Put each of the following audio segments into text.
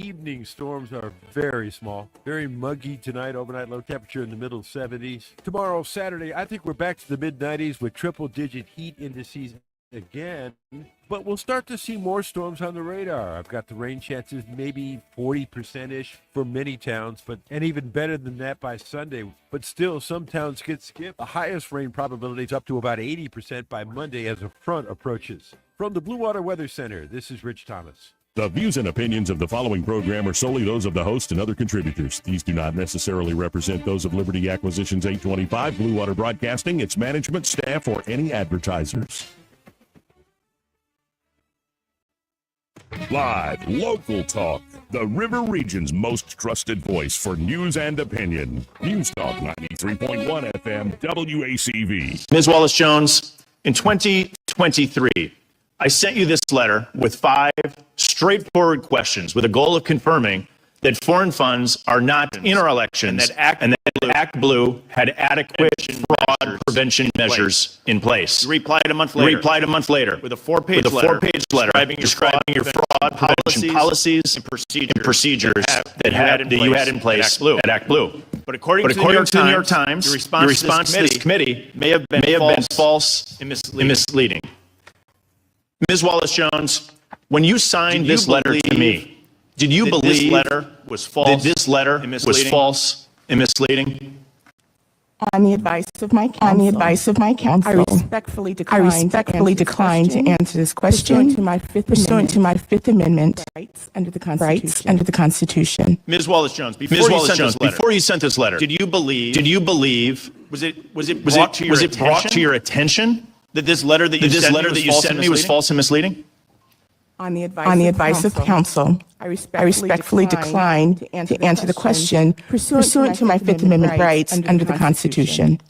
evening storms are very small, very muggy tonight, overnight low temperature in the middle 70s. Tomorrow, Saturday, I think we're back to the mid 90s with triple digit heat indices again, but we'll start to see more storms on the radar. I've got the rain chances maybe 40%-ish for many towns, and even better than that by Sunday. But still, some towns get skipped. The highest rain probability is up to about 80% by Monday as a front approaches. From the Blue Water Weather Center, this is Rich Thomas. The views and opinions of the following program are solely those of the host and other contributors. These do not necessarily represent those of Liberty Acquisitions 825, Blue Water Broadcasting, its management, staff, or any advertisers. Live, local talk. The River Region's most trusted voice for news and opinion. News Talk 93.1 FM, WACV. Ms. Wallace-Jones, in 2023, I sent you this letter with 5 straightforward questions with a goal of confirming that foreign funds are not in our elections and that Act Blue had adequate fraud prevention measures in place. You replied a month later. With a four-page letter describing your fraud prevention policies and procedures that you had in place at Act Blue. But according to the New York Times, your response to this committee may have been false and misleading. Ms. Wallace-Jones, when you signed this letter to me, did you believe this letter was false and misleading? On the advice of my counsel, I respectfully decline to answer this question pursuant to my Fifth Amendment rights under the Constitution. Ms. Wallace-Jones, before you sent this letter, did you believe was it brought to your attention that this letter that you sent me was false and misleading? On the advice of counsel, I respectfully decline to answer the question pursuant to my Fifth Amendment rights under the Constitution.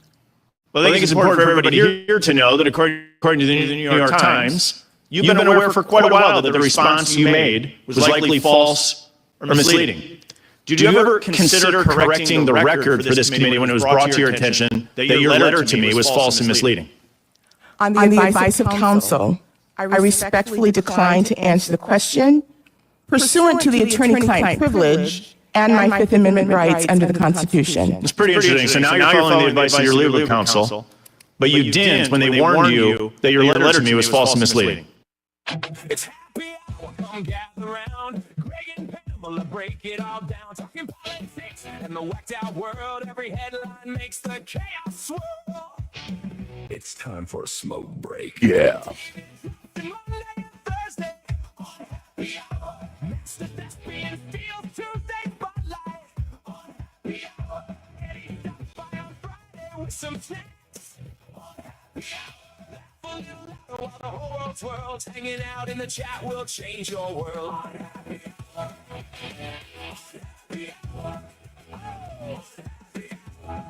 Well, I think it's important for everybody here to know that according to the New York Times, you've been aware for quite a while that the response you made was likely false or misleading. Did you ever consider correcting the record for this committee when it was brought to your attention that your letter to me was false and misleading? On the advice of counsel, I respectfully decline to answer the question pursuant to the attorney-client privilege and my Fifth Amendment rights under the Constitution. It's pretty interesting. So now you're following the advice of your legal counsel, but you didn't when they warned you that your letter to me was false and misleading. It's happy hour, come gather around. Greg and Pamela break it all down. Talking politics and the whacked out world. Every headline makes the chaos swirl. It's time for a smoke break. Yeah. Monday and Thursday. Happy hour. Next to Thespian Field Tuesday Spotlight. Happy hour. Eddie Duff by on Friday with some snacks. Happy hour. Laugh a little louder while the whole world swirls. Hanging out in the chat will change your world. Happy hour. Happy hour. Oh, happy hour.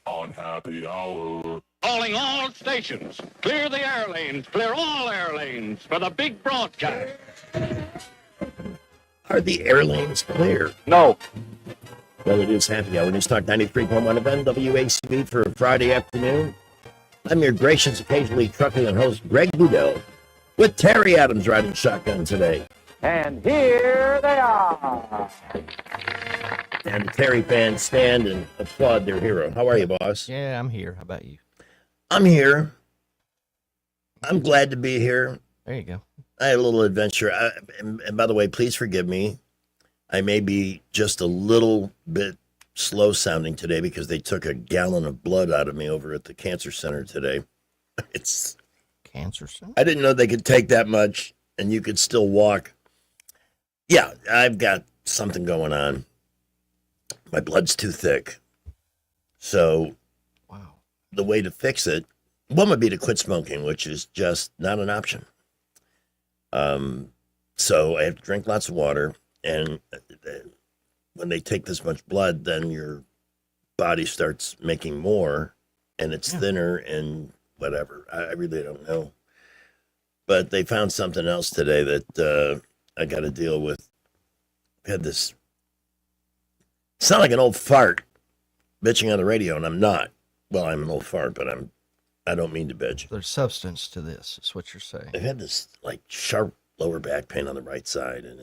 On Happy Hour. Calling all stations. Clear the air lanes. Clear all air lanes for the big broadcast. Are the air lanes clear? No. Well, it is Happy Hour. News Talk 93.1 FM, WACB for Friday afternoon. I'm your gracious, occasionally truculent host, Greg Boudel, with Terry Adams riding shotgun today. And here they are. And the Terry fans stand and applaud their hero. How are you, boss? Yeah, I'm here. How about you? I'm here. I'm glad to be here. There you go. I had a little adventure. And by the way, please forgive me. I may be just a little bit slow sounding today because they took a gallon of blood out of me over at the cancer center today. It's Cancer center? I didn't know they could take that much and you could still walk. Yeah, I've got something going on. My blood's too thick. So Wow. the way to fix it, one would be to quit smoking, which is just not an option. So I have to drink lots of water. And when they take this much blood, then your body starts making more and it's thinner and whatever. I really don't know. But they found something else today that I got to deal with. I had this sound like an old fart bitching on the radio, and I'm not. Well, I'm an old fart, but I don't mean to bitch. There's substance to this, is what you're saying. I had this like sharp lower back pain on the right side, and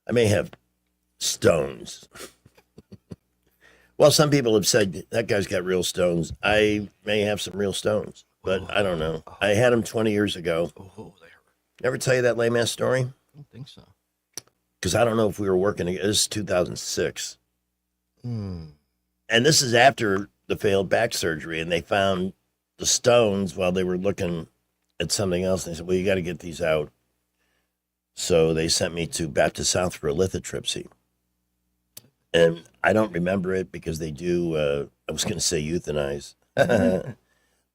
I may have stones. Well, some people have said that guy's got real stones. I may have some real stones, but I don't know. I had them 20 years ago. Oh, they hurt. Never tell you that lame ass story? I don't think so. Because I don't know if we were working. This is 2006. Hmm. And this is after the failed back surgery, and they found the stones while they were looking at something else. And they said, well, you got to get these out. So they sent me to Baptist South for a lithotripsy. And I don't remember it because they do, I was going to say euthanize.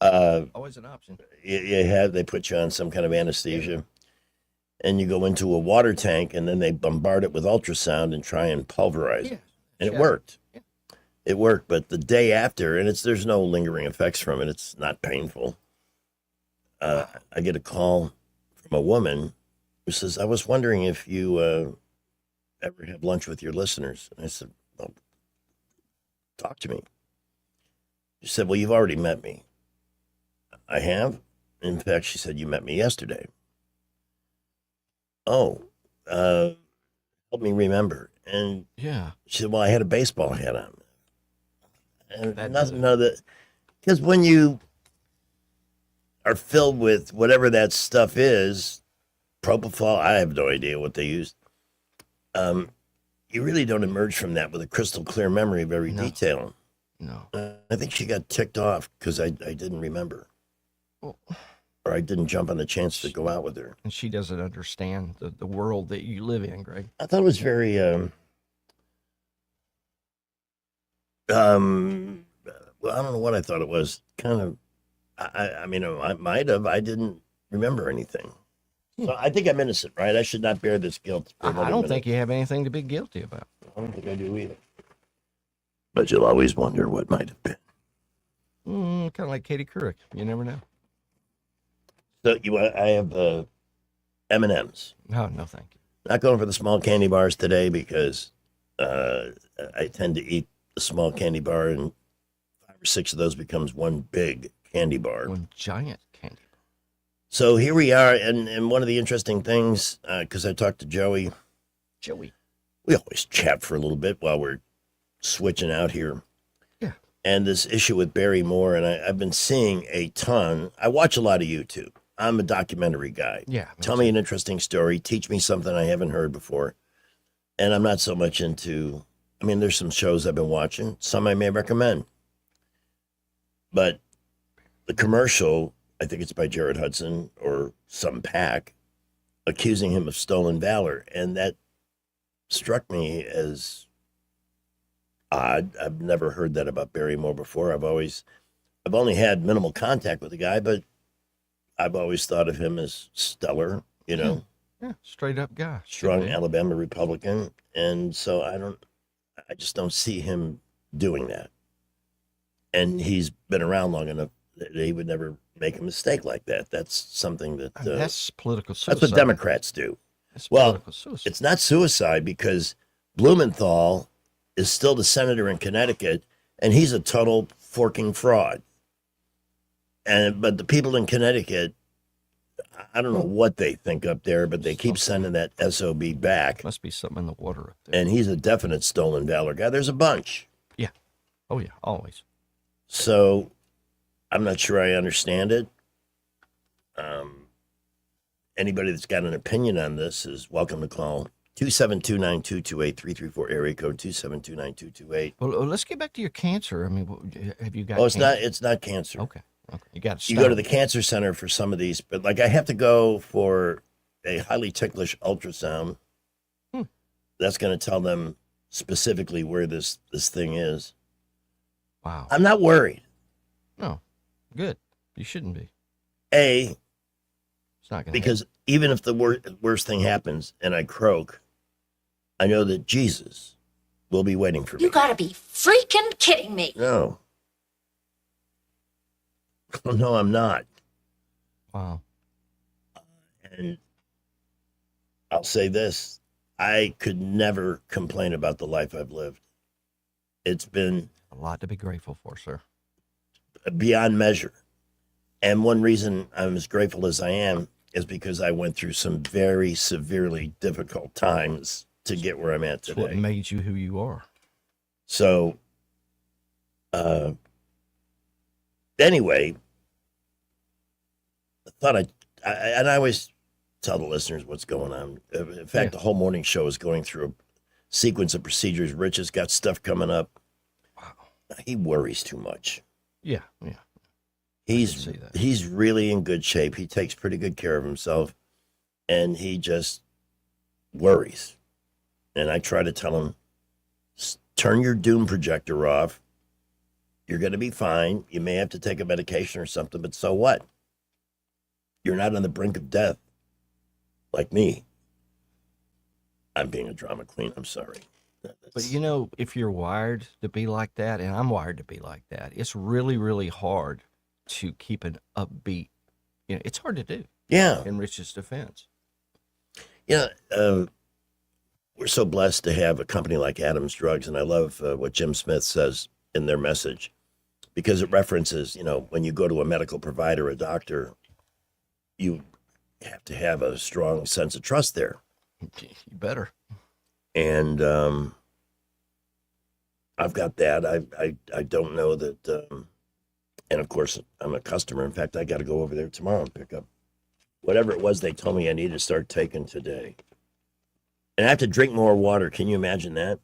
Always an option. They put you on some kind of anesthesia. And you go into a water tank, and then they bombard it with ultrasound and try and pulverize it. And it worked. Yeah. It worked, but the day after, and there's no lingering effects from it. It's not painful. I get a call from a woman who says, I was wondering if you ever have lunch with your listeners. And I said, well, talk to me. She said, well, you've already met me. I have? In fact, she said, you met me yesterday. Oh, help me remember. And Yeah. she said, well, I had a baseball hat on. And That nothing doesn't- other, because when you are filled with whatever that stuff is, propofol, I have no idea what they used. You really don't emerge from that with a crystal clear memory of every No. detail. No. I think she got ticked off because I didn't remember, Well, or I didn't jump on the chance to go out with her. and she doesn't understand the world that you live in, Greg. I thought it was very, well, I don't know what I thought it was. Kind of, I mean, I might have. I didn't remember anything. So I think I'm innocent, right? I should not bear this guilt. For I another don't minute. think you have anything to be guilty about. I don't think I do either. But you'll always wonder what might have been. Kind of like Katie Couric. You never know. So I have M&Ms. Oh, no, thank you. Not going for the small candy bars today because I tend to eat the small candy bar, and 5 or 6 of those becomes one big candy bar. One giant candy. So here we are, and one of the interesting things, because I talked to Joey, Joey. we always chat for a little bit while we're switching out here. Yeah. And this issue with Barry Moore, and I've been seeing a ton. I watch a lot of YouTube. I'm a documentary guy. Yeah. Tell me an interesting story. Teach me something I haven't heard before. And I'm not so much into, I mean, there's some shows I've been watching, some I may recommend. But the commercial, I think it's by Jared Hudson or some pack, accusing him of stolen valor. And that struck me as odd. I've never heard that about Barry Moore before. I've only had minimal contact with the guy, but I've always thought of him as stellar, you know, Yeah, straight up guy. strong Should be. Alabama Republican. And so I just don't see him doing that. And he's been around long enough that he would never make a mistake like that. That's something that, I mean, that's political suicide. that's what Democrats do. That's Well, political suicide. It's not suicide because Blumenthal is still the senator in Connecticut, and he's a total forking fraud. But the people in Connecticut, I don't know what they think up there, but they keep sending that SOB back, Must be something in the water up there. and he's a definite stolen valor guy. There's a bunch. Oh, yeah, always. So I'm not sure I understand it. Anybody that's got an opinion on this is welcome to call 272-9228, area code 272-9228. Well, let's get back to your cancer. I mean, have you got Oh, it's cancer? not cancer. Okay. You got to You go to the cancer center for some of these, but like I have to go for a highly ticklish ultrasound. That's going to tell them specifically where this thing is. Wow. I'm not worried. No. Good. You shouldn't be. It's not going to Because even if the worst thing happens and I croak, I know that Jesus will be waiting for me. You gotta be freaking kidding me. No. No, I'm not. Wow. And I'll say this. I could never complain about the life I've lived. It's been A lot to be grateful for, sir. beyond measure. And one reason I'm as grateful as I am is because I went through some very severely difficult times to get where I'm at That's what today. made you who you are. So, anyway, I thought and I always tell the listeners what's going on. In fact, the whole morning show is going through a sequence of procedures. Rich has got stuff coming up. Wow. He worries too much. Yeah. He's really in good shape. He takes pretty good care of himself, and he just worries. And I try to tell him, turn your doom projector off. You're going to be fine. You may have to take a medication or something, but so what? You're not on the brink of death like me. I'm being a drama queen. I'm sorry. But you know, if you're wired to be like that, and I'm wired to be like that, it's really, really hard to keep an upbeat. You know, it's hard to do. Yeah. In Rich's defense. Yeah. We're so blessed to have a company like Adams Drugs, and I love what Jim Smith says in their message, because it references, you know, when you go to a medical provider, a doctor, you have to have a strong sense of trust there. You better. And I've got that. I don't know that. And of course, I'm a customer. In fact, I got to go over there tomorrow and pick up whatever it was they told me I need to start taking today. And I have to drink more water. Can you imagine that?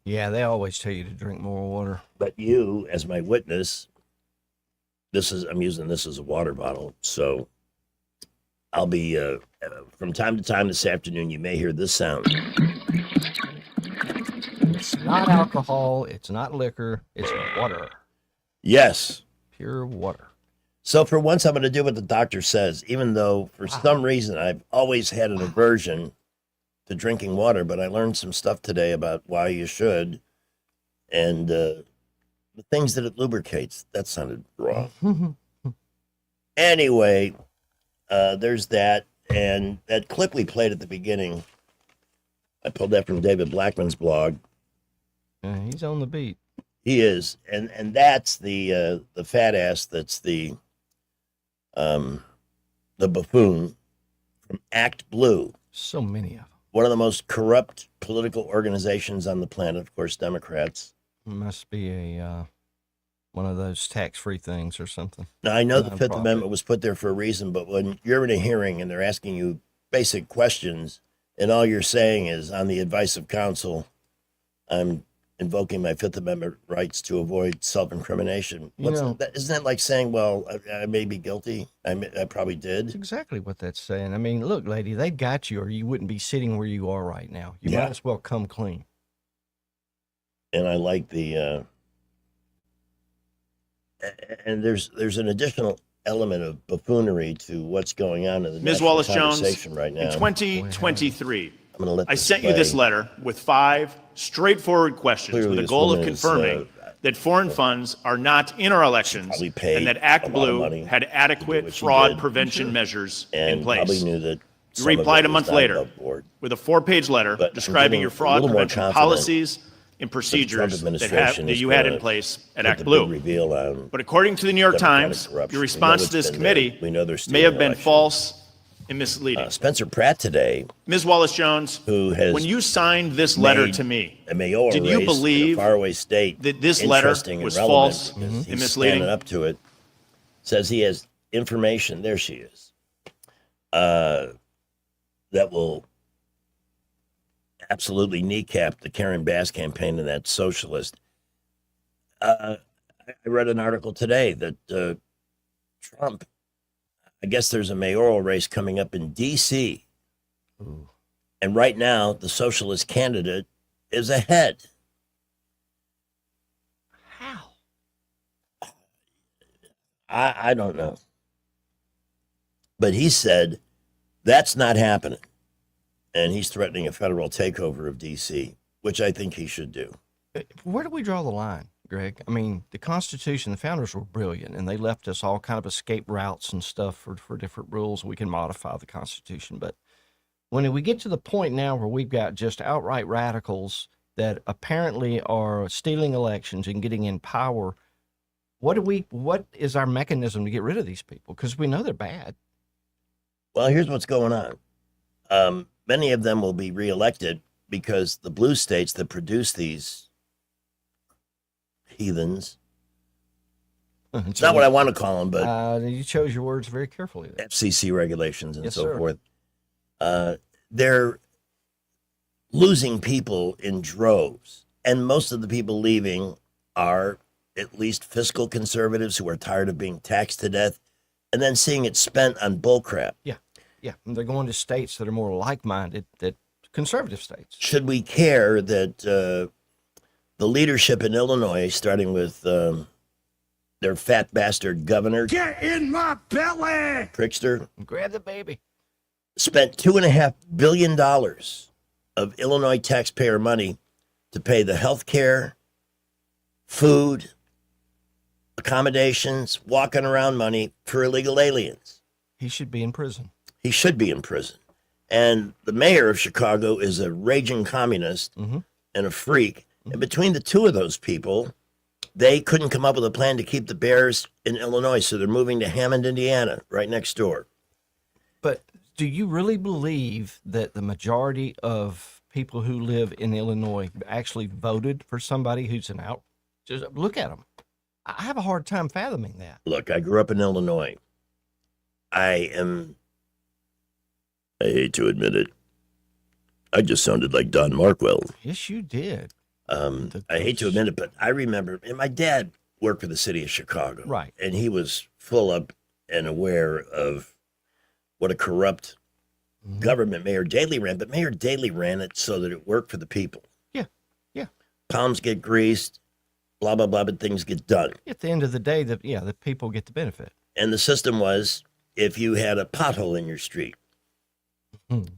Yeah, they always tell you to drink more water. But you, as my witness, I'm using this as a water bottle. So I'll be, from time to time this afternoon, you may hear this sound. It's not alcohol. It's not liquor. It's water. Yes. Pure water. So for once, I'm going to do what the doctor says, even though for some reason I've always had an aversion to drinking water, but I learned some stuff today about why you should, and the things that it lubricates. That sounded wrong. Anyway, there's that, and that clip we played at the beginning, I pulled that from David Blackman's blog. He's on the beat. He is, and that's the fat ass that's the buffoon from Act Blue. So many of them. One of the most corrupt political organizations on the planet, of course, Democrats. Must be a one of those tax-free things or something. Now, I know the Fifth Amendment was put there for a reason, but when you're in a hearing and they're asking you basic questions, and all you're saying is, on the advice of counsel, I'm invoking my Fifth Amendment rights to avoid self-incrimination. Isn't that like saying, well, I may be guilty? I probably did. That's exactly what that's saying. I mean, look, lady, they got you, or you wouldn't be sitting where you are right now. You might as well come clean. And I like the, and there's an additional element of buffoonery to what's going on in the Ms. national Wallace-Jones, conversation right now. in 2023, I'm gonna let I this sent you play. this letter with 5 straightforward questions Clearly with the this goal of woman is, confirming that foreign funds are not in our elections probably paid and that a Act lot of Blue money had to do adequate what she fraud did. prevention measures and in place. probably knew that You some of replied it a was month not later above board. with a 4-page letter But I'm describing getting your a fraud little more prevention confident policies and Trump procedures that administration is you had gonna in place at put Act the Blue. big reveal on But according to the New York Democratic Times, corruption. your We response know to it's this been there. committee We know they're may stealing have been elections. false and misleading. Spencer Pratt today, Ms. Wallace-Jones, who has when you signed this letter made to me, a mayoral did you race believe in a faraway state that this letter interesting was and relevant false because and he's misleading? standing up to it, says he has information, there she is, that will absolutely kneecap the Karen Bass campaign and that socialist. I read an article today that Trump, I guess there's a mayoral race coming up in D.C. Ooh. And right now, the socialist candidate is ahead. How? I don't know. But he said that's not happening. And he's threatening a federal takeover of D.C., which I think he should do. Where do we draw the line, Greg? I mean, the Constitution, the founders were brilliant, and they left us all kind of escape routes and stuff for different rules. We can modify the Constitution. But when we get to the point now where we've got just outright radicals that apparently are stealing elections and getting in power, what is our mechanism to get rid of these people? Because we know they're bad. Well, here's what's going on. Many of them will be reelected because the blue states that produce these heathens, it's not what I want to call them, but you chose your words very carefully there. FCC regulations and Yes, so sir. forth, they're losing people in droves. And most of the people leaving are at least fiscal conservatives who are tired of being taxed to death and then seeing it spent on bullcrap. Yeah. And they're going to states that are more like-minded, that conservative states. Should we care that the leadership in Illinois, starting with their fat bastard governor, Get in my belly! Prickster, Grab the baby. spent $2.5 billion of Illinois taxpayer money to pay the health care, food, accommodations, walking around money for illegal aliens? He should be in prison. He should be in prison. And the mayor of Chicago is a raging communist and a freak. And between the two of those people, they couldn't come up with a plan to keep the Bears in Illinois, so they're moving to Hammond, Indiana, right next door. But do you really believe that the majority of people who live in Illinois actually voted for somebody who's an out? Just look at them. I have a hard time fathoming that. Look, I grew up in Illinois. I hate to admit it, I just sounded like Don Markwell. Yes, you did. I hate to admit it, but I remember, and my dad worked for the city of Chicago. Right. And he was full up and aware of what a corrupt government Mayor Daley ran. But Mayor Daley ran it so that it worked for the people. Yeah. Palms get greased, blah, blah, blah, but things get done. At the end of the day, the people get the benefit. And the system was, if you had a pothole in your street,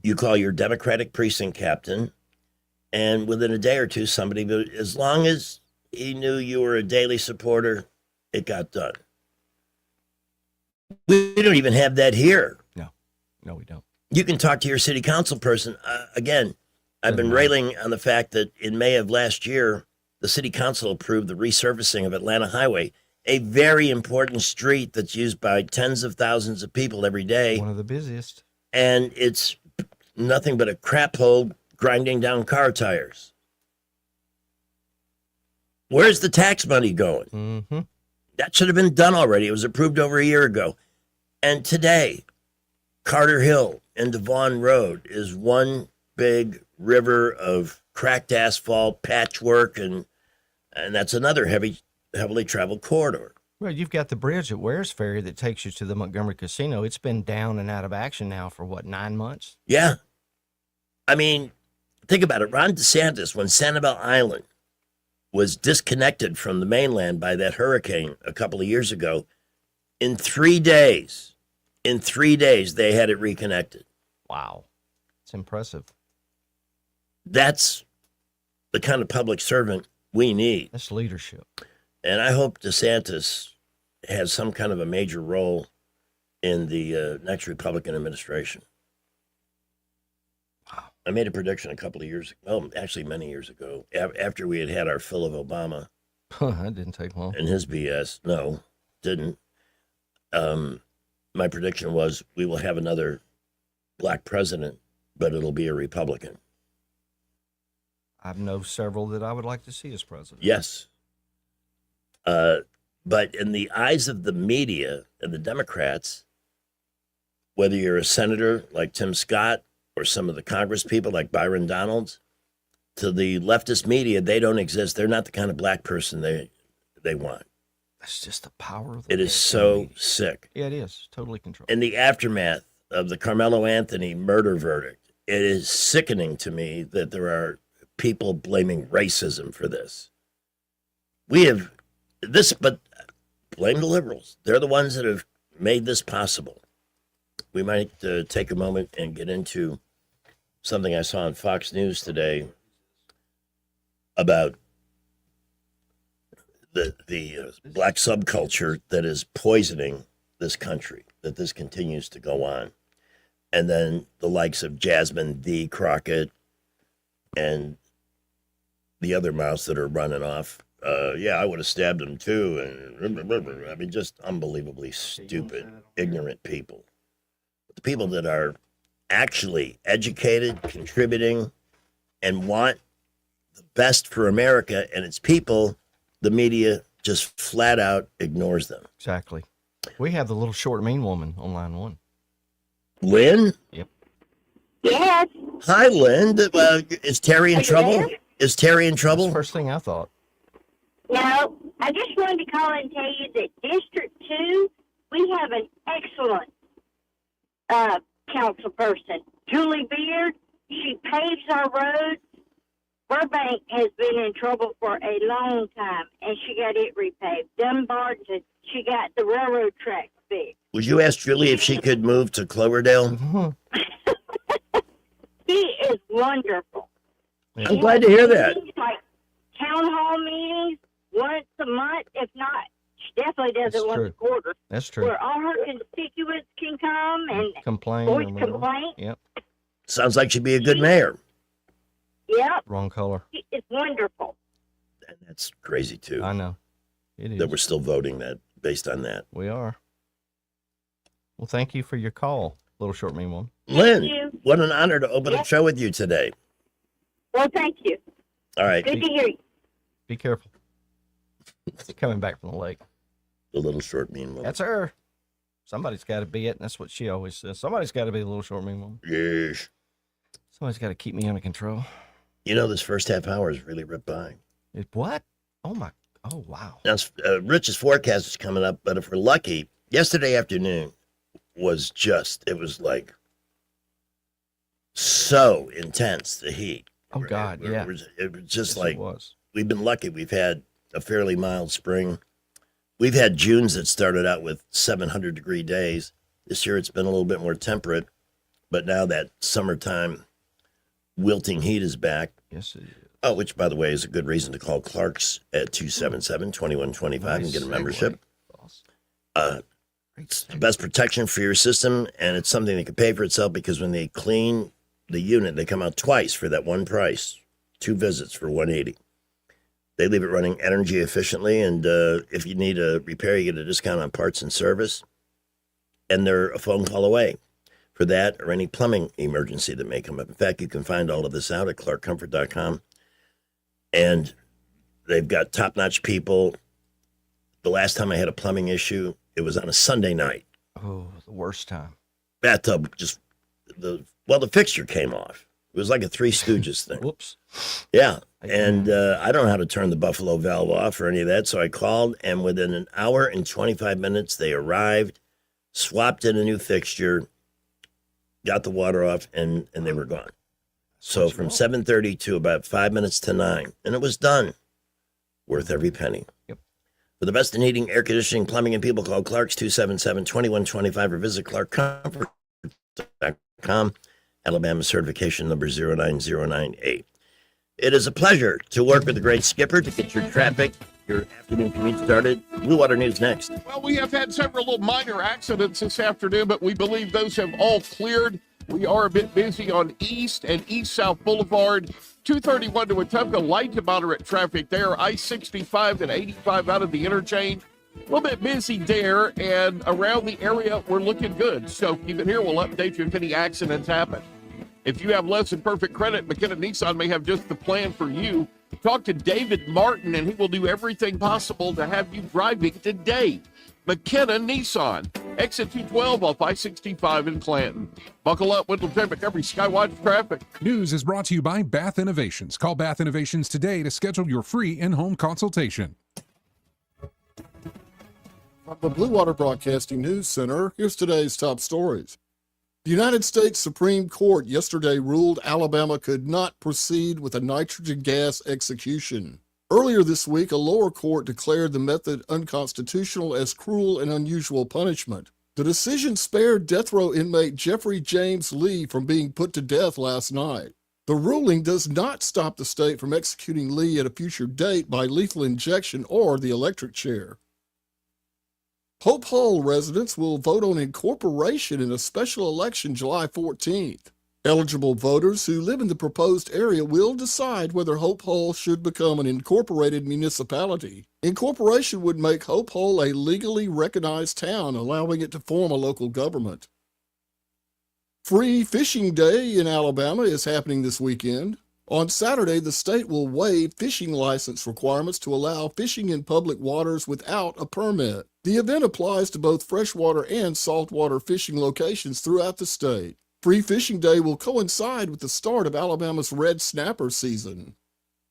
you call your Democratic precinct captain, and within a day or two, somebody, as long as he knew you were a Daley supporter, it got done. We don't even have that here. No, we don't. You can talk to your city council person. Again, I've been railing on the fact that in May of last year, the city council approved the resurfacing of Atlanta Highway, a very important street that's used by tens of thousands of people every day. One of the busiest. And it's nothing but a crap hole grinding down car tires. Where's the tax money going? Mm-hmm. That should have been done already. It was approved over a year ago. And today, Carter Hill and Devon Road is one big river of cracked asphalt, patchwork, and that's another heavily traveled corridor. Well, you've got the bridge at Wares Ferry that takes you to the Montgomery Casino. It's been down and out of action now for, 9 months? Yeah. I mean, think about it. Ron DeSantis, when Sanibel Island was disconnected from the mainland by that hurricane a couple of years ago, in 3 days, they had it reconnected. Wow. It's impressive. That's the kind of public servant we need. That's leadership. And I hope DeSantis has some kind of a major role in the next Republican administration. Wow. I made a prediction a couple of years ago, well, actually many years ago, after we had our fill of Obama That didn't take long. and his BS. No, didn't. My prediction was we will have another black president, but it'll be a Republican. I know several that I would like to see as president. Yes. But in the eyes of the media and the Democrats, whether you're a senator like Tim Scott or some of the Congress people like Byron Donalds, to the leftist media, they don't exist. They're not the kind of black person they want. That's just the power of the It is so sick. Yeah, it is. Totally controlled. In the aftermath of the Carmelo Anthony murder verdict, it is sickening to me that there are people blaming racism for this. We have this, but blame the liberals. They're the ones that have made this possible. We might take a moment and get into something I saw on Fox News today about the black subculture that is poisoning this country, that this continues to go on. And then the likes of Jasmine D. Crockett and the other mouse that are running off. Yeah, I would have stabbed him too. And I mean, just unbelievably stupid, ignorant people. But the people that are actually educated, contributing, and want the best for America and its people, the media just flat out ignores them. Exactly. We have the little short mean woman on line one. Lynn? Yep. Yes. Hi, Lynn. Is Terry in trouble? there? Is Terry in That's trouble? the first thing I thought. No, I just wanted to call and tell you that District 2, we have an excellent council person. Julie Beard, she paves our roads. Burbank has been in trouble for a long time, and she got it repaved. Dunbar, she got the railroad tracks fixed. Would you ask Julie if she could move to Cloverdale? He is wonderful. I'm glad to hear that. Meetings, like town hall meetings once a month, if not, she definitely does That's it once true. a quarter. That's true. Where all her constituents can come and Complain. voice or whatever. complaints. Yep. Sounds like she'd be a good mayor. Yep, Wrong color. it's wonderful. And that's crazy, too, I know. It is. that we're still voting that based on that. We are. Well, thank you for your call, little short mean woman. Lynn, you. what an honor to open the Yep. show with you today. Well, thank you. All right, Good to hear you. Be careful. Coming back from the lake. the little short mean woman. That's her. Somebody's got to be it. And that's what she always says. Somebody's got to be the little short mean woman. Yes. Somebody's got to keep me under control. You know, this first half hour is really ripped by. What? Oh, my. Oh, wow. Now, Rich's forecast is coming up, but if we're lucky, yesterday afternoon was it was like so intense, the heat. Oh, God, yeah. It was just Yes, like, it was. we've been lucky. We've had a fairly mild spring. We've had Junes that started out with 700-degree days. This year it's been a little bit more temperate, but now that summertime wilting heat is back. Yes, it is. Oh, which, by the way, is a good reason to call Clark's at 277-2125 and get a Nice membership. segue, boss. Great It's the segue. best protection for your system, and it's something that can pay for itself because when they clean the unit, they come out twice for that one price. 2 visits for $180. They leave it running energy efficiently, and if you need a repair, you get a discount on parts and service. And they're a phone call away for that or any plumbing emergency that may come up. In fact, you can find all of this out at clarkcomfort.com. And they've got top-notch people. The last time I had a plumbing issue, it was on a Sunday night. Oh, the worst time. Bathtub the fixture came off. It was like a Three Stooges thing. Whoops. Yeah. And I don't know how to turn the Buffalo valve off or any of that. So I called, and within an hour and 25 minutes, they arrived, swapped in a new fixture, got the water off, and they were gone. So from 7:30 to about 5 minutes to 9, and it was done. Worth every penny. Yep. For the best in heating, air conditioning, plumbing, and people, call Clark's 277-2125 or visit clarkcomfort.com. Alabama certification number 09098. It is a pleasure to work with the great Skipper to get your afternoon commute started. Blue Water News next. Well, we have had several little minor accidents this afternoon, but we believe those have all cleared. We are a bit busy on East and East-South Boulevard. 231 to Wetumpka, light to moderate traffic there. I-65 and 85 out of the interchange. A little bit busy there, and around the area, we're looking good. So keep it here. We'll update you if any accidents happen. If you have less than perfect credit, McKenna Nissan may have just the plan for you. Talk to David Martin, and he will do everything possible to have you driving today. McKenna Nissan, exit 212 off I-65 in Clanton. Buckle up, Wendell Traffic, every Skywatch traffic. News is brought to you by Bath Innovations. Call Bath Innovations today to schedule your free in-home consultation. From the Blue Water Broadcasting News Center, here's today's top stories. The United States Supreme Court yesterday ruled Alabama could not proceed with a nitrogen gas execution. Earlier this week, a lower court declared the method unconstitutional as cruel and unusual punishment. The decision spared death row inmate Jeffrey James Lee from being put to death last night. The ruling does not stop the state from executing Lee at a future date by lethal injection or the electric chair. Hope Hall residents will vote on incorporation in a special election July 14th. Eligible voters who live in the proposed area will decide whether Hope Hall should become an incorporated municipality. Incorporation would make Hope Hall a legally recognized town, allowing it to form a local government. Free Fishing Day in Alabama is happening this weekend. On Saturday, the state will waive fishing license requirements to allow fishing in public waters without a permit. The event applies to both freshwater and saltwater fishing locations throughout the state. Free Fishing Day will coincide with the start of Alabama's red snapper season.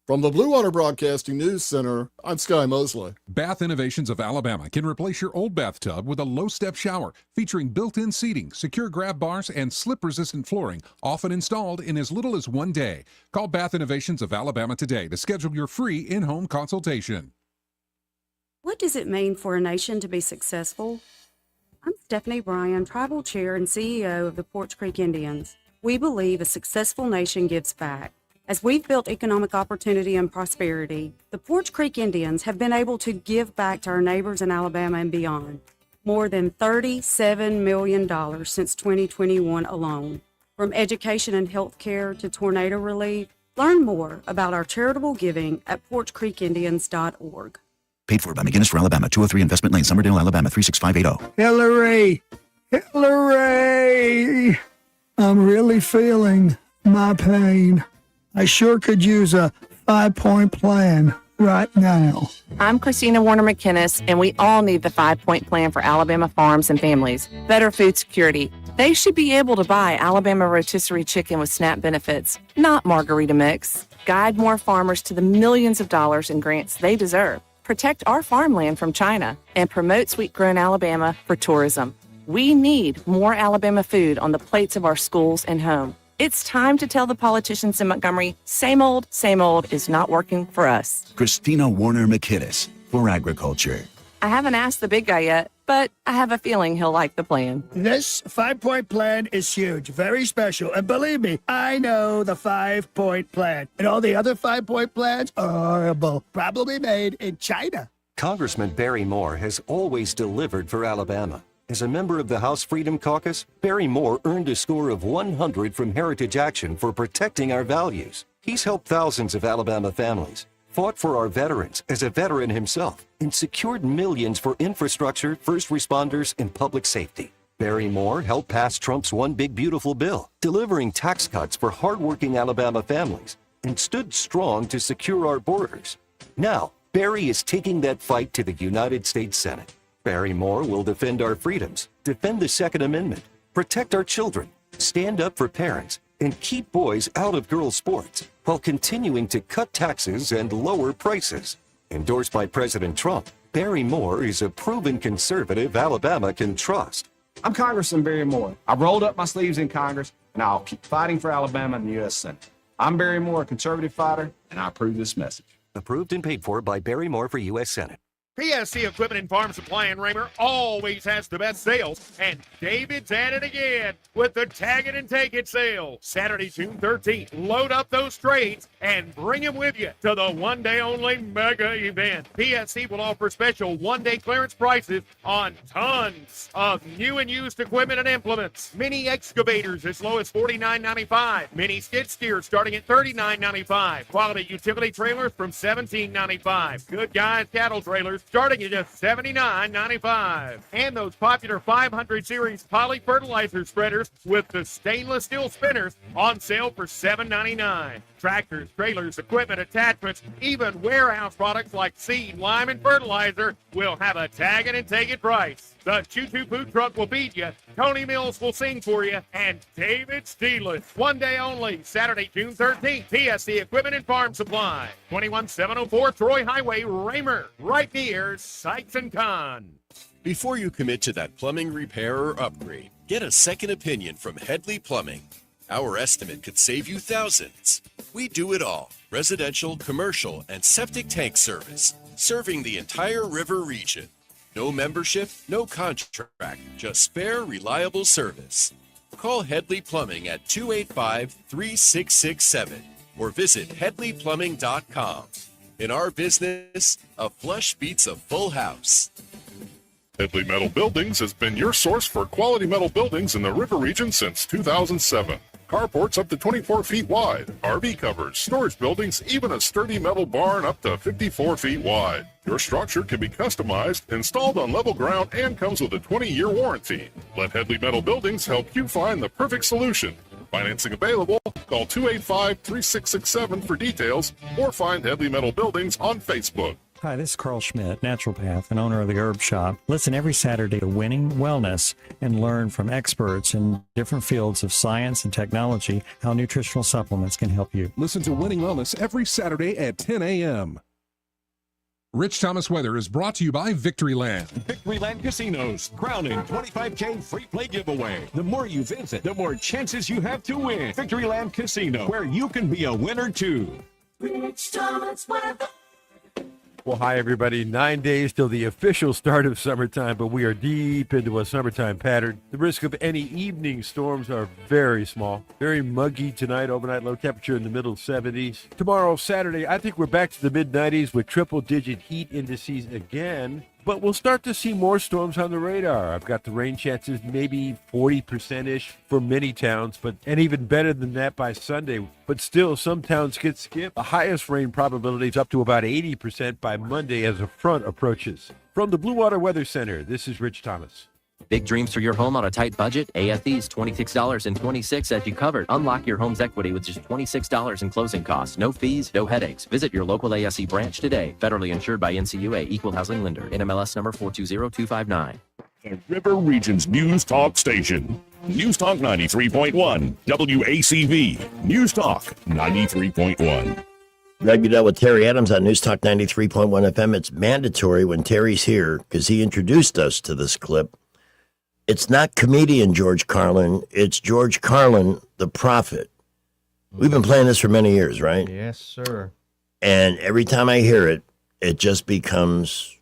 From the Blue Water Broadcasting News Center, I'm Sky Mosley. Bath Innovations of Alabama can replace your old bathtub with a low-step shower featuring built-in seating, secure grab bars, and slip-resistant flooring, often installed in as little as 1 day. Call Bath Innovations of Alabama today to schedule your free in-home consultation. What does it mean for a nation to be successful? I'm Stephanie Bryan, Tribal Chair and CEO of the Poarch Creek Indians. We believe a successful nation gives back. As we've built economic opportunity and prosperity, the Poarch Creek Indians have been able to give back to our neighbors in Alabama and beyond. More than $37 million since 2021 alone. From education and health care to tornado relief, learn more about our charitable giving at PoarchCreekIndians.org. Paid for by McGinnis for Alabama, 203 Investment Lane, Summerdale, Alabama, 36580. Hillary! Hillary! I'm really feeling my pain. I sure could use a 5-point plan right now. I'm Christina Warner McKinnis, and we all need the 5-point plan for Alabama farms and families. Better food security. They should be able to buy Alabama rotisserie chicken with SNAP benefits, not margarita mix. Guide more farmers to the millions of dollars in grants they deserve. Protect our farmland from China and promote sweet-grown Alabama for tourism. We need more Alabama food on the plates of our schools and home. It's time to tell the politicians in Montgomery, same old is not working for us. Christina Warner McKinnis for Agriculture. I haven't asked the big guy yet, but I have a feeling he'll like the plan. This 5-point plan is huge, very special. And believe me, I know the 5-point plan. And all the other 5-point plans are horrible, probably made in China. Congressman Barry Moore has always delivered for Alabama. As a member of the House Freedom Caucus, Barry Moore earned a score of 100 from Heritage Action for protecting our values. He's helped thousands of Alabama families, fought for our veterans as a veteran himself, and secured millions for infrastructure, first responders, and public safety. Barry Moore helped pass Trump's One Big Beautiful Bill, delivering tax cuts for hardworking Alabama families, and stood strong to secure our borders. Now, Barry is taking that fight to the United States Senate. Barry Moore will defend our freedoms, defend the Second Amendment, protect our children, stand up for parents, and keep boys out of girls' sports while continuing to cut taxes and lower prices. Endorsed by President Trump, Barry Moore is a proven conservative Alabama can trust. I'm Congressman Barry Moore. I've rolled up my sleeves in Congress, and I'll keep fighting for Alabama in the U.S. Senate. I'm Barry Moore, a conservative fighter, and I approve this message. Approved and paid for by Barry Moore for U.S. Senate. PSC Equipment and Farm Supply in Raymer always has the best sales, and David's at it again with the Tag It and Take It sale. Saturday, June 13th, load up those trades and bring them with you to the one-day-only mega event. PSC will offer special one-day clearance prices on tons of new and used equipment and implements. Mini excavators as low as $49.95. Mini skid steers starting at $39.95. Quality utility trailers from $17.95. Good Guys cattle trailers starting at just $79.95. And those popular 500 series poly fertilizer spreaders with the stainless steel spinners on sale for $7.99. Tractors, trailers, equipment, attachments, even warehouse products like seed, lime, and fertilizer will have a Tag It and Take It price. The Choo-Choo food truck will feed you, Tony Mills will sing for you, and David Steeless. One day only, Saturday, June 13th, PSC Equipment and Farm Supply, 21704 Troy Highway, Raymer, right near Sykes & Kahn. Before you commit to that plumbing repair or upgrade, get a second opinion from Headley Plumbing. Our estimate could save you thousands. We do it all: residential, commercial, and septic tank service, serving the entire river region. No membership, no contract, just fair, reliable service. Call Headley Plumbing at 285-3667 or visit headleyplumbing.com. In our business, a flush beats a full house. Headley Metal Buildings has been your source for quality metal buildings in the river region since 2007. Carports up to 24 feet wide, RV covers, storage buildings, even a sturdy metal barn up to 54 feet wide. Your structure can be customized, installed on level ground, and comes with a 20-year warranty. Let Headley Metal Buildings help you find the perfect solution. Financing available. Call 285-3667 for details or find Headley Metal Buildings on Facebook. Hi, this is Carl Schmidt, naturopath and owner of the Herb Shop. Listen every Saturday to Winning Wellness and learn from experts in different fields of science and technology how nutritional supplements can help you. Listen to Winning Wellness every Saturday at 10 a.m. Rich Thomas Weather is brought to you by Victoryland. Victoryland Casinos, crowning 25K free play giveaway. The more you visit, the more chances you have to win. Victoryland Casino, where you can be a winner too. Rich Thomas Weather. Well, hi, everybody. 9 days till the official start of summertime, but we are deep into a summertime pattern. The risk of any evening storms are very small. Very muggy tonight, overnight low temperature in the middle 70s. Tomorrow, Saturday, I think we're back to the mid-90s with triple-digit heat indices again. But we'll start to see more storms on the radar. I've got the rain chances maybe 40%-ish for many towns, and even better than that by Sunday. But still, some towns get skipped. The highest rain probability is up to about 80% by Monday as a front approaches. From the Blue Water Weather Center, this is Rich Thomas. Big dreams for your home on a tight budget? AFE's $26.26 as you covered. Unlock your home's equity with just $26 in closing costs. No fees, no headaches. Visit your local ASE branch today. Federally insured by NCUA, Equal Housing Lender. NMLS number 420259. The River Region's News Talk station. News Talk 93.1. WACV. News Talk 93.1. Greg Goodell with Terry Adams on News Talk 93.1 FM. It's mandatory when Terry's here because he introduced us to this clip. It's not comedian George Carlin. It's George Carlin, the prophet. We've been playing this for many years, right? Yes, sir. And every time I hear it, it just becomes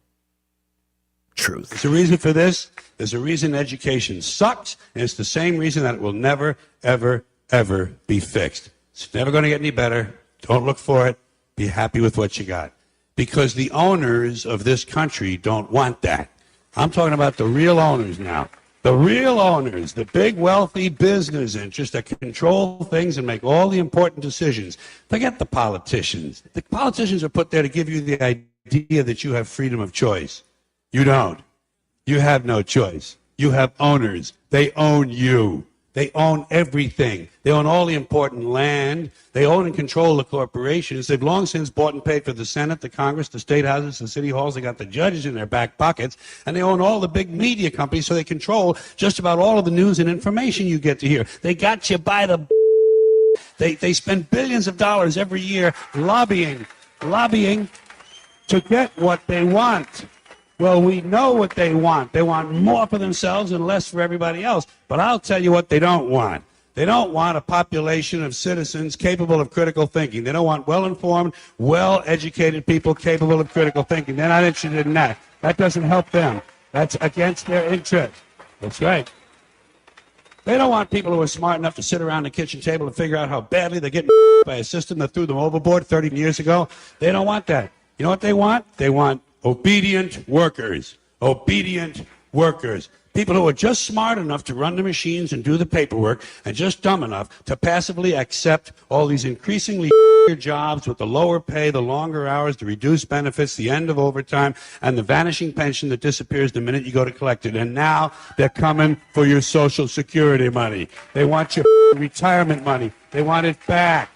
truth. There's a reason for this. There's a reason education sucks, and it's the same reason that it will never, ever, ever be fixed. It's never going to get any better. Don't look for it. Be happy with what you got. Because the owners of this country don't want that. I'm talking about the real owners now. The real owners, the big wealthy business interests that control things and make all the important decisions. Forget the politicians. The politicians are put there to give you the idea that you have freedom of choice. You don't. You have no choice. You have owners. They own you. They own everything. They own all the important land. They own and control the corporations. They've long since bought and paid for the Senate, the Congress, the state houses, the city halls. They got the judges in their back pockets. And they own all the big media companies, so they control just about all of the news and information you get to hear. They got you by the... They spend billions of dollars every year lobbying to get what they want. Well, we know what they want. They want more for themselves and less for everybody else. But I'll tell you what they don't want. They don't want a population of citizens capable of critical thinking. They don't want well-informed, well-educated people capable of critical thinking. They're not interested in that. That doesn't help them. That's against their interest. That's right. They don't want people who are smart enough to sit around the kitchen table and figure out how badly they're getting by a system that threw them overboard 30 years ago. They don't want that. You know what they want? They want obedient workers. Obedient workers. People who are just smart enough to run the machines and do the paperwork and just dumb enough to passively accept all these increasingly jobs with the lower pay, the longer hours, the reduced benefits, the end of overtime, and the vanishing pension that disappears the minute you go to collect it. And now they're coming for your Social Security money. They want your retirement money. They want it back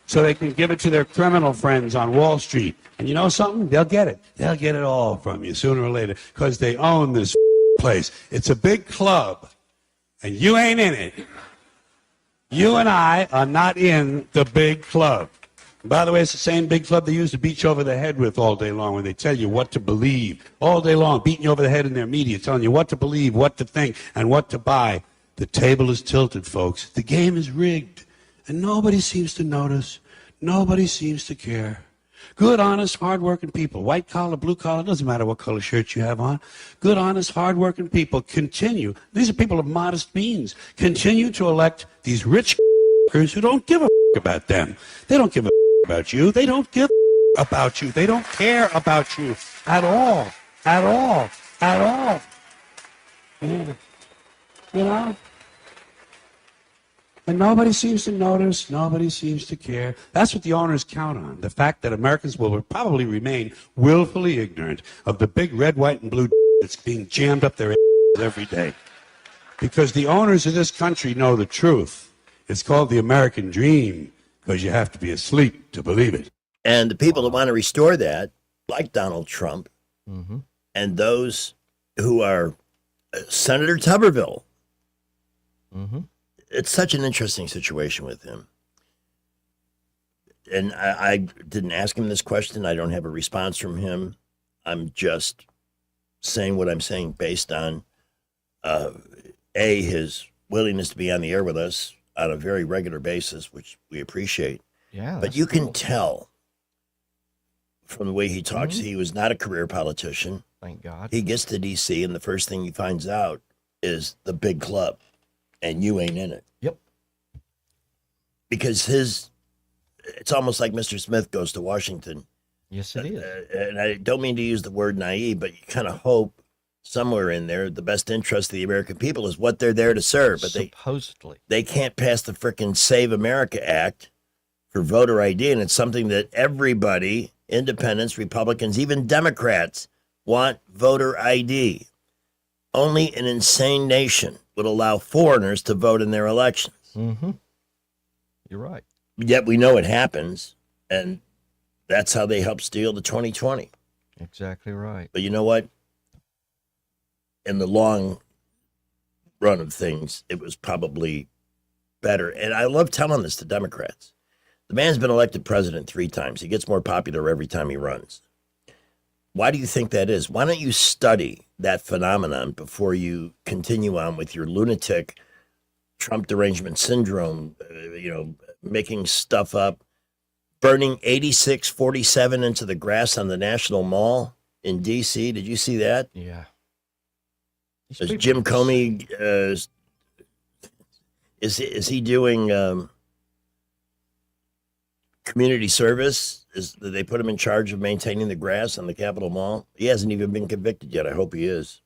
so they can give it to their criminal friends on Wall Street. And you know something? They'll get it. They'll get it all from you sooner or later because they own this place. It's a big club, and you ain't in it. You and I are not in the big club. And by the way, it's the same big club they used to beat you over the head with all day long when they tell you what to believe. All day long, beating you over the head in their media, telling you what to believe, what to think, and what to buy. The table is tilted, folks. The game is rigged, and nobody seems to notice. Nobody seems to care. Good, honest, hard-working people, white collar, blue collar, doesn't matter what color shirt you have on. Good, honest, hard-working people continue. These are people of modest means. Continue to elect these rich who don't give a about them. They don't give a about you. They don't give about you. They don't care about you at all. At all. At all. Yeah. You know? And nobody seems to notice. Nobody seems to care. That's what the owners count on. The fact that Americans will probably remain willfully ignorant of the big red, white, and blue that's being jammed up their every day. Because the owners of this country know the truth. It's called the American dream because you have to be asleep to believe it. And the people that want to restore that, like Donald Trump, and those who are Senator Tuberville, it's such an interesting situation with him. And I didn't ask him this question. I don't have a response from him. I'm just saying what I'm saying based on, his willingness to be on the air with us on a very regular basis, which we appreciate. Yeah. But you can tell from the way he talks, he was not a career politician. Thank God. He gets to D.C., and the first thing he finds out is the big club, and you ain't in it. Yep. Because it's almost like Mr. Smith goes to Washington. Yes, it is. And I don't mean to use the word naive, but you kind of hope somewhere in there the best interest of the American people is what they're there to serve. But supposedly they can't pass the frickin' Save America Act for voter ID, and it's something that everybody, independents, Republicans, even Democrats, want voter ID. Only an insane nation would allow foreigners to vote in their elections. You're right. Yet we know it happens, and that's how they help steal the 2020. Exactly right. But you know what? In the long run of things, it was probably better. And I love telling this to Democrats. The man's been elected president 3 times. He gets more popular every time he runs. Why do you think that is? Why don't you study that phenomenon before you continue on with your lunatic Trump derangement syndrome, making stuff up, burning 8647 into the grass on the National Mall in D.C.? Did you see that? Yeah. Is Jim Comey, is he doing community service? Did they put him in charge of maintaining the grass on the Capitol Mall? He hasn't even been convicted yet. I hope he is.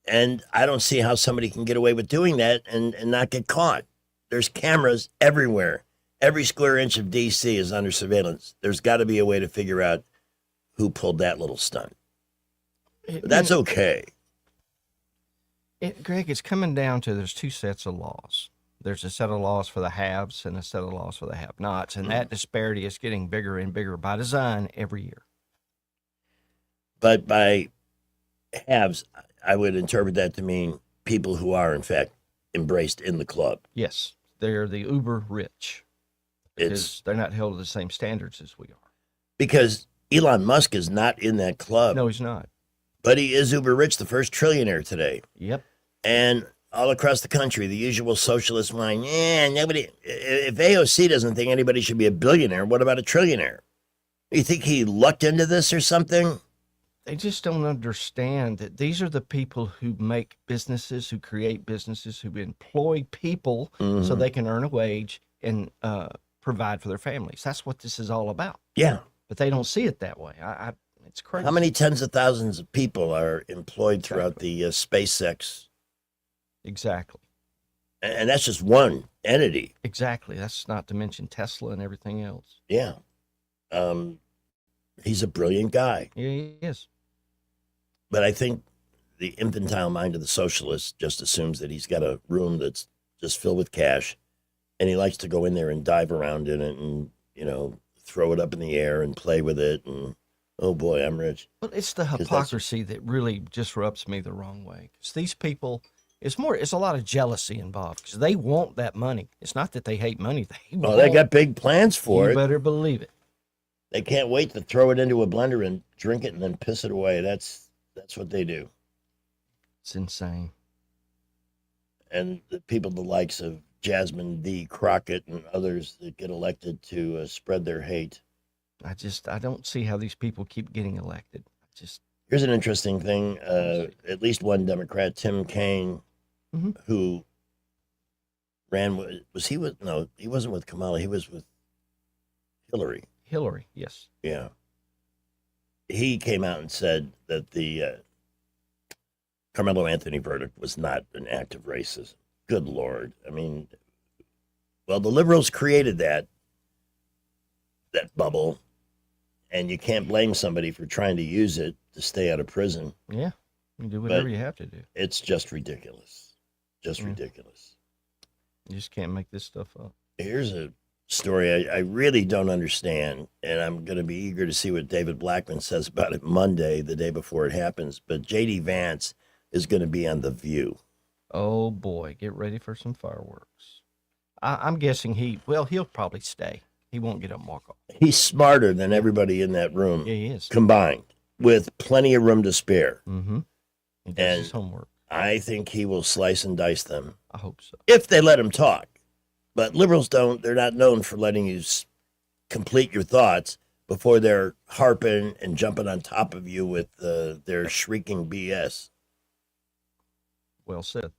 And I don't see how somebody can get away with doing that and not get caught. There's cameras everywhere. Every square inch of D.C. is under surveillance. There's got to be a way to figure out who pulled that little stunt. But that's okay. Greg, it's coming down to there's 2 sets of laws. There's a set of laws for the haves and a set of laws for the have-nots, and that disparity is getting bigger and bigger by design every year. But by haves, I would interpret that to mean people who are, in fact, embraced in the club. Yes, they're the uber rich. They're not held to the same standards as we are. Because Elon Musk is not in that club. No, he's not. But he is uber rich, the first trillionaire today. Yep. And all across the country, the usual socialist line, nobody, if AOC doesn't think anybody should be a billionaire, what about a trillionaire? You think he lucked into this or something? They just don't understand that these are the people who make businesses, who create businesses, who employ people so they can earn a wage and provide for their families. That's what this is all about. Yeah. But they don't see it that way. It's crazy. How many tens of thousands of people are employed throughout the SpaceX? Exactly. And that's just one entity. Exactly. That's not to mention Tesla and everything else. Yeah. He's a brilliant guy. Yeah, he is. But I think the infantile mind of the socialist just assumes that he's got a room that's just filled with cash, and he likes to go in there and dive around in it and, throw it up in the air and play with it. And, oh boy, I'm rich. Well, it's the hypocrisy that really just rubs me the wrong way. Because these people, it's a lot of jealousy involved because they want that money. It's not that they hate money. They got big plans for it. You better believe it. They can't wait to throw it into a blender and drink it and then piss it away. That's what they do. It's insane. And the people the likes of Jasmine D. Crockett and others that get elected to spread their hate. I don't see how these people keep getting elected. Here's an interesting thing. At least one Democrat, Tim Kaine, who ran, he wasn't with Kamala. He was with Hillary. Hillary, yes. Yeah. He came out and said that the Carmelo Anthony verdict was not an act of racism. Good Lord. I mean, well, the liberals created that bubble, and you can't blame somebody for trying to use it to stay out of prison. Yeah, you do whatever But you have to do. It's just ridiculous. Just Yeah. ridiculous. You just can't make this stuff up. Here's a story I really don't understand, and I'm going to be eager to see what David Blackman says about it Monday, the day before it happens. But J.D. Vance is going to be on The View. Oh boy, get ready for some fireworks. I'm guessing he'll probably stay. He won't get up and walk off. He's smarter than everybody in that room Yeah, he is. combined, with plenty of room to spare. Mm-hmm. He does his homework. I think he will slice and dice them. I hope so. If they let him talk. But liberals don't. They're not known for letting you complete your thoughts before they're harping and jumping on top of you with their shrieking BS. Well said.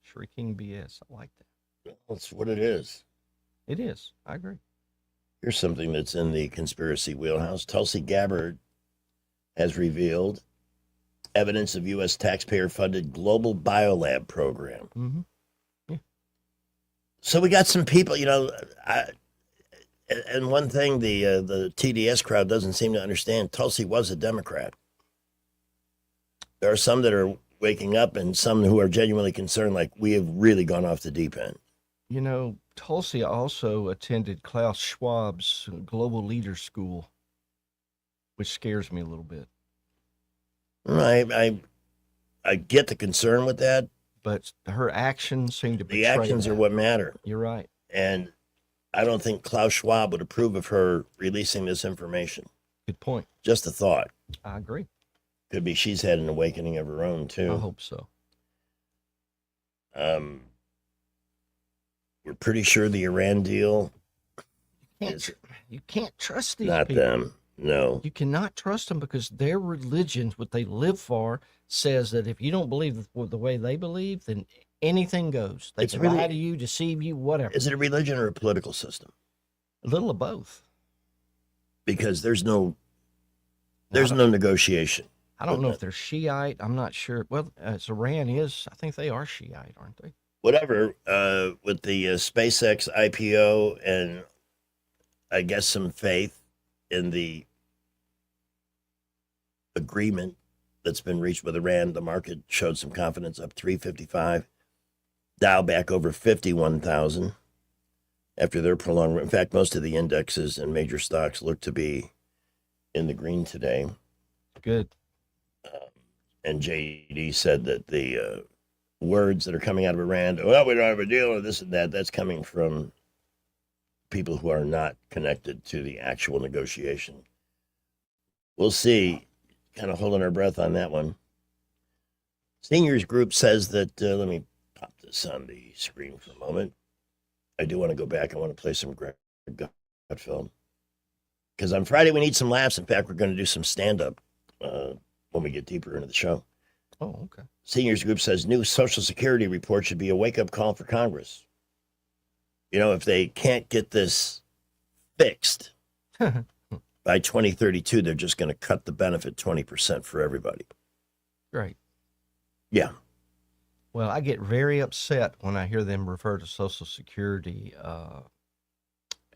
Shrieking BS. I like that. That's what it is. It is. I agree. Here's something that's in the conspiracy wheelhouse. Tulsi Gabbard has revealed evidence of U.S. taxpayer-funded global biolab program. Mm-hmm. Yeah. So we got some people, and one thing the TDS crowd doesn't seem to understand, Tulsi was a Democrat. There are some that are waking up and some who are genuinely concerned, like we have really gone off the deep end. Tulsi also attended Klaus Schwab's Global Leader School, which scares me a little bit. I get the concern with that. But her actions seem to betray The actions that. are what matter. You're right. And I don't think Klaus Schwab would approve of her releasing this information. Good point. Just a thought. I agree. Could be she's had an awakening of her own, too. I hope so. We're pretty sure the Iran deal You can't trust these not people. them. No. You cannot trust them because their religion, what they live for, says that if you don't believe the way they believe, then anything goes. They It's can really- lie to you, deceive you, whatever. Is it a religion or a political system? A little of both. Because there's no negotiation. I don't know if they're Shiite. I'm not sure. Well, Iran is. I think they are Shiite, aren't they? Whatever, with the SpaceX IPO and I guess some faith in the agreement that's been reached with Iran, the market showed some confidence, up 355. Dow back over 51,000 after their prolonged. In fact, most of the indexes and major stocks look to be in the green today. Good. And JD said that the words that are coming out of Iran, well, we don't have a deal or this and that, that's coming from people who are not connected to the actual negotiation. We'll see. Kind of holding our breath on that one. Seniors Group says that, let me pop this on the screen for a moment. I do want to go back. I want to play some Greg Gutfeld. Because on Friday we need some laughs. In fact, we're going to do some stand-up when we get deeper into the show. Oh, okay. Seniors Group says new Social Security report should be a wake-up call for Congress. If they can't get this fixed by 2032, they're just going to cut the benefit 20% for everybody. Great. Yeah. Well, I get very upset when I hear them refer to Social Security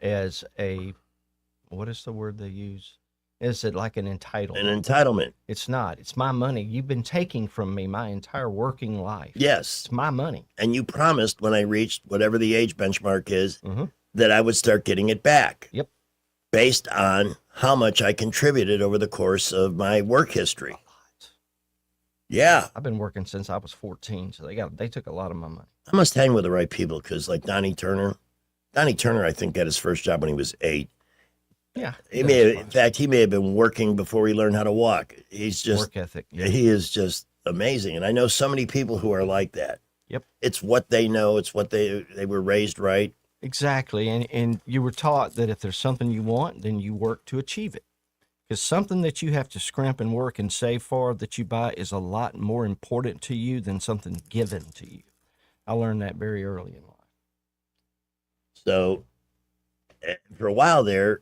as a, what is the word they use? Is it like an entitlement? An entitlement. It's not. It's my money. You've been taking from me my entire working life. Yes. It's my money. And you promised when I reached whatever the age benchmark is that I would start getting it back. Yep. Based on how much I contributed over the course of my work history. Yeah. I've been working since I was 14, so they took a lot of my money. I must hang with the right people because, like Donnie Turner, I think, got his first job when he was 8. Yeah. He may have been working before he learned how to walk. He's just work ethic. Yeah. He is just amazing, and I know so many people who are like that. Yep. It's what they know. It's what they were raised right. Exactly, and you were taught that if there's something you want, then you work to achieve it. Because something that you have to scrimp and work and save for that you buy is a lot more important to you than something given to you. I learned that very early in life. So, for a while there,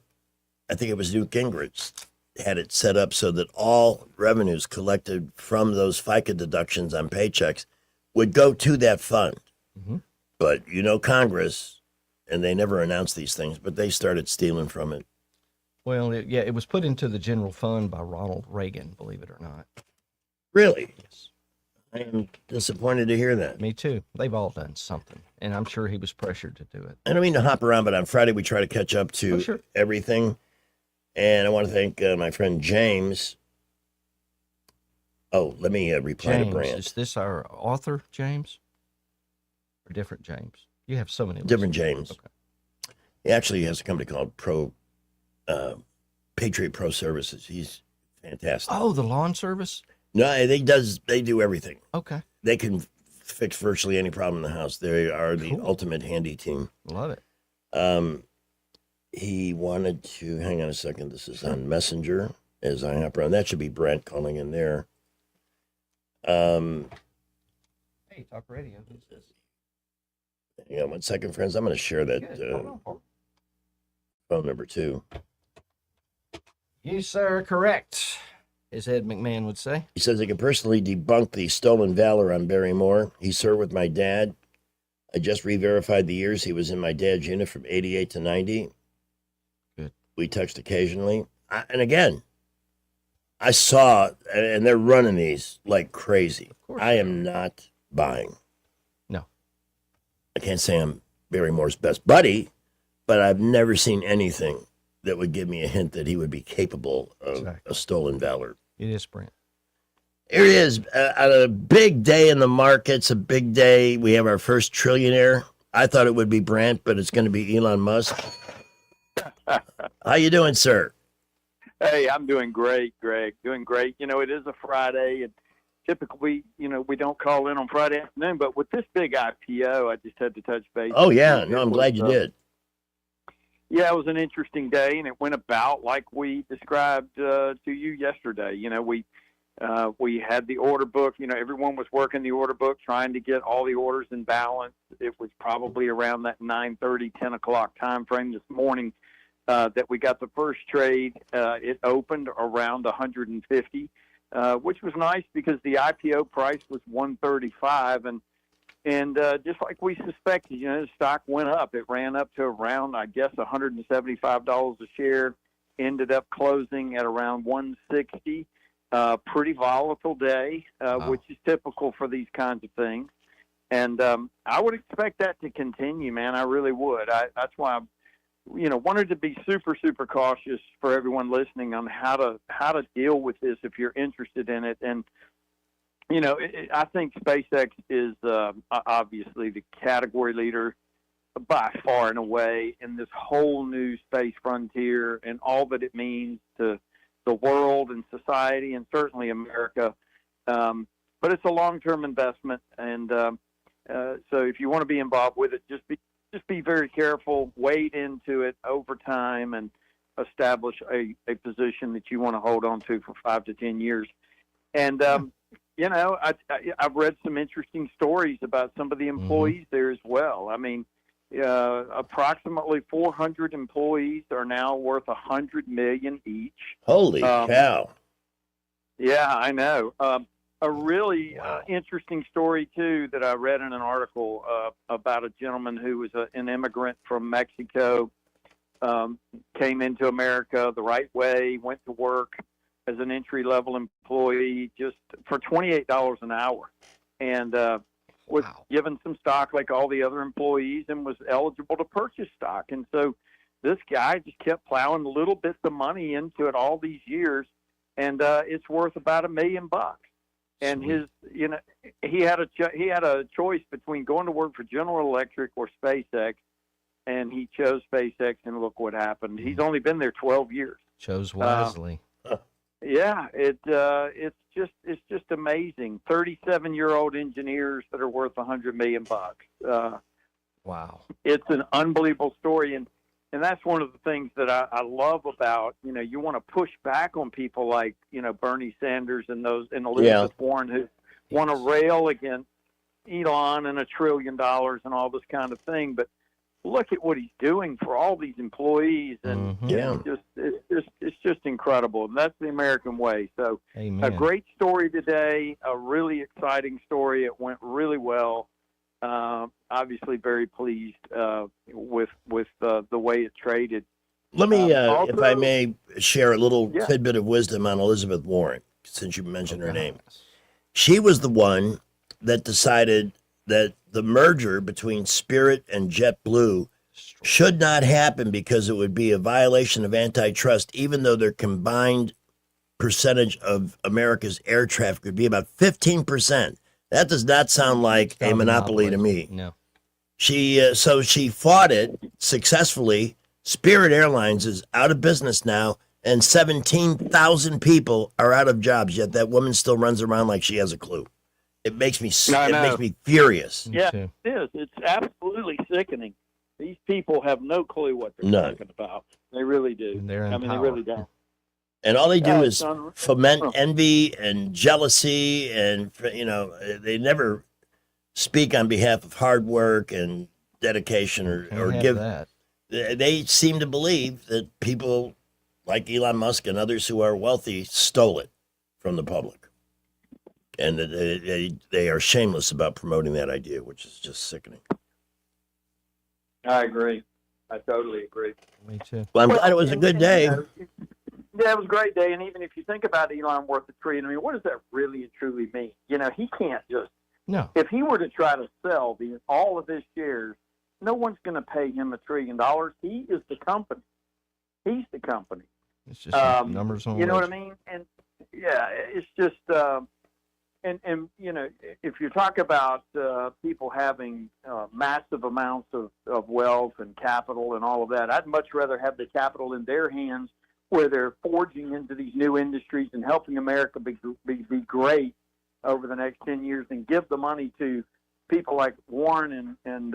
I think it was Newt Gingrich had it set up so that all revenues collected from those FICA deductions on paychecks would go to that fund. But Congress, and they never announced these things, but they started stealing from it. Well, it was put into the general fund by Ronald Reagan, believe it or not. Really? Yes. I am disappointed to hear that. Me too. They've all done something, and I'm sure he was pressured to do it. I don't mean to hop around, but on Friday we try to catch up to everything. And I want to thank my friend James. Oh, let me reply to Brant. Is this our author, James? Or different James? You have so many. Different listeners. James. Okay. He actually has a company called Patriot Pro Services. He's fantastic. Oh, the lawn service? No, they do everything. Okay. They can fix virtually any problem in the house. They are the ultimate handy team. Love it. He wanted to hang on a second. This is on Messenger as I hop around. That should be Brent calling in there. Hey, Talk Radio. Who's this? Hang on 1 second, friends. I'm going to share that phone number too. You, sir, are correct, as Ed McMahon would say. He says he can personally debunk the stolen valor on Barry Moore. He served with my dad. I just re-verified the years he was in my dad's unit from 88 to 90. Good. We text occasionally. And again, I saw, and they're running these like crazy. I am not buying. No. I can't say I'm Barry Moore's best buddy, but I've never seen anything that would give me a hint that he would be capable of a stolen valor. It is, Brent. Here it is. A big day in the markets, a big day. We have our first trillionaire. I thought it would be Brant, but it's going to be Elon Musk. How you doing, sir? Hey, I'm doing great, Greg. Doing great. It is a Friday, and typically, we don't call in on Friday afternoon, but with this big IPO, I just had to touch base. Oh, yeah. No, I'm glad you did. Yeah, it was an interesting day, and it went about like we described to you yesterday. We had the order book. Everyone was working the order book, trying to get all the orders in balance. It was probably around that 9:30, 10 o'clock time frame this morning that we got the first trade. It opened around 150, which was nice because the IPO price was 135, and just like we suspected, the stock went up. It ran up to around, I guess, $175 a share. Ended up closing at around 160. Pretty volatile day, which is typical for these kinds of things. And I would expect that to continue, man. I really would. That's why I, wanted to be super, super cautious for everyone listening on how to deal with this if you're interested in it. And I think SpaceX is obviously the category leader by far and away in this whole new space frontier and all that it means to the world and society and certainly America. But it's a long-term investment. And so if you want to be involved with it, just be very careful, wade into it over time and establish a position that you want to hold on to for 5 to 10 years. And, I've read some interesting stories about some of the employees there as well. I mean, approximately 400 employees are now worth $100 million each. Holy cow! Yeah, I know. A really interesting story too that I read in an article about a gentleman who was an immigrant from Mexico, came into America the right way, went to work as an entry-level employee just for $28 an hour, and was given some stock like all the other employees and was eligible to purchase stock. And so this guy just kept plowing little bits of money into it all these years, and it's worth about $1 million. And he had a choice between going to work for General Electric or SpaceX, and he chose SpaceX, and look what happened. He's only been there 12 years. Chose wisely. Yeah, it's just amazing. 37-year-old engineers that are worth $100 million. Wow. It's an unbelievable story, and that's one of the things that I love about, you want to push back on people like, Bernie Sanders and Elizabeth Warren who want to rail against Elon and $1 trillion and all this kind of thing. But look at what he's doing for all these employees, and it's just incredible. And that's the American way. So Amen. A great story today, a really exciting story. It went really well. obviously very pleased with the way it traded. Let me, if Also- I may, share a little Yeah. tidbit of wisdom on Elizabeth Warren, since you mentioned her name. She was the one that decided that the merger between Spirit and JetBlue should not happen because it would be a violation of antitrust, even though their combined percentage of America's air traffic would be about 15%. That does not sound like a monopoly to me. No. So she fought it successfully. Spirit Airlines is out of business now, and 17,000 people are out of jobs. Yet that woman still runs around like she has a clue. It makes me I know. makes me furious. Yeah, it is. It's absolutely sickening. These people have no clue what they're None. talking about. They really do. They're in I mean, power. they really don't. And all they do Yeah, is it's unreal. foment envy and jealousy, and they never speak on behalf of hard work and dedication, or have give. that. They seem to believe that people like Elon Musk and others who are wealthy stole it from the public, and that they are shameless about promoting that idea, which is just sickening. I agree. I totally agree. Me too. Well, I'm glad it was a good day. Yeah, it was a great day. And even if you think about Elon worth $1 trillion, I mean, what does that really and truly mean? He can't just. No. If he were to try to sell all of his shares, no one's going to pay him $1 trillion. He is the company. He's the company. It's just numbers on. You know what I words. mean? And yeah, it's just and if you talk about people having massive amounts of wealth and capital and all of that, I'd much rather have the capital in their hands where they're forging into these new industries and helping America be great over the next 10 years, and give the money to people like Warren and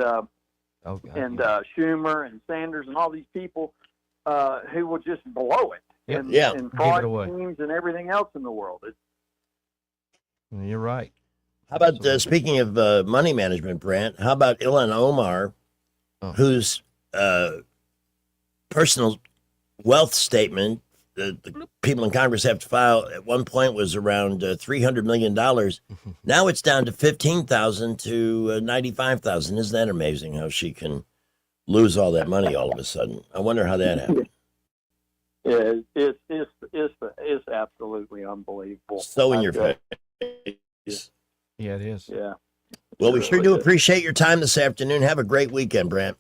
Schumer and Sanders and all these people who will just blow it. Yep. And, Yeah. and Give fraud it away. schemes and everything else in the world. You're right. How about speaking of money management, Brant? How about Ilhan Omar, whose personal wealth statement that the people in Congress have to file at one point was around $300 million. Now it's down to 15,000 to 95,000. Isn't that amazing how she can lose all that money all of a sudden? I wonder how that happened. Yeah, it's absolutely unbelievable. So in your face. Yeah, it is. Yeah. Well, we sure do appreciate your time this afternoon. Have a great weekend, Brant.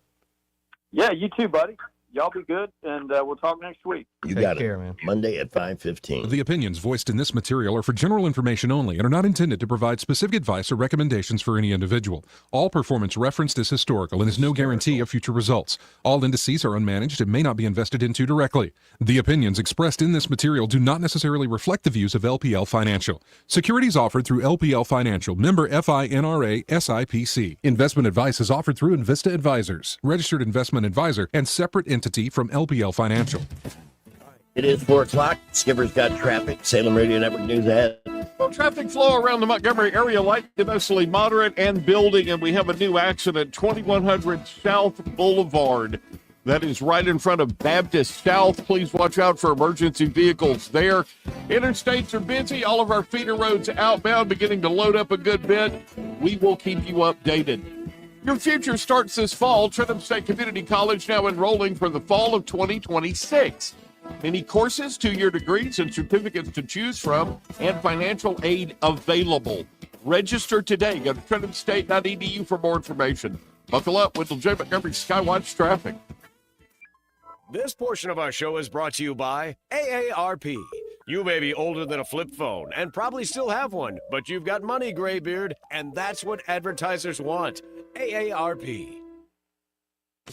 Yeah, you too, buddy. Y'all be good, and we'll talk next week. You got it. Man. Monday at 5:15. The opinions voiced in this material are for general information only and are not intended to provide specific advice or recommendations for any individual. All performance referenced is historical and is no guarantee of future results. All indices are unmanaged and may not be invested into directly. The opinions expressed in this material do not necessarily reflect the views of LPL Financial. Securities offered through LPL Financial, member FINRA SIPC. Investment advice is offered through Invista Advisors, registered investment advisor, and separate entity from LPL Financial. It is 4 o'clock. Skipper's got traffic. Salem Radio Network News ahead. Well, traffic flow around the Montgomery area light to mostly moderate and building, and we have a new accident, 2100 South Boulevard. That is right in front of Baptist South. Please watch out for emergency vehicles there. Interstates are busy. All of our feeder roads outbound beginning to load up a good bit. We will keep you updated. Your future starts this fall. Trenton State Community College now enrolling for the fall of 2026. Many courses, 2-year degrees, and certificates to choose from, and financial aid available. Register today. Go to TrentonState.edu for more information. Buckle up with J. Montgomery Skywatch Traffic. This portion of our show is brought to you by AARP. You may be older than a flip phone and probably still have one, but you've got money, graybeard, and that's what advertisers want. AARP.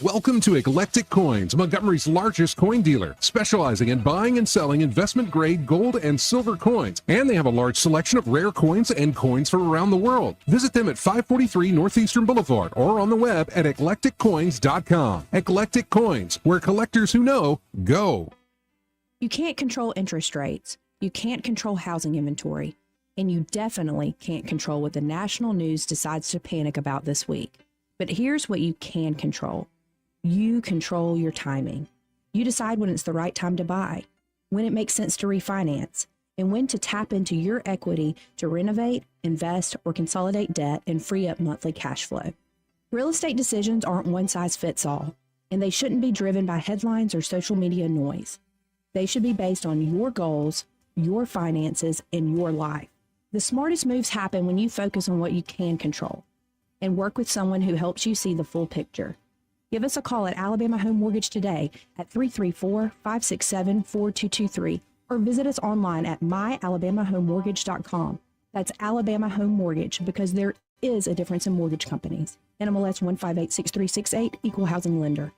Welcome to Eclectic Coins, Montgomery's largest coin dealer, specializing in buying and selling investment-grade gold and silver coins. And they have a large selection of rare coins and coins from around the world. Visit them at 543 Northeastern Boulevard or on the web at eclecticcoins.com. Eclectic Coins, where collectors who know go. You can't control interest rates. You can't control housing inventory. And you definitely can't control what the national news decides to panic about this week. But here's what you can control. You control your timing. You decide when it's the right time to buy, when it makes sense to refinance, and when to tap into your equity to renovate, invest, or consolidate debt and free up monthly cash flow. Real estate decisions aren't one size fits all, and they shouldn't be driven by headlines or social media noise. They should be based on your goals, your finances, and your life. The smartest moves happen when you focus on what you can control and work with someone who helps you see the full picture. Give us a call at Alabama Home Mortgage today at 334-567-4223 or visit us online at myalabamahomemortgage.com. That's Alabama Home Mortgage, because there is a difference in mortgage companies. NMLS 1586368, Equal Housing Lender.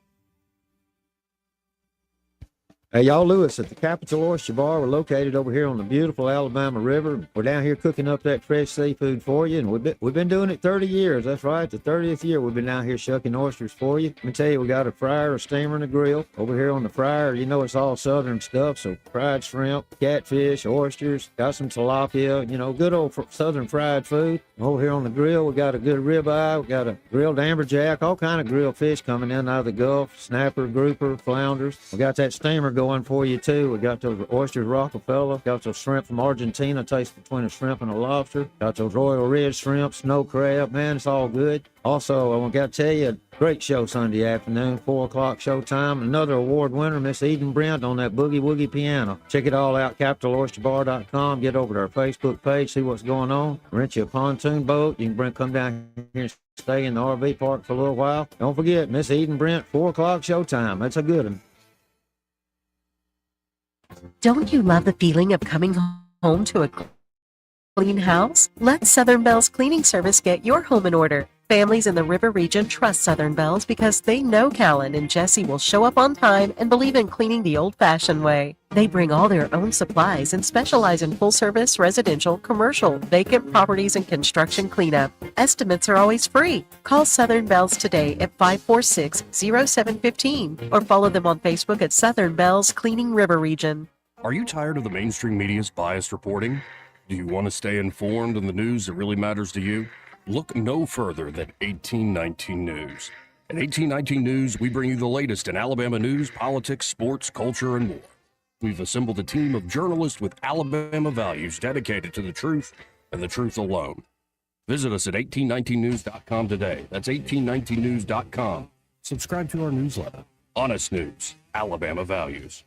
Hey, y'all, Lewis at the Capital Oyster Bar. We're located over here on the beautiful Alabama River. We're down here cooking up that fresh seafood for you, and we've been doing it 30 years. That's right, the 30th year we've been down here shucking oysters for you. Let me tell you, we got a fryer, a steamer, and a grill. Over here on the fryer, you know it's all southern stuff, so fried shrimp, catfish, oysters, got some tilapia, good old southern fried food. Over here on the grill, we got a good ribeye, we got a grilled amberjack, all kind of grilled fish coming in out of the Gulf, snapper, grouper, flounders. We got that steamer going for you too. We got those oysters Rockefeller, got those shrimp from Argentina, taste between a shrimp and a lobster, got those Royal Ridge shrimp, snow crab, man, it's all good. Also, I got to tell you, great show Sunday afternoon, 4 o'clock showtime. Another award winner, Miss Eden Brent, on that boogie woogie piano. Check it all out, CapitalOysterBar.com. Get over to our Facebook page, see what's going on. Rent you a pontoon boat. You can come down here and stay in the RV park for a little while. Don't forget, Miss Eden Brent, 4 o'clock showtime. That's a good one. Don't you love the feeling of coming home to a clean house? Let Southern Bell's cleaning service get your home in order. Families in the River region trust Southern Bells because they know Callan and Jesse will show up on time and believe in cleaning the old-fashioned way. They bring all their own supplies and specialize in full-service, residential, commercial, vacant properties, and construction cleanup. Estimates are always free. Call Southern Bells today at 546-0715 or follow them on Facebook at Southern Bells Cleaning River Region. Are you tired of the mainstream media's biased reporting? Do you want to stay informed on the news that really matters to you? Look no further than 1819 News. At 1819 News, we bring you the latest in Alabama news, politics, sports, culture, and more. We've assembled a team of journalists with Alabama values dedicated to the truth and the truth alone. Visit us at 1819news.com today. That's 1819news.com. Subscribe to our newsletter. Honest News, Alabama Values.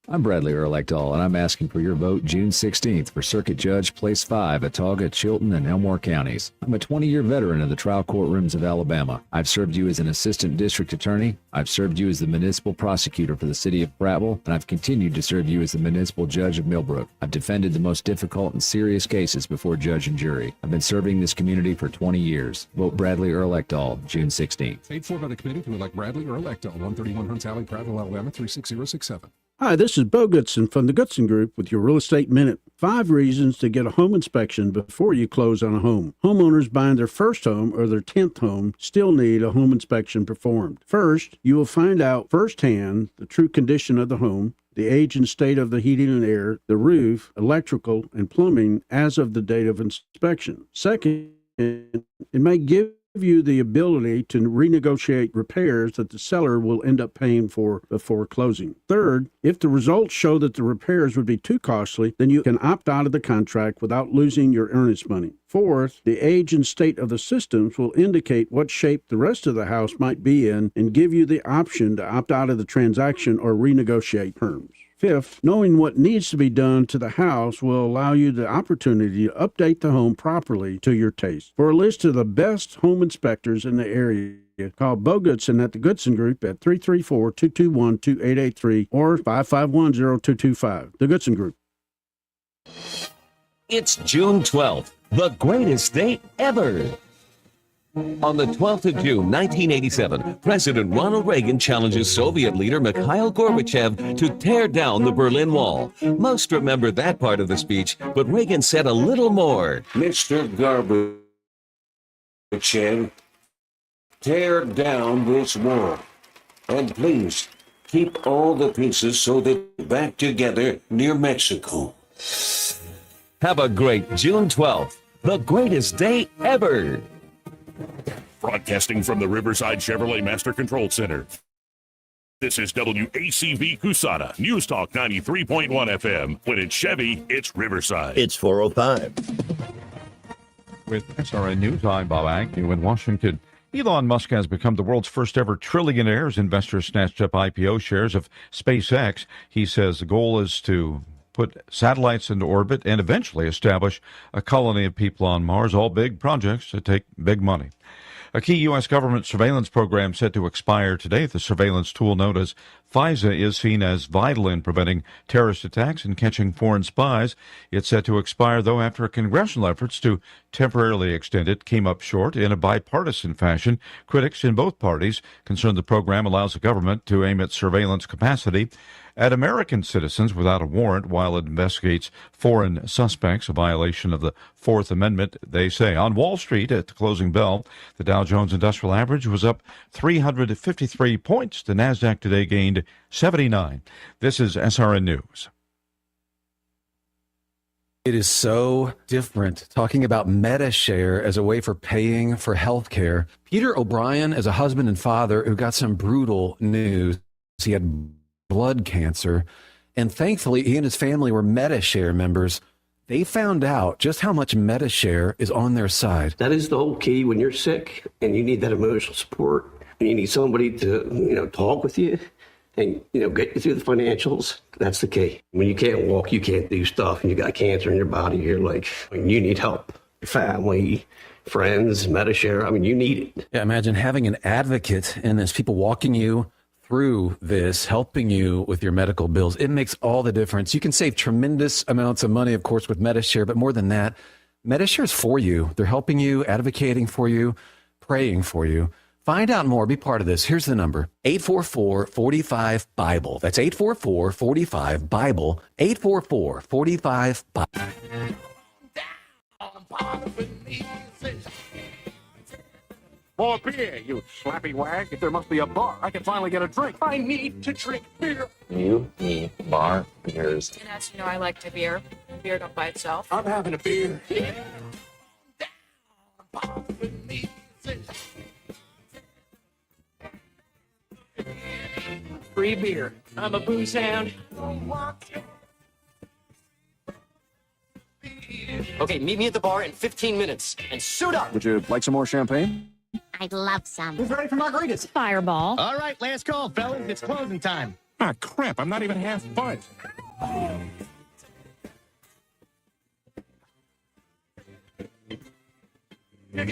I'm Bradley Earl Ekdahl, and I'm asking for your vote June 16th for Circuit Judge, Place 5, Autauga, Chilton, and Elmore counties. I'm a 20-year veteran of the trial courtrooms of Alabama. I've served you as an assistant district attorney. I've served you as the municipal prosecutor for the city of Prattville, and I've continued to serve you as the municipal judge of Millbrook. I've defended the most difficult and serious cases before judge and jury. I've been serving this community for 20 years. Vote Bradley Earl Ekdahl, June 16th. Paid for by the committee to elect Bradley Earl Ekdahl, 131 Hunts Alley, Prattville, Alabama, 36067. Hi, this is Bo Goodson from the Goodson Group with your Real Estate Minute. 5 reasons to get a home inspection before you close on a home. Homeowners buying their first home or their 10th home still need a home inspection performed. First, you will find out firsthand the true condition of the home, the age and state of the heating and air, the roof, electrical, and plumbing as of the date of inspection. Second, it may give you the ability to renegotiate repairs that the seller will end up paying for before closing. Third, if the results show that the repairs would be too costly, then you can opt out of the contract without losing your earnest money. Fourth, the age and state of the systems will indicate what shape the rest of the house might be in and give you the option to opt out of the transaction or renegotiate terms. Fifth, knowing what needs to be done to the house will allow you the opportunity to update the home properly to your taste. For a list of the best home inspectors in the area, call Bo Goodson at the Goodson Group at 334-221-2883 or 551-0225. The Goodson Group. It's June 12th, the greatest day ever. On the 12th of June, 1987, President Ronald Reagan challenges Soviet leader Mikhail Gorbachev to tear down the Berlin Wall. Most remember that part of the speech, but Reagan said a little more. Mr. Gorbachev, tear down this wall. And please, keep all the pieces so that back together near Mexico. Have a great June 12th, the greatest day ever. Broadcasting from the Riverside Chevrolet Master Control Center. This is WACV Cusana, News Talk 93.1 FM. When it's Chevy, it's Riverside. It's 4:05. With SRN News, I'm Bob Agnew in Washington. Elon Musk has become the world's first ever trillionaire as investors snatched up IPO shares of SpaceX. He says the goal is to put satellites into orbit and eventually establish a colony of people on Mars, all big projects that take big money. A key U.S. government surveillance program set to expire today. The surveillance tool known as FISA is seen as vital in preventing terrorist attacks and catching foreign spies. It's set to expire, though, after congressional efforts to temporarily extend it came up short in a bipartisan fashion. Critics in both parties concerned the program allows the government to aim its surveillance capacity at American citizens without a warrant while it investigates foreign suspects, a violation of the Fourth Amendment, they say. On Wall Street at the closing bell, the Dow Jones Industrial Average was up 353 points. The Nasdaq today gained 79. This is SRN News. It is so different talking about MediShare as a way for paying for health care. Peter O'Brien is a husband and father who got some brutal news. He had blood cancer, and thankfully he and his family were MediShare members. They found out just how much MediShare is on their side. That is the whole key when you're sick and you need that emotional support and you need somebody to, talk with you and, get you through the financials. That's the key. When you can't walk, you can't do stuff, and you got cancer in your body, you're like, you need help. Your family, friends, MediShare, you need it. Yeah, imagine having an advocate and there's people walking you through this, helping you with your medical bills. It makes all the difference. You can save tremendous amounts of money, of course, with MediShare, but more than that, MediShare is for you. They're helping you, advocating for you, praying for you. Find out more. Be part of this. Here's the number, 844-45-BIBLE. That's 844-45-BIBLE, 844-45-BIBLE. More beer, you slappy wag. If there must be a bar, I can finally get a drink. I need to drink beer. You need bar beers. And as you know, I like to beer. Beer don't by itself. I'm having a beer. Free beer. I'm a booze hound. Okay, meet me at the bar in 15 minutes and suit up. Would you like some more champagne? I'd love some. Who's ready for margaritas? Fireball. All right, last call, fellas. It's closing time. Ah, crap. I'm not even half buzzed. We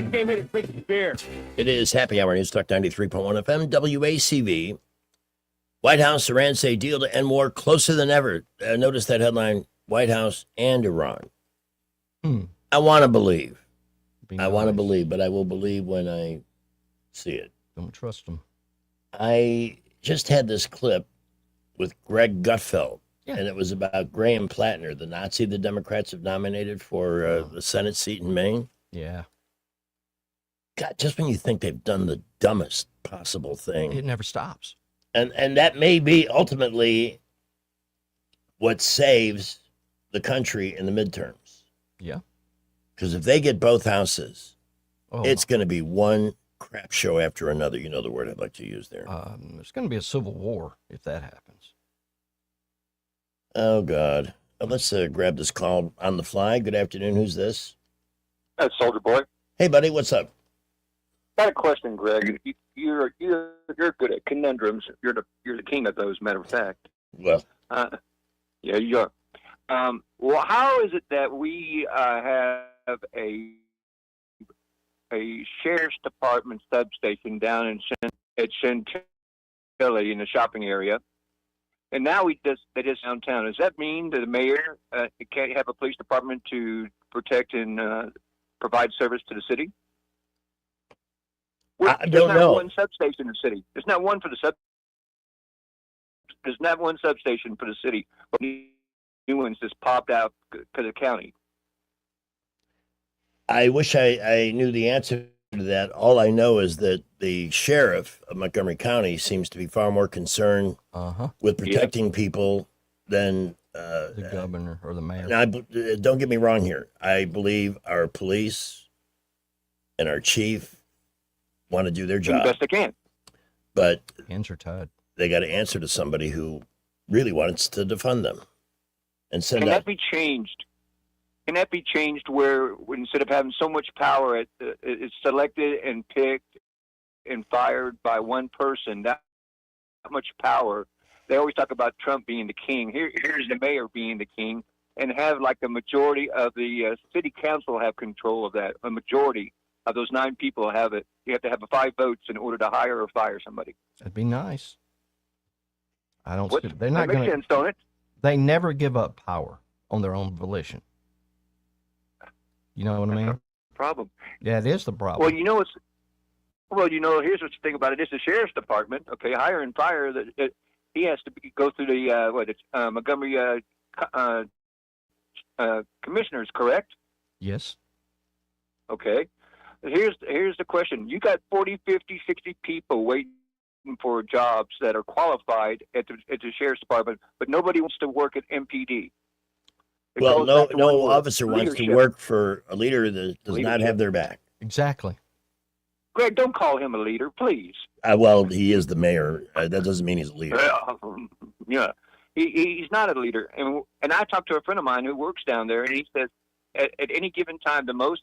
came here to drink beer. It is Happy Hour News Talk 93.1 FM, WACV. White House, Iran say deal to end war closer than ever. Notice that headline, White House and Iran. I want to believe. I want to believe, but I will believe when I see it. Don't trust them. I just had this clip with Greg Gutfeld, and it was about Graham Plattner, the Nazi the Democrats have nominated for the Senate seat in Maine. Yeah. God, just when you think they've done the dumbest possible thing. It never stops. And that may be ultimately what saves the country in the midterms. Yeah. Because if they get both houses, it's going to be one crap show after another. You know the word I'd like to use there. There's going to be a civil war if that happens. Oh, God. Let's grab this call on the fly. Good afternoon. Who's this? That's Soldier Boy. Hey, buddy. What's up? Got a question, Greg. You're good at conundrums. You're the king of those. Matter of fact. Well. Yeah, you are. Well, how is it that we have a sheriff's department substation down at Chantilly in the shopping area, and now they just downtown? Does that mean that the mayor can't have a police department to protect and provide service to the city? I don't know. There's not one substation in the city. There's not one for the There's not one substation for the city. But new ones just popped out to the county. I wish I knew the answer to that. All I know is that the sheriff of Montgomery County seems to be far more concerned with protecting people than the governor or the mayor. Now, don't get me wrong here. I believe our police and our chief want to do their job the best they can. But hands are tied. They got to answer to somebody who really wants to defund them. And send Can that be changed? Can that be changed where instead of having so much power, it's selected and picked and fired by one person, that much power? They always talk about Trump being the king. Here's the mayor being the king, and have like the majority of the city council have control of that. A majority of those 9 people have it. You have to have 5 votes in order to hire or fire somebody. That'd be nice. I don't. What? They're not That makes going sense, don't it? They never give up power on their own volition. You know what I mean? Problem. Yeah, it is the problem. Well, here's what's the thing about it. It's the sheriff's department. Okay, hire and fire. He has to go through the Montgomery commissioners, correct? Yes. Okay. Here's the question. You got 40, 50, 60 people waiting for jobs that are qualified at the sheriff's department, but nobody wants to work at MPD. Well, no officer wants to work for a leader that does not have their back. Exactly. Greg, don't call him a leader, please. Well, he is the mayor. That doesn't mean he's a leader. Yeah, he's not a leader. And I talked to a friend of mine who works down there, and he says at any given time, the most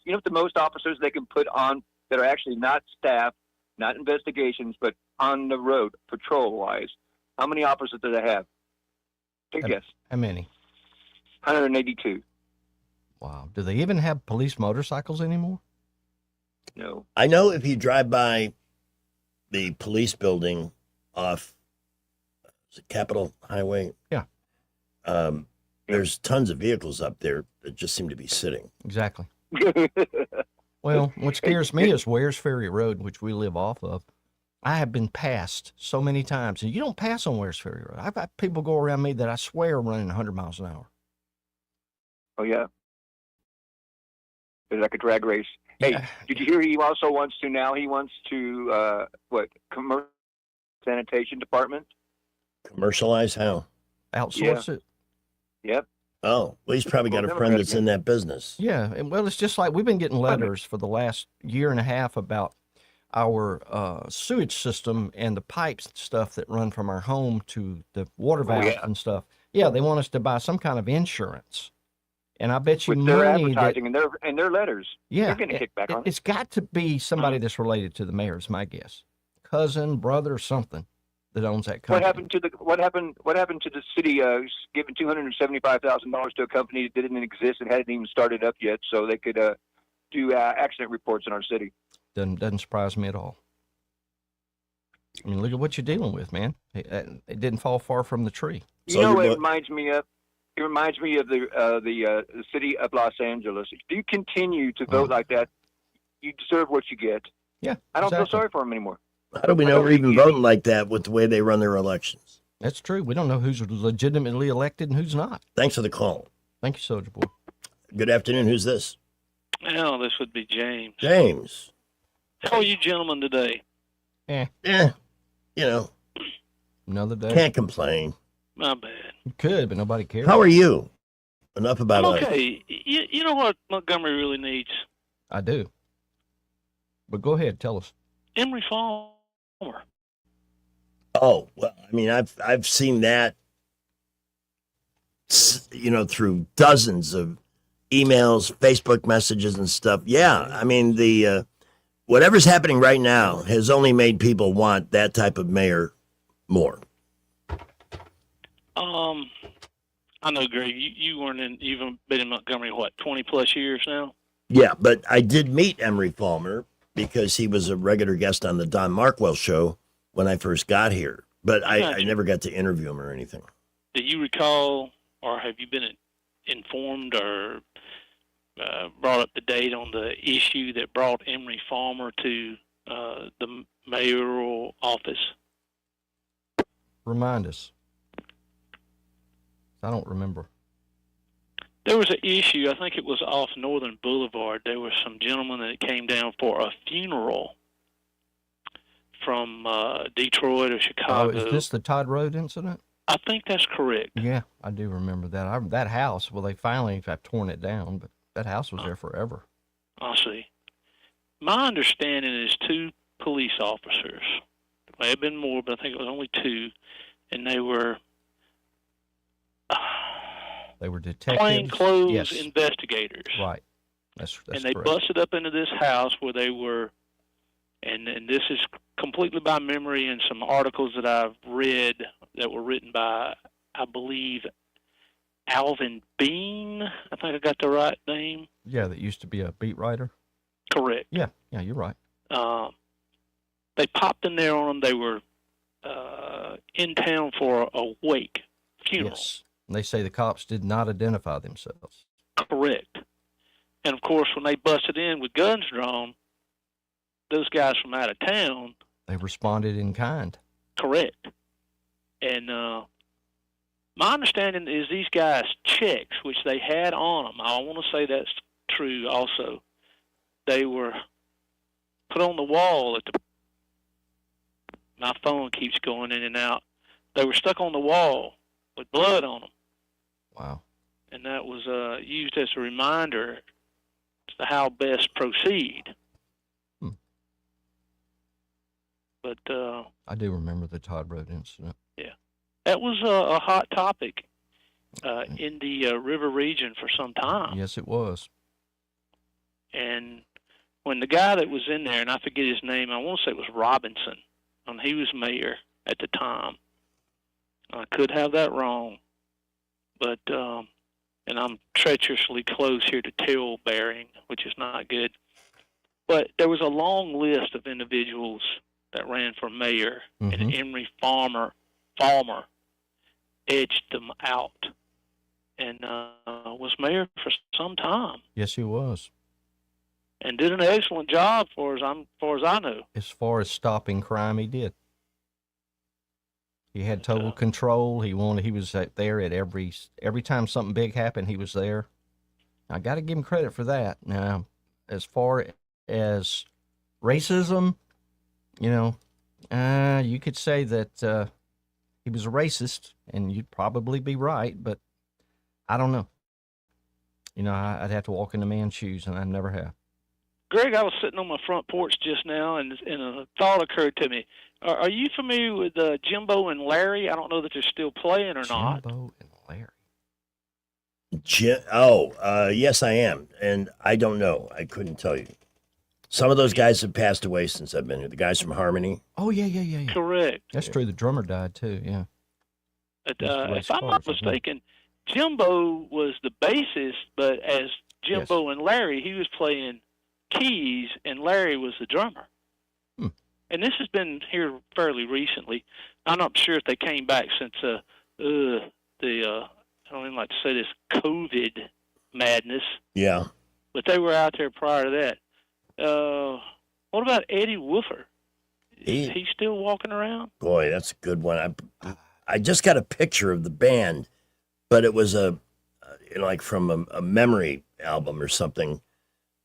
officers they can put on that are actually not staff, not investigations, but on the road, patrol-wise, how many officers do they have? Take a guess. How many? 182. Wow. Do they even have police motorcycles anymore? No. I know if you drive by the police building off Capitol Highway. Yeah. There's tons of vehicles up there that just seem to be sitting. Exactly. Well, what scares me is Wares Ferry Road, which we live off of. I have been passed so many times, and you don't pass on Wares Ferry Road. I've had people go around me that I swear are running 100 miles an hour. Oh, yeah. It's like a drag race. Hey, did you hear he also wants to, commercial sanitation department? Commercialize how? Outsource it? Yep. Oh, well, he's probably got a friend that's in that business. Yeah. And, well, it's just like we've been getting letters for the last year and a half about our sewage system and the pipes and stuff that run from our home to the water valves and stuff. Yeah, they want us to buy some kind of insurance. And I bet you with their money advertising and their letters. Yeah, they're getting kickback on it. It's got to be somebody that's related to the mayor, is my guess. Cousin, brother, something that owns that company. What happened to the city giving $275,000 to a company that didn't exist and hadn't even started up yet, so they could do accident reports in our city? Doesn't surprise me at all. I mean, look at what you're dealing with, man. It didn't fall far from the tree. You know what it reminds me of? It reminds me of the city of Los Angeles. If you continue to vote like that, you deserve what you get. Yeah, I don't feel sorry for them anymore. How do we know we're even voting like that with the way they run their elections? That's true. We don't know who's legitimately elected and who's not. Thanks for the call. Thank you, Soldier Boy. Good afternoon. Who's this? Well, this would be James. James. How are you gentlemen today? Yeah. You know. Another day. Can't complain. My bad. You could, but nobody cares. How are you? Enough about I'm us. okay. You know what Montgomery really needs? I do. But go ahead, tell us. Emory Farmer. Oh, well, I mean, I've seen that, through dozens of emails, Facebook messages and stuff. Yeah, I mean, the whatever's happening right now has only made people want that type of mayor more. I know, Greg, you you've been in Montgomery, 20 plus years now? Yeah, but I did meet Emory Farmer because he was a regular guest on the Don Markwell show when I first got here. But I never got to interview him or anything. Do you recall, or have you been informed or brought up to date on the issue that brought Emory Farmer to the mayoral office? Remind us. I don't remember. There was an issue, I think it was off Northern Boulevard. There was some gentleman that came down for a funeral from Detroit or Chicago. Oh, is this the Todd Road incident? I think that's correct. Yeah, I do remember that. That house, well, they finally have torn it down, but that house was there forever. I see. My understanding is 2 police officers. There may have been more, but I think it was only 2, and they were They were detectives. plainclothes Yes. investigators. Right. That's And they correct. busted up into this house where they were, and this is completely by memory and some articles that I've read that were written by, I believe, Alvin Bean. I think I got the right name. Yeah, that used to be a beat writer. Correct. Yeah, you're right. They popped in there on them. They were in town for a wake, funeral. Yes. And they say the cops did not identify themselves. Correct. And of course, when they busted in with guns drawn, those guys from out of town. They responded in kind. Correct. And my understanding is these guys' checks, which they had on them, I want to say that's true also, they were put on the wall at the. My phone keeps going in and out. They were stuck on the wall with blood on them. Wow. And that was used as a reminder as to how best proceed. But I do remember the Todd Road incident. yeah, that was a hot topic in the river region for some time. Yes, it was. And when the guy that was in there, and I forget his name, I want to say it was Robinson, and he was mayor at the time. I could have that wrong, but and I'm treacherously close here to tail bearing, which is not good. But there was a long list of individuals that ran for mayor, and Emery Farmer edged them out, and was mayor for some time, Yes, he was. and did an excellent job far as I know. As far as stopping crime, he did. He had total control. He was there at every time something big happened, he was there. I got to give him credit for that. Now, as far as racism, you could say that he was a racist, and you'd probably be right, but I don't know. I'd have to walk in the man's shoes, and I never have. Greg, I was sitting on my front porch just now, and a thought occurred to me. Are you familiar with Jimbo and Larry? I don't know that they're still playing or not. Jimbo and Larry. Yes, I am. And I don't know. I couldn't tell you. Some of those guys have passed away since I've been here. The guys from Harmony. Oh, yeah. Correct. That's true. The drummer died, too, yeah. But, if I'm not mistaken, Jimbo was the bassist, but as Jimbo and Larry, he was playing keys, and Larry was the drummer. And this has been here fairly recently. I'm not sure if they came back since I don't even like to say this, COVID madness. Yeah. But they were out there prior to that. What about Eddie Woofer? Is he still walking around? Boy, that's a good one. I just got a picture of the band, but it was like from a memory album or something.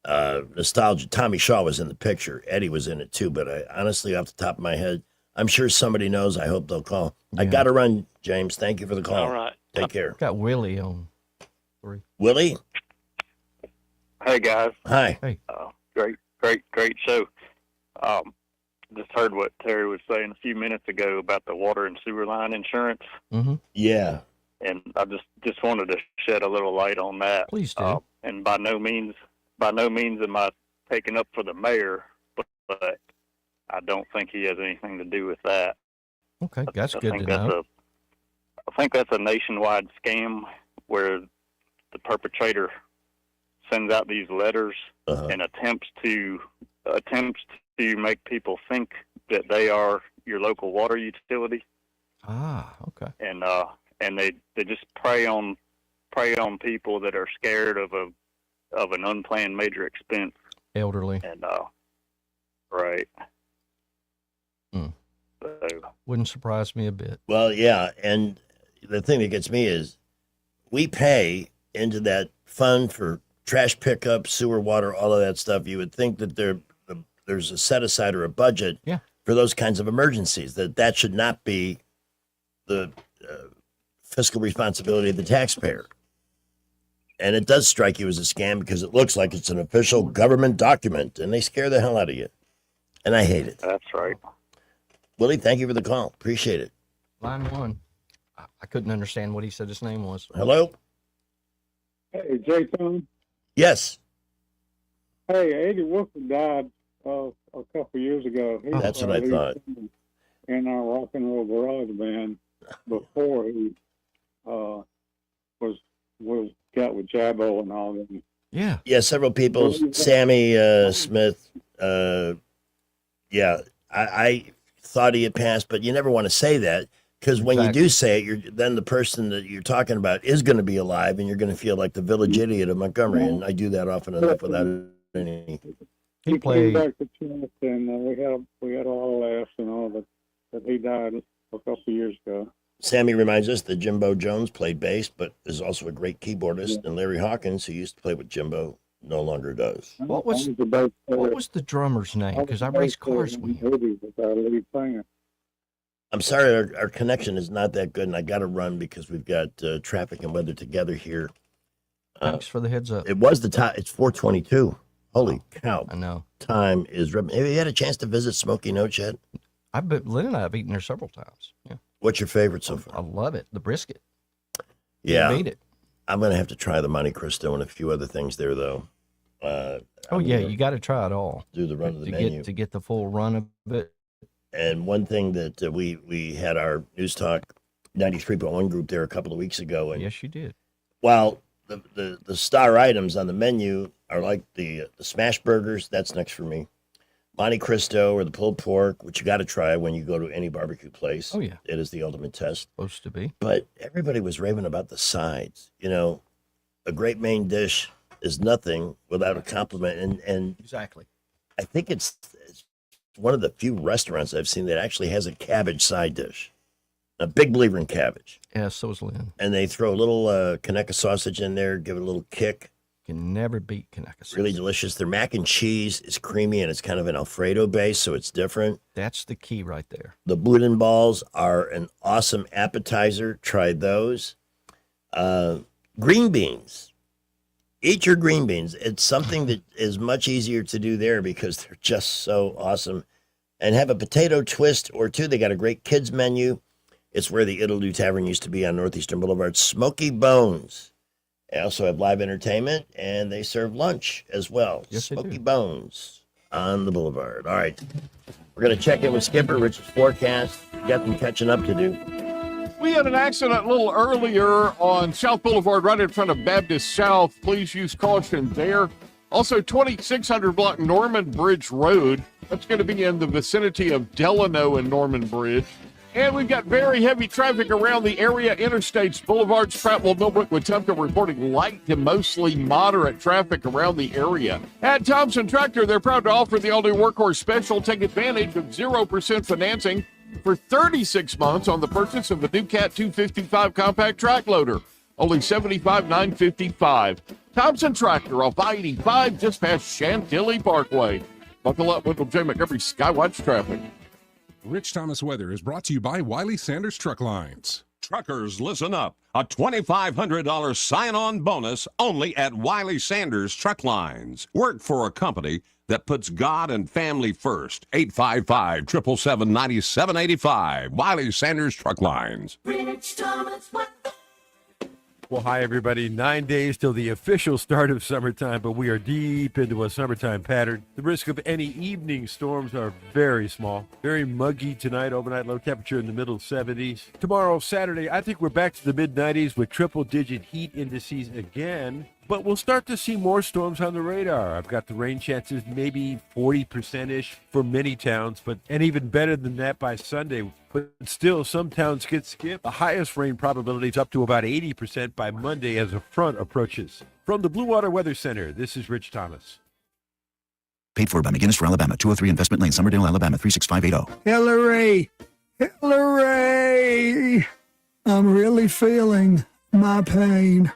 Nostalgia. Tommy Shaw was in the picture. Eddie was in it too, but I honestly, off the top of my head, I'm sure somebody knows. I hope they'll call. I got to run, James. Thank you for the call. All right. Take care. Got Willie on 3. Willie? Hey, guys. Hi. Hey. Great show. Just heard what Terry was saying a few minutes ago about the water and sewer line insurance. Mm-hmm. Yeah. And I just wanted to shed a little light on that. Please do. And by no means am I taking up for the mayor, but I don't think he has anything to do with that. Okay, that's good to know. I think that's a nationwide scam where the perpetrator sends out these letters and attempts to make people think that they are your local water utility. Ah, okay. And they just prey on people that are scared of an unplanned major expense. Elderly. And right. So, wouldn't surprise me a bit. Well, yeah, and the thing that gets me is we pay into that fund for trash pickup, sewer, water, all of that stuff. You would think that there's a set aside or a budget for those kinds of emergencies, that should not be the fiscal responsibility of the taxpayer. And it does strike you as a scam because it looks like it's an official government document, and they scare the hell out of you. And I hate it. That's right. Willie, thank you for the call. Appreciate it. Line 1. I couldn't understand what he said his name was. Hello? Hey, Jason. Yes. Hey, Eddie Wilson died a couple years ago. He That's what I thought. In our rock and roll garage band before he was got with Jabbo and all that. Yeah. Yeah, several people. Sammy Smith. Yeah, I thought he had passed, but you never want to say that because when you do say it, then the person that you're talking about is going to be alive, and you're going to feel like the village idiot of Montgomery. And I do that often enough without any. He came back to China, and we had all the laughs and all that he died a couple of years ago. Sammy reminds us that Jimbo Jones played bass, but is also a great keyboardist, and Larry Hawkins, who used to play with Jimbo, no longer does. What was the drummer's name? Because I raced cars with him. I'm sorry, our connection is not that good, and I got to run because we've got traffic and weather together here. Thanks for the heads up. It was the time. It's 4:22. Holy cow! I know. Time is. Have you had a chance to visit Smoky Notes yet? Lynn and I have eaten there several times. Yeah. What's your favorite so far? I love it. The brisket. Yeah. Can't beat it. I'm going to have to try the Monte Cristo and a few other things there, though. You got to try it all. Do the run of the menu. To get the full run of it. And one thing that we had our News Talk 93.1 group there a couple of weeks ago. And yes, you did. While the star items on the menu are like the smash burgers, that's next for me. Monte Cristo or the pulled pork, which you got to try when you go to any barbecue place. Oh, yeah. It is the ultimate test. Supposed to be. But everybody was raving about the sides. You know, a great main dish is nothing without a compliment. And exactly. I think it's one of the few restaurants I've seen that actually has a cabbage side dish. A big believer in cabbage. Yeah, so is Lynn. And they throw a little Conecuh sausage in there, give it a little kick. Can never beat Conecuh sausage. Really delicious. Their mac and cheese is creamy, and it's kind of an Alfredo base, so it's different. That's the key right there. The boudin balls are an awesome appetizer. Try those. Green beans. Eat your green beans. It's something that is much easier to do there because they're just so awesome. And have a potato twist or two. They got a great kids menu. It's where the It'll Do Tavern used to be on Northeastern Boulevard. Smoky Bones. They also have live entertainment, and they serve lunch as well. Yes, Smoky Bones on the boulevard. All right. We're going to check in with Skipper, Rich's forecast. We got them catching up to do. We had an accident a little earlier on South Boulevard right in front of Baptist South. Please use caution there. Also, 2600 block Norman Bridge Road. That's going to be in the vicinity of Delano and Norman Bridge. And we've got very heavy traffic around the area. Interstates, Boulevards, Prattville, Millbrook, Wetumpka reporting light to mostly moderate traffic around the area. At Thompson Tractor, they're proud to offer the all-new Workhorse Special. Take advantage of 0% financing for 36 months on the purchase of a new Cat 255 compact track loader. Only $75,955. Thompson Tractor off I-85 just past Chantilly Parkway. Buckle up, Wendell J. Montgomery Skywatch traffic. Rich Thomas Weather is brought to you by Wiley Sanders Truck Lines. Truckers, listen up. A $2,500 sign-on bonus only at Wiley Sanders Truck Lines. Work for a company that puts God and family first. 855-777-9785. Wiley Sanders Truck Lines. Rich Thomas Weather. Well, hi, everybody. 9 days till the official start of summertime, but we are deep into a summertime pattern. The risk of any evening storms are very small. Very muggy tonight, overnight low temperature in the middle 70s. Tomorrow, Saturday, I think we're back to the mid-90s with triple-digit heat indices again. But we'll start to see more storms on the radar. I've got the rain chances maybe 40%-ish for many towns, and even better than that by Sunday. But still, some towns get skipped. The highest rain probability is up to about 80% by Monday as a front approaches. From the Blue Water Weather Center, this is Rich Thomas. Paid for by McGinnis for Alabama, 203 Investment Lane, Summerdale, Alabama, 36580. Hillary! Hillary! I'm really feeling my pain.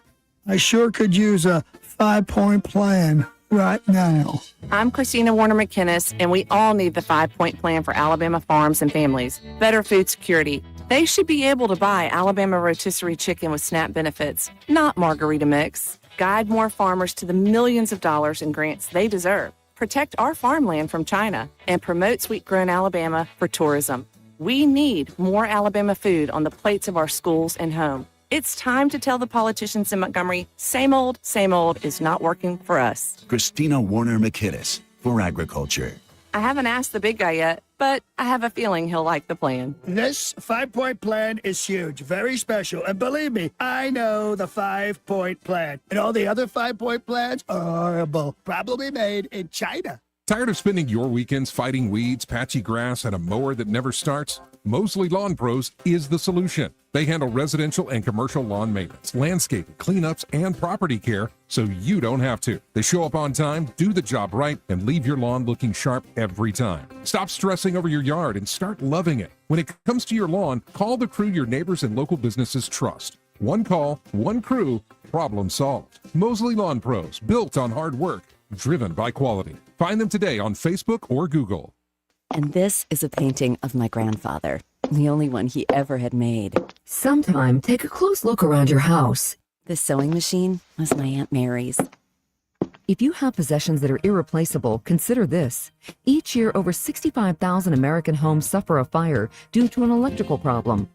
I sure could use a 5-point plan right now. I'm Christina Warner McKinnis, and we all need the 5-point plan for Alabama farms and families. Better food security. They should be able to buy Alabama rotisserie chicken with SNAP benefits, not margarita mix. Guide more farmers to the millions of dollars in grants they deserve. Protect our farmland from China and promote sweet-grown Alabama for tourism. We need more Alabama food on the plates of our schools and home. It's time to tell the politicians in Montgomery, same old is not working for us. Christina Warner McKinnis for Agriculture. I haven't asked the big guy yet, but I have a feeling he'll like the plan. This 5-point plan is huge, very special. And believe me, I know the 5-point plan. And all the other 5-point plans are horrible, probably made in China. Tired of spending your weekends fighting weeds, patchy grass, and a mower that never starts? Mosley Lawn Pros is the solution. They handle residential and commercial lawn maintenance, landscaping, cleanups, and property care so you don't have to. They show up on time, do the job right, and leave your lawn looking sharp every time. Stop stressing over your yard and start loving it. When it comes to your lawn, call the crew your neighbors and local businesses trust. One call, one crew, problem solved. Mosley Lawn Pros, built on hard work, driven by quality. Find them today on Facebook or Google. And this is a painting of my grandfather, the only one he ever had made. Sometime, take a close look around your house. The sewing machine was my Aunt Mary's. If you have possessions that are irreplaceable, consider this. Each year, over 65,000 American homes suffer a fire due to an electrical problem.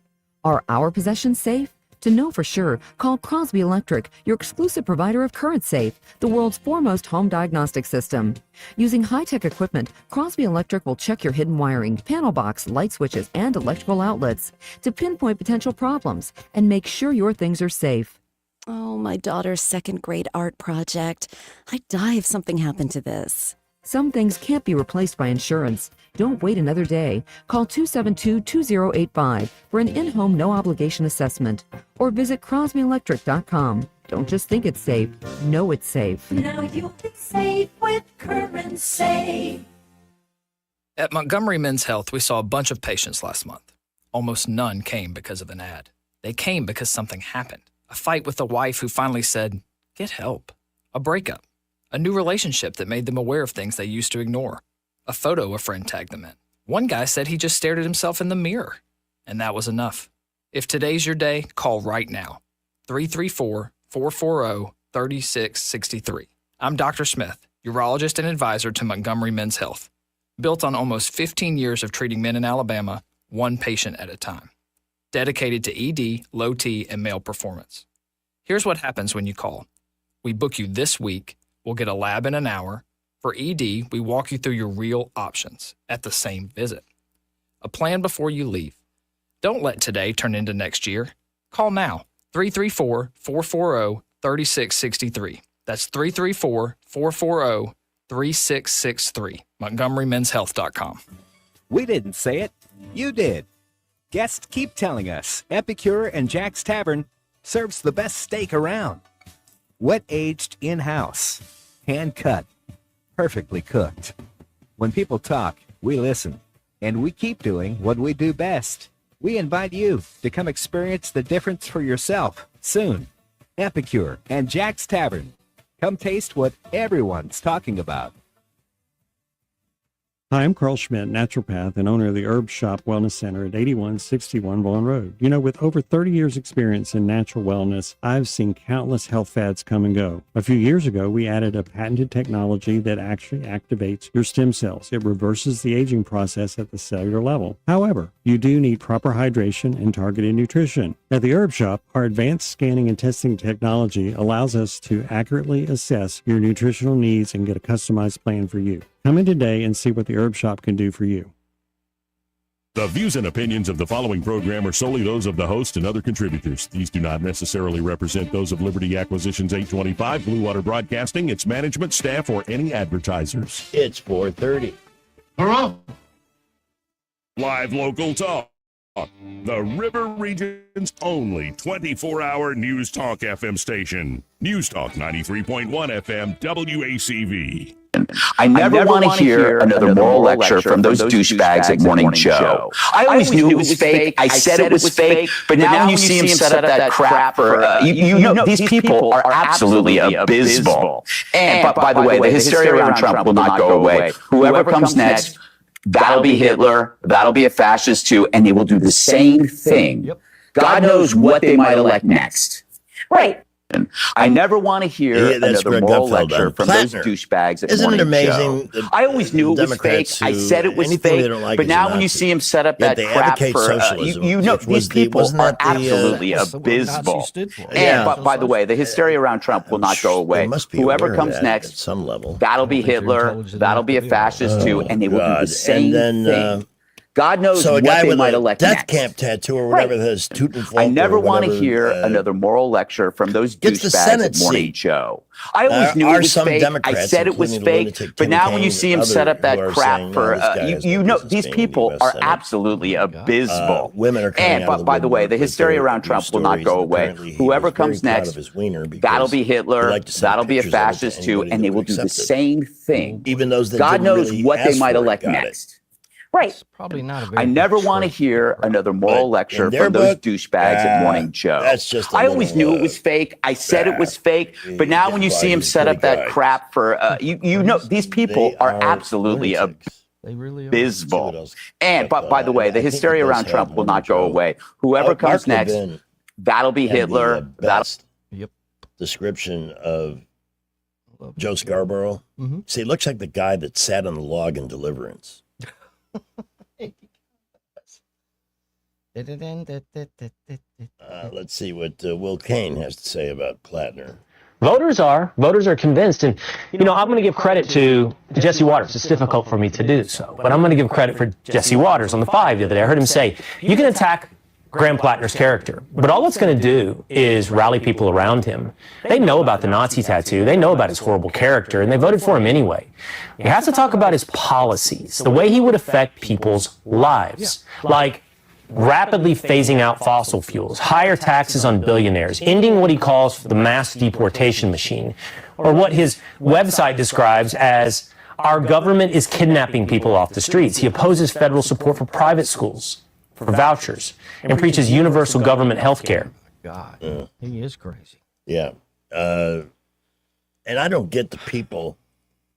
Are our possessions safe? To know for sure, call Crosby Electric, your exclusive provider of CurrentSafe, the world's foremost home diagnostic system. Using high-tech equipment, Crosby Electric will check your hidden wiring, panel box, light switches, and electrical outlets to pinpoint potential problems and make sure your things are safe. Oh, my daughter's second grade art project. I'd die if something happened to this. Some things can't be replaced by insurance. Don't wait another day. Call 272-2085 for an in-home no-obligation assessment or visit crosbyelectric.com. Don't just think it's safe. Know it's safe. Now you'll be safe with CurrentSafe. At Montgomery Men's Health, we saw a bunch of patients last month. Almost none came because of an ad. They came because something happened. A fight with a wife who finally said, "Get help." A breakup. A new relationship that made them aware of things they used to ignore. A photo a friend tagged them in. One guy said he just stared at himself in the mirror. And that was enough. If today's your day, call right now. 334-440-3663. I'm Dr. Smith, urologist and advisor to Montgomery Men's Health. Built on almost 15 years of treating men in Alabama, one patient at a time. Dedicated to ED, low T, and male performance. Here's what happens when you call. We book you this week. We'll get a lab in an hour. For ED, we walk you through your real options at the same visit. A plan before you leave. Don't let today turn into next year. Call now, 334-440-3663. That's 334-440-3663. MontgomeryMen'sHealth.com. We didn't say it. You did. Guests keep telling us Epicure and Jack's Tavern serves the best steak around. Wet-aged in-house, hand-cut, perfectly cooked. When people talk, we listen, and we keep doing what we do best. We invite you to come experience the difference for yourself soon. Epicure and Jack's Tavern. Come taste what everyone's talking about. Hi, I'm Carl Schmidt, naturopath and owner of the Herb Shop Wellness Center at 8161 Vaughan Road. You know, with over 30 years experience in natural wellness, I've seen countless health fads come and go. A few years ago, we added a patented technology that actually activates your stem cells. It reverses the aging process at the cellular level. However, you do need proper hydration and targeted nutrition. At the Herb Shop, our advanced scanning and testing technology allows us to accurately assess your nutritional needs and get a customized plan for you. Come in today and see what the Herb Shop can do for you. The views and opinions of the following program are solely those of the host and other contributors. These do not necessarily represent those of Liberty Acquisitions 825, Blue Water Broadcasting, its management, staff, or any advertisers. It's 4:30. Live local talk. The River Region's only 24-hour News Talk FM station. News Talk 93.1 FM WACV. I never want to hear another moral lecture from those douchebags at Morning Joe. I always knew it was fake. I said it was fake. But now when you see him set up that crap for, you know, these people are absolutely abysmal. And by the way, the hysteria around Trump will not go away. Whoever comes next, that'll be Hitler, that'll be a fascist too, and they will do the same thing. God knows what they might elect next. Right. I never want to hear Yeah, that's another Greg moral Gutfeld lecture on from Plattner. those douchebags at Isn't it Morning amazing Joe. that I always knew it was fake. Democrats I who- said it was anything they fake. don't like But is now a when you Nazi. see him set up Yet that they crap advocate for, socialism, you know, which was these people wasn't are that the, absolutely That's what Nazi abysmal. stood for. And but by the way, the hysteria around Trump will not go away. must be Whoever aware of comes that next, at some level. that'll be Hitler. That'll be a fascist too, and they will do the same thing. God knows So a what guy they with might a elect death next. camp tattoo or whatever that is, Teutonfalk I never or want to whatever, hear another moral lecture from those gets the douchebags Senate at Morning seat. Joe. I always knew Are it was some fake. Democrats, I said it was including fake. lunatic But Tim now when you Kaine see him and set up others that who are crap saying, for, no, this guy has no you know, business these being in the people US are Senate. absolutely abysmal. Women are coming And out of the by the way, the woodwork with hysteria their around Trump will not stories, go and away. apparently he Whoever was very comes proud next, of his wiener because that'll be he Hitler. liked to send That'll be a pictures of it to fascist too, anybody and that they will would do the accept it. same thing. Even those that God didn't knows really what they ask might for it elect got it. next. Right. Probably not a very I good never want to trick. hear another moral lecture in their from those book, douchebags at Morning Joe. that's just a I always little, knew it was fake. I said it was fake. But now when you see him set up that crap for, you know, these people are absolutely They really are. abysmal. And but by the way, the hysteria around Trump will not go away. Whoever comes Mark next, Levin that'll be had Hitler. the, best description of Joe Scarborough. See, it looks like the guy that sat on the log in Deliverance. Let's see what Will Cain has to say about Plattner. Voters are convinced, and I'm going to give credit to Jesse Waters. It's difficult for me to do so, but I'm going to give credit for Jesse Waters on the 5 the other day. I heard him say, you can attack Graham Plattner's character, but all it's going to do is rally people around him. They know about the Nazi tattoo, they know about his horrible character, and they voted for him anyway. We have to talk about his policies, the way he would affect people's lives, like rapidly phasing out fossil fuels, higher taxes on billionaires, ending what he calls the mass deportation machine, or what his website describes as our government is kidnapping people off the streets. He opposes federal support for private schools, for vouchers, and preaches universal government health care. God, he is crazy. Yeah. And I don't get the people.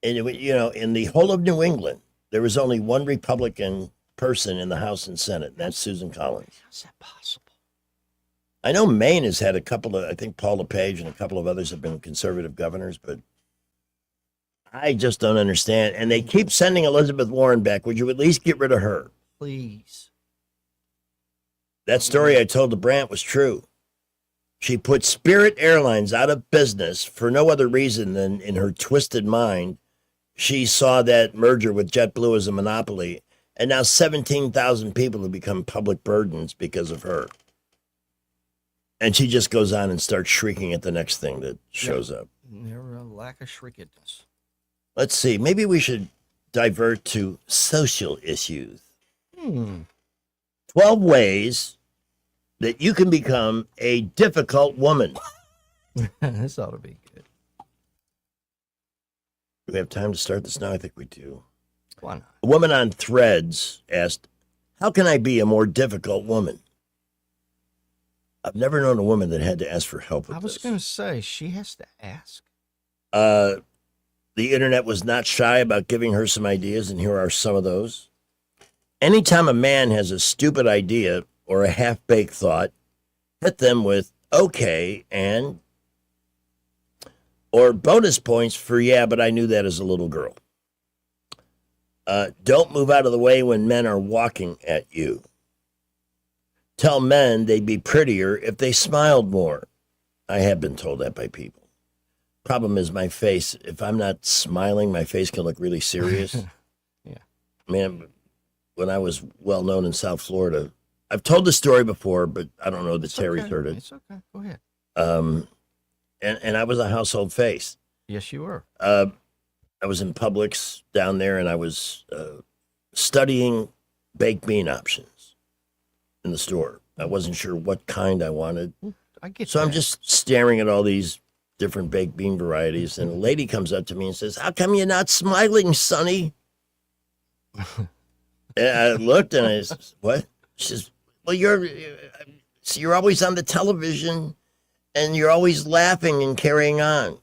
And, in the whole of New England, there was only one Republican person in the House and Senate, and that's Susan Collins. How's that possible? I know Maine has had a couple of, I think Paul LePage and a couple of others have been conservative governors, but I just don't understand. And they keep sending Elizabeth Warren back. Would you at least get rid of her? Please. That story I told to Brandt was true. She put Spirit Airlines out of business for no other reason than in her twisted mind, she saw that merger with JetBlue as a monopoly. And now 17,000 people have become public burdens because of her. And she just goes on and starts shrieking at the next thing that shows up. Never a lack of shriekedness. Let's see. Maybe we should divert to social issues. 12 ways that you can become a difficult woman. This ought to be good. Do we have time to start this now? I think we do. Why not? A woman on Threads asked, how can I be a more difficult woman? I've never known a woman that had to ask for help with I was this. going to say, she has to ask. The internet was not shy about giving her some ideas, and here are some of those. Anytime a man has a stupid idea or a half-baked thought, hit them with, okay, and, or bonus points for, yeah, but I knew that as a little girl. Don't move out of the way when men are walking at you. Tell men they'd be prettier if they smiled more. I have been told that by people. Problem is my face. If I'm not smiling, my face can look really serious. Yeah. I mean, when I was well known in South Florida, I've told the story before, but I don't know that Terry's heard it. It's okay. Go ahead. And I was a household face. Yes, you were. I was in Publix down there, and I was studying baked bean options in the store. I wasn't sure what kind I wanted. I get So I'm that. just staring at all these different baked bean varieties, and a lady comes up to me and says, how come you're not smiling, Sonny? And I looked, and I said, what? She says, well, you're always on the television, and you're always laughing and carrying on.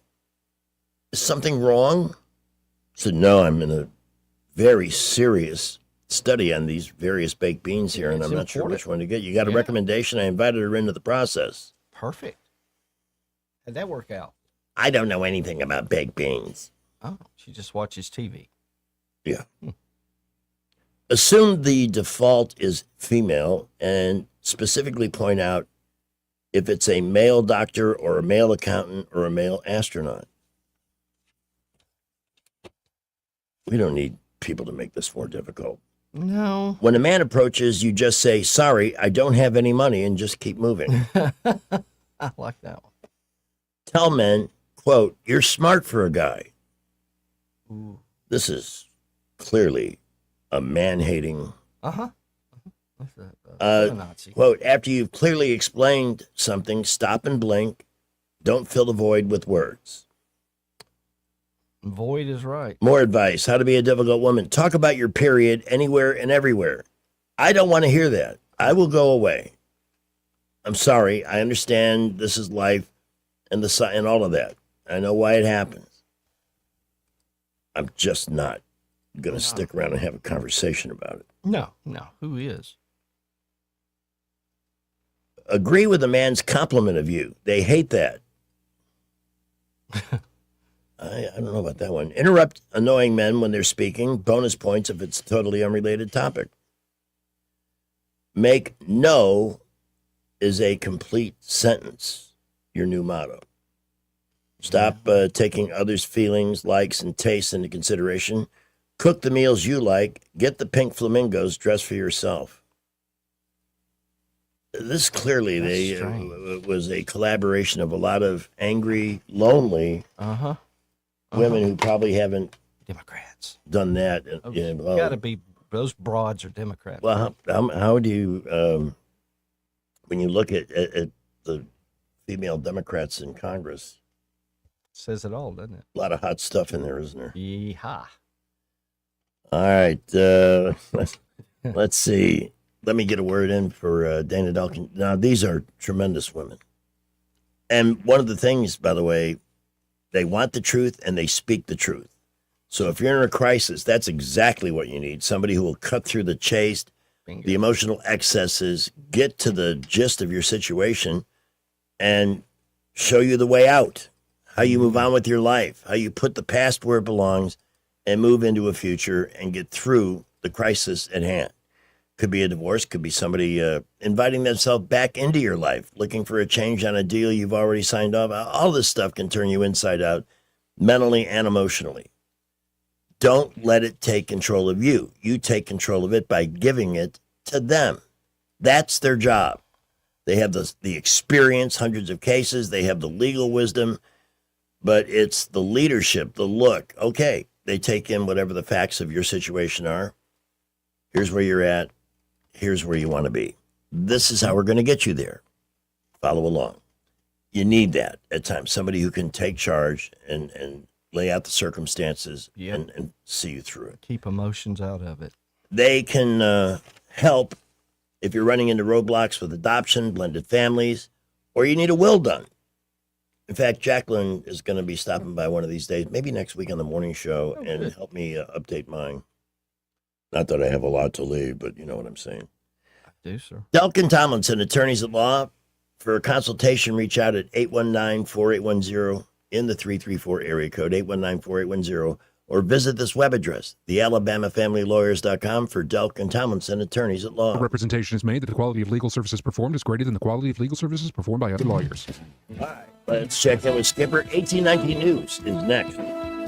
Is something wrong? I said, no, I'm in a very serious study on these various baked beans here, and It's I'm not sure important. which one to get. You got a recommendation? I invited her into the process. Perfect. How'd that work out? I don't know anything about baked beans. Oh, she just watches TV. Yeah. Assume the default is female and specifically point out if it's a male doctor or a male accountant or a male astronaut. We don't need people to make this more difficult. No. When a man approaches, you just say, sorry, I don't have any money, and just keep moving. I like that one. Tell men, quote, you're smart for a guy. Ooh. This is clearly a man-hating. Uh-huh. Quote, after you've clearly explained something, stop and blink. Don't fill the void with words. Void is right. More advice, how to be a difficult woman. Talk about your period anywhere and everywhere. I don't want to hear that. I will go away. I'm sorry. I understand this is life and and all of that. I know why it happens. I'm just not going to stick around and have a conversation about it. No. Who is? Agree with a man's compliment of you. They hate that. I don't know about that one. Interrupt annoying men when they're speaking. Bonus points if it's a totally unrelated topic. Make no is a complete sentence your new motto. Stop taking others' feelings, likes, and tastes into consideration. Cook the meals you like. Get the pink flamingos. Dress for yourself. This clearly was a collaboration of a lot of angry, lonely women who probably haven't Democrats done that. Got to be, those broads are Democrats. Well, how do you, when you look at the female Democrats in Congress? Says it all, doesn't it? A lot of hot stuff in there, isn't there? Yeehaw. All right. Let's see. Let me get a word in for Dana Delkin. Now, these are tremendous women. And one of the things, by the way, they want the truth and they speak the truth. So if you're in a crisis, that's exactly what you need. Somebody who will cut through the chase, the emotional excesses, get to the gist of your situation, and show you the way out, how you move on with your life, how you put the past where it belongs and move into a future and get through the crisis at hand. Could be a divorce, could be somebody inviting themselves back into your life, looking for a change on a deal you've already signed off. All this stuff can turn you inside out, mentally and emotionally. Don't let it take control of you. You take control of it by giving it to them. That's their job. They have the experience, hundreds of cases. They have the legal wisdom, but it's the leadership, the look. Okay, they take in whatever the facts of your situation are. Here's where you're at. Here's where you want to be. This is how we're going to get you there. Follow along. You need that at times. Somebody who can take charge and lay out the circumstances and see you through it. Keep emotions out of it. They can help if you're running into roadblocks with adoption, blended families, or you need a will done. In fact, Jacqueline is going to be stopping by one of these days, maybe next week on the morning show, and help me update mine. Not that I have a lot to leave, but you know what I'm saying. I do, sir. Delkin Tomlinson, attorneys at law. For a consultation, reach out at 819-4810 in the 334 area code, 819-4810, or visit this web address, thealabamafamilylawyers.com, for Delkin Tomlinson, attorneys at law. Representation is made that the quality of legal services performed is greater than the quality of legal services performed by other lawyers. All right, let's check in with Skipper. 1819 News is next.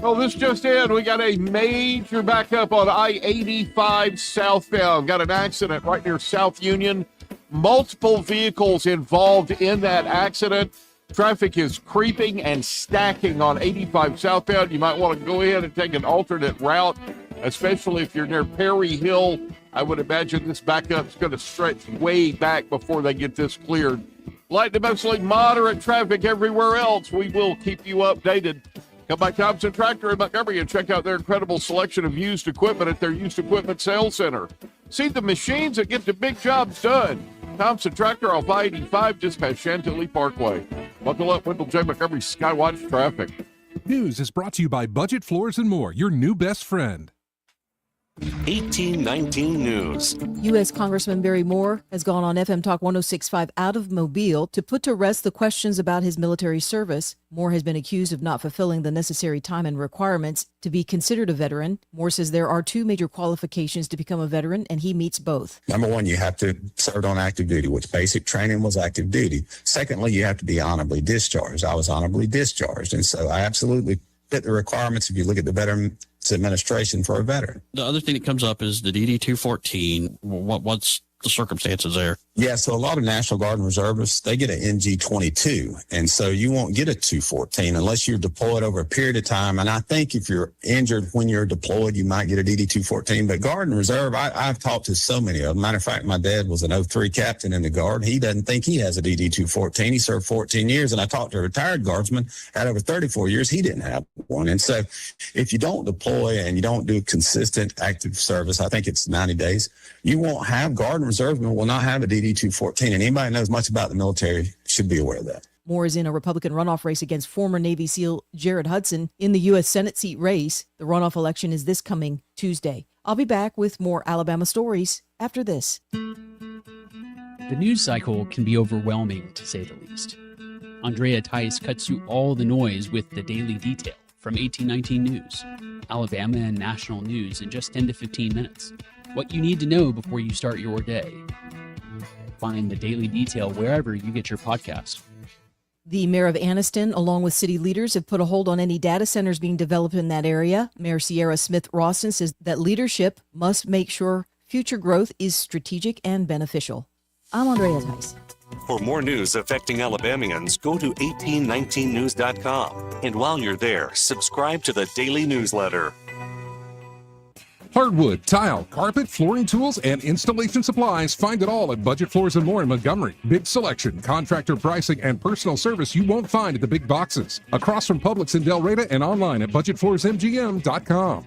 Well, this just in. We got a major backup on I-85 southbound. Got an accident right near South Union. Multiple vehicles involved in that accident. Traffic is creeping and stacking on 85 southbound. You might want to go ahead and take an alternate route, especially if you're near Perry Hill. I would imagine this backup is going to stretch way back before they get this cleared. Light to mostly moderate traffic everywhere else. We will keep you updated. Come by Thompson Tractor in Montgomery and check out their incredible selection of used equipment at their used equipment sales center. See the machines that get the big jobs done. Thompson Tractor off I-85 just past Chantilly Parkway. Buckle up, Wendell J. Montgomery Skywatch Traffic. News is brought to you by Budget Floors and More, your new best friend. 1819 News. U.S. Congressman Barry Moore has gone on FM Talk 106.5 out of Mobile to put to rest the questions about his military service. Moore has been accused of not fulfilling the necessary time and requirements to be considered a veteran. Moore says there are two major qualifications to become a veteran, and he meets both. Number one, you have to serve on active duty, which basic training was active duty. Secondly, you have to be honorably discharged. I was honorably discharged, and so I absolutely fit the requirements if you look at the Veterans Administration for a veteran. The other thing that comes up is the DD-214. What's the circumstances there? Yeah, so a lot of National Guard and Reservists, they get an NG-22, and so you won't get a 214 unless you're deployed over a period of time. And I think if you're injured when you're deployed, you might get a DD-214. But Guard and Reserve, I've talked to so many of them. Matter of fact, my dad was an 03 captain in the Guard. He doesn't think he has a DD-214. He served 14 years, and I talked to a retired Guardsman, had over 34 years. He didn't have one. And so if you don't deploy and you don't do consistent active service, I think it's 90 days, you won't have Guard and Reservemen will not have a DD-214, and anybody who knows much about the military should be aware of that. Moore is in a Republican runoff race against former Navy SEAL Jared Hudson in the U.S. Senate seat race. The runoff election is this coming Tuesday. I'll be back with more Alabama stories after this. The news cycle can be overwhelming, to say the least. Andrea Tice cuts through all the noise with the daily detail from 1819 News, Alabama and national news in just 10 to 15 minutes. What you need to know before you start your day. Find the daily detail wherever you get your podcast. The mayor of Anniston, along with city leaders, have put a hold on any data centers being developed in that area. Mayor Sierra Smith Rawson says that leadership must make sure future growth is strategic and beneficial. I'm Andrea Tice. For more news affecting Alabamians, go to 1819news.com. And while you're there, subscribe to the daily newsletter. Hardwood, tile, carpet, flooring tools, and installation supplies. Find it all at Budget Floors and More in Montgomery. Big selection, contractor pricing, and personal service you won't find at the big boxes. Across from Publix in Del Reyta and online at budgetfloorsmgm.com.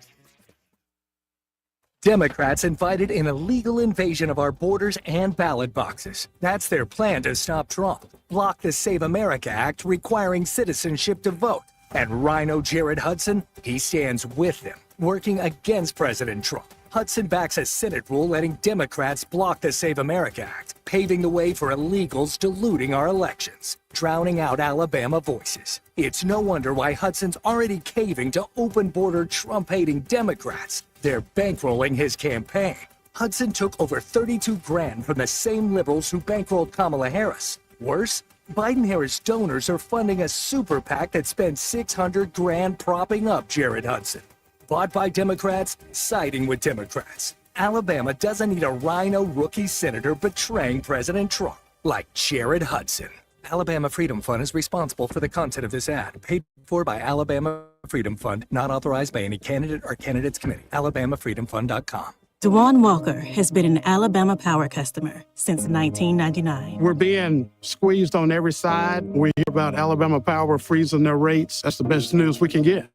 Democrats invited an illegal invasion of our borders and ballot boxes. That's their plan to stop Trump. Block the Save America Act requiring citizenship to vote. And Rhino Jared Hudson, he stands with them, working against President Trump. Hudson backs a Senate rule letting Democrats block the Save America Act, paving the way for illegals diluting our elections, drowning out Alabama voices. It's no wonder why Hudson's already caving to open-border Trump-hating Democrats. They're bankrolling his campaign. Hudson took over $32,000 from the same liberals who bankrolled Kamala Harris. Worse, Biden-Harris donors are funding a super PAC that spent $600,000 propping up Jared Hudson. Bought by Democrats, siding with Democrats. Alabama doesn't need a rhino rookie senator betraying President Trump like Jared Hudson. Alabama Freedom Fund is responsible for the content of this ad, paid for by Alabama Freedom Fund, not authorized by any candidate or candidates committee. AlabamaFreedomFund.com. Dewan Walker has been an Alabama Power customer since 1999. We're being squeezed on every side. We hear about Alabama Power freezing their rates. That's the best news we can get.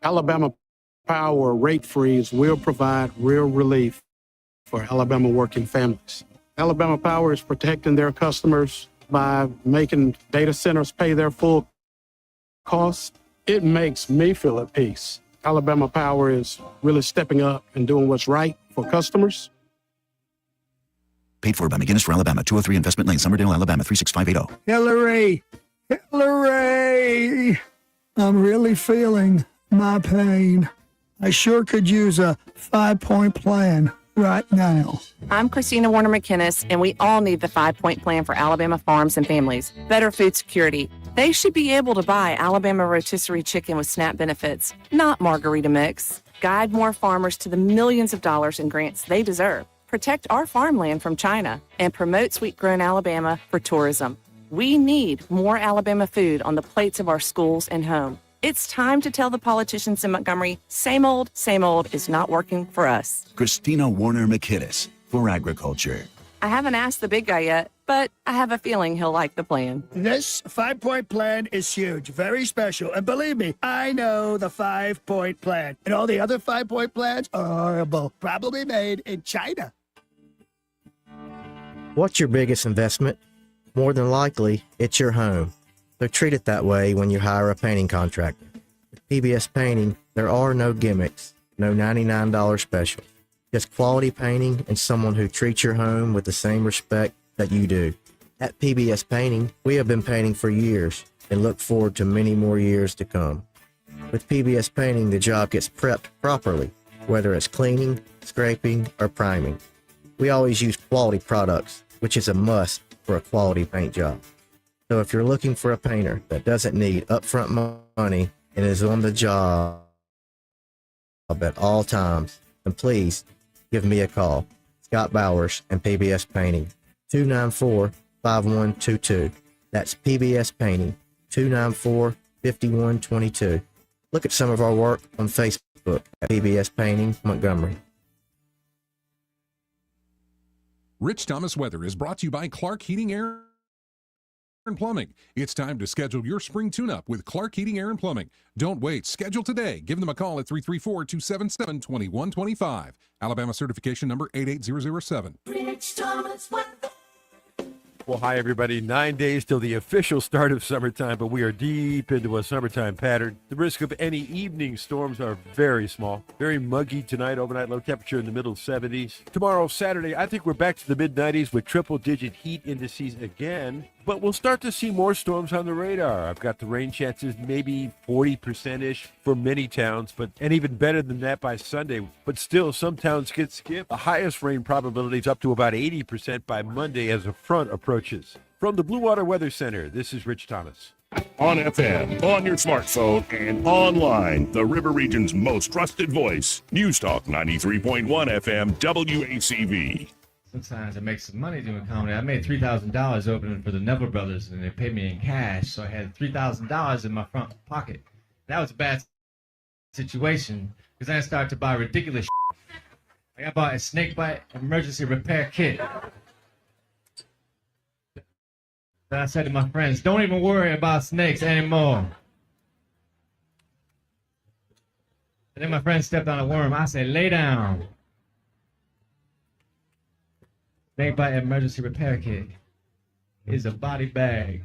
Alabama Power rate freeze will provide real relief for Alabama working families. Alabama Power is protecting their customers by making data centers pay their full costs. It makes me feel at peace. Alabama Power is really stepping up and doing what's right for customers. Paid for by McGinnis for Alabama, 203 Investment Lane, Summerdale, Alabama, 36580. Hillary! Hillary! I'm really feeling my pain. I sure could use a 5-point plan right now. I'm Christina Warner McInnes, and we all need the 5-point plan for Alabama farms and families. Better food security. They should be able to buy Alabama rotisserie chicken with SNAP benefits, not margarita mix. Guide more farmers to the millions of dollars in grants they deserve. Protect our farmland from China and promote sweet-grown Alabama for tourism. We need more Alabama food on the plates of our schools and home. It's time to tell the politicians in Montgomery, same old is not working for us. Christina Warner McKittis for Agriculture. I haven't asked the big guy yet, but I have a feeling he'll like the plan. This 5-point plan is huge, very special. And believe me, I know the 5-point plan. And all the other 5-point plans are horrible, probably made in China. What's your biggest investment? More than likely, it's your home. So treat it that way when you hire a painting contractor. With PBS Painting, there are no gimmicks, no $99 specials. just quality painting and someone who treats your home with the same respect that you do. At PBS Painting, we have been painting for years and look forward to many more years to come. With PBS Painting, the job gets prepped properly, whether it's cleaning, scraping, or priming. We always use quality products, which is a must for a quality paint job. So if you're looking for a painter that doesn't need upfront money and is on the job at all times, then please give me a call. Scott Bowers and PBS Painting, 294-5122. That's PBS Painting, 294-5122. Look at some of our work on Facebook at PBS Painting Montgomery. Rich Thomas Weather is brought to you by Clark Heating, Air and Plumbing. It's time to schedule your spring tune-up with Clark Heating, Air and Plumbing. Don't wait. Schedule today. Give them a call at 334-277-2125. Alabama certification number 88007. Rich Thomas Weather. Well, hi, everybody. 9 days till the official start of summertime, but we are deep into a summertime pattern. The risk of any evening storms are very small. Very muggy tonight, overnight low temperature in the middle 70s. Tomorrow, Saturday, I think we're back to the mid-90s with triple-digit heat indices again. But we'll start to see more storms on the radar. I've got the rain chances maybe 40%-ish for many towns, and even better than that by Sunday. But still, some towns get skipped. The highest rain probability is up to about 80% by Monday as a front approaches. From the Blue Water Weather Center, this is Rich Thomas. On FM, on your smartphone, and online, the River Region's most trusted voice. News Talk 93.1 FM WACV. Sometimes I make some money doing comedy. I made $3,000 opening for the Neville Brothers, and they paid me in cash, so I had $3,000 in my front pocket. That was a bad situation, because then I started to buy ridiculous shit. Like I bought a snake bite emergency repair kit. Then I said to my friends, don't even worry about snakes anymore. And then my friend stepped on a worm. I said, lay down. Snake bite emergency repair kit is a body bag.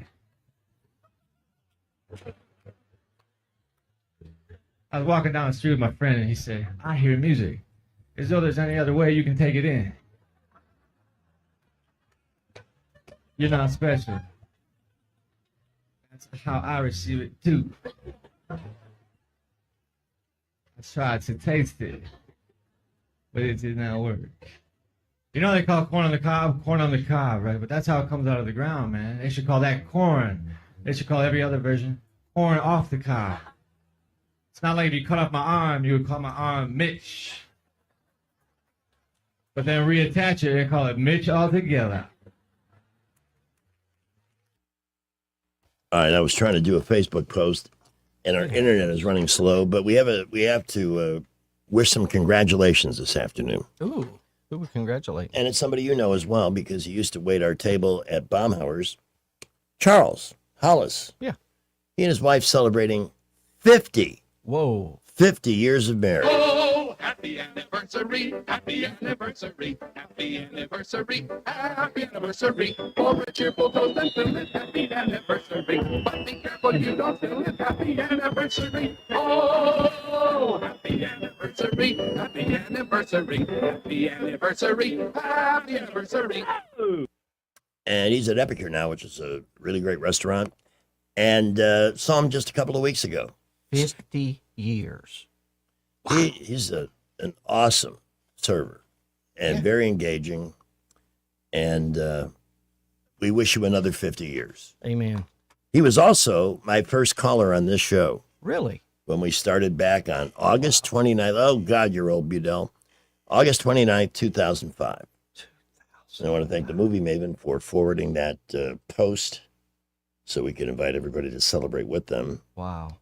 I was walking down the street with my friend and he said, I hear music. As though there's any other way you can take it in. You're not special. That's how I receive it too. I tried to taste it, but it did not work. You know they call corn on the cob, right? But that's how it comes out of the ground, man. They should call that corn. They should call every other version corn off the cob. It's not like if you cut off my arm, you would call my arm Mitch. But then reattach it and call it Mitch altogether. All right, I was trying to do a Facebook post, and our internet is running slow, but we have to wish some congratulations this afternoon. Ooh. Who would congratulate? And it's somebody you know as well because he used to wait our table at Baumhauer's. Charles Hollis. Yeah. He and his wife celebrating 50. Whoa. 50 years of marriage. Oh, happy anniversary, happy anniversary, happy anniversary, happy anniversary. For a cheerful toast and fill it, happy anniversary. But be careful you don't fill it, happy anniversary. Oh, happy anniversary, happy anniversary, happy anniversary, happy anniversary. And he's at Epicure now, which is a really great restaurant. And saw him just a couple of weeks ago. 50 years. He's an awesome server and very engaging. And we wish you another 50 years. Amen. He was also my first caller on this show. Really? When we started back on August 29th. Oh, God, you're old, Budell. August 29th, 2005. And I want to thank the Movie Maven for forwarding that post so we could invite everybody to celebrate with them. Wow.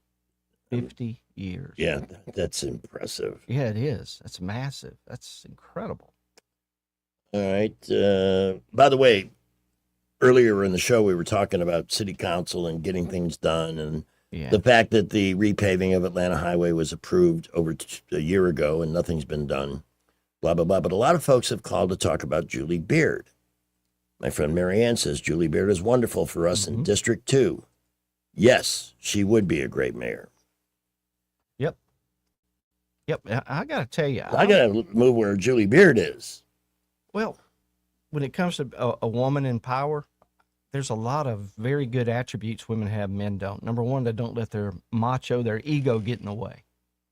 50 years. Yeah, that's impressive. Yeah, it is. That's massive. That's incredible. All right. By the way, earlier in the show, we were talking about city council and getting things done and the fact that the repaving of Atlanta Highway was approved over a year ago and nothing's been done, blah, blah, blah. But a lot of folks have called to talk about Julie Beard. My friend Marianne says Julie Beard is wonderful for us in District 2. Yes, she would be a great mayor. Yep. I got to tell you, I got to move where Julie Beard is. well, when it comes to a woman in power, there's a lot of very good attributes women have, men don't. Number one, they don't let their ego get in the way.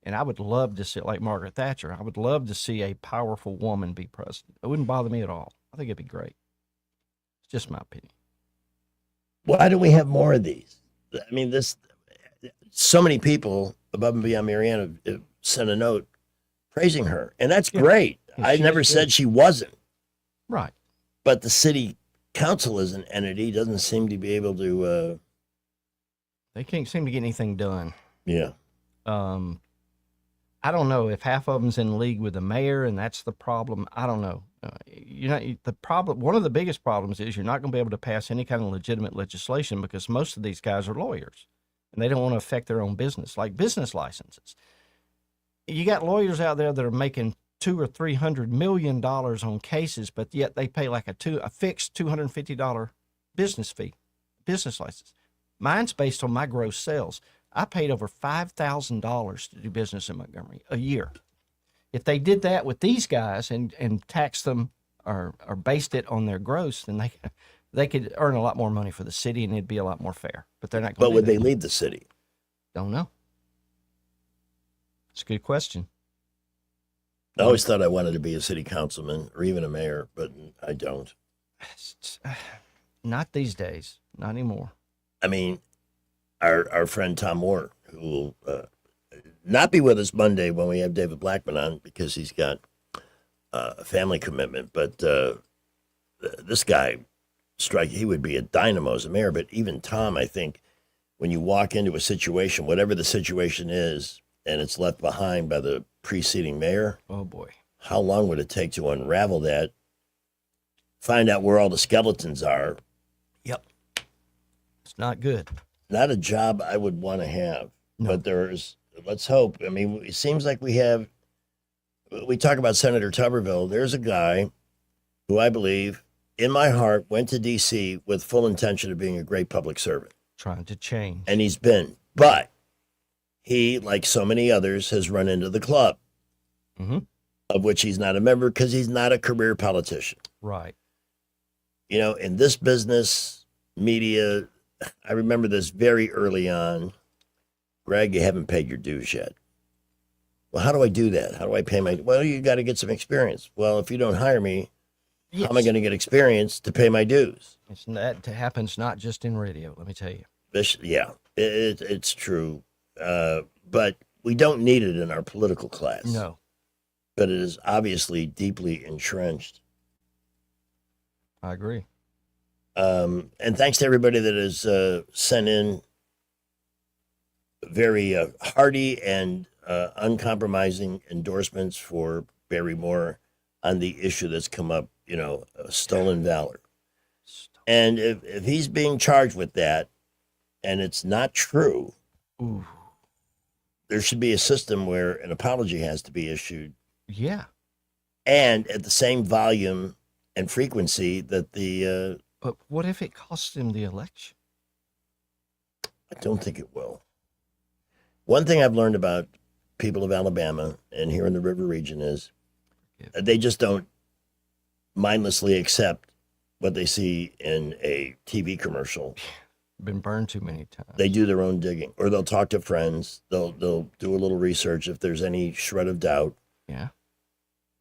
And I would love to see, like Margaret Thatcher, I would love to see a powerful woman be president. It wouldn't bother me at all. I think it'd be great. It's just my opinion. Why do we have more of these? I mean, so many people above and beyond Marianne have sent a note praising her, and that's great. Yeah, I never said she wasn't. Right. But the city council as an entity doesn't seem to be able to. They can't seem to get anything done. Yeah. I don't know if half of them's in league with the mayor, and that's the problem. I don't know. The problem. One of the biggest problems is you're not going to be able to pass any kind of legitimate legislation because most of these guys are lawyers, and they don't want to affect their own business, like business licenses. You got lawyers out there that are making $200 or $300 million on cases, but yet they pay like a fixed $250 business fee, business license. Mine's based on my gross sales. I paid over $5,000 to do business in Montgomery a year. If they did that with these guys and taxed them or based it on their gross, then they could earn a lot more money for the city and it'd be a lot more fair. But they're not going to. But would they leave the city? Don't know. It's a good question. I always thought I wanted to be a city councilman or even a mayor, but I don't. Not these days. Not anymore. I mean, our friend Tom Moore, who will not be with us Monday when we have David Blackman on because he's got a family commitment. But this guy, he would be a dynamo as a mayor. But even Tom, I think, when you walk into a situation, whatever the situation is, and it's left behind by the preceding mayor, oh boy, how long would it take to unravel that, find out where all the skeletons are? Yep. It's not good. Not a job I would want to have, but let's hope. I mean, it seems like we talk about Senator Tuberville. There's a guy who I believe, in my heart, went to D.C. with full intention of being a great public servant. Trying to change. And he's been. But he, like so many others, has run into the club, of which he's not a member because he's not a career politician. Right. You know, in this business, media, I remember this very early on. Greg, you haven't paid your dues yet. Well, how do I do that? How do I pay my? Well, you got to get some experience. Well, if you don't hire me, how am I going to get experience to pay my dues? That happens not just in radio, let me tell you. Yeah, it's true. But we don't need it in our political class. No. But it is obviously deeply entrenched. I agree. And thanks to everybody that has sent in very hearty and uncompromising endorsements for Barry Moore on the issue that's come up, stolen valor. And if he's being charged with that and it's not true, ooh, there should be a system where an apology has to be issued. Yeah. And at the same volume and frequency that the... But what if it costs him the election? I don't think it will. One thing I've learned about people of Alabama and here in the river region is they just don't mindlessly accept what they see in a TV commercial. Been burned too many times. They do their own digging, or they'll talk to friends. They'll do a little research if there's any shred of doubt. Yeah.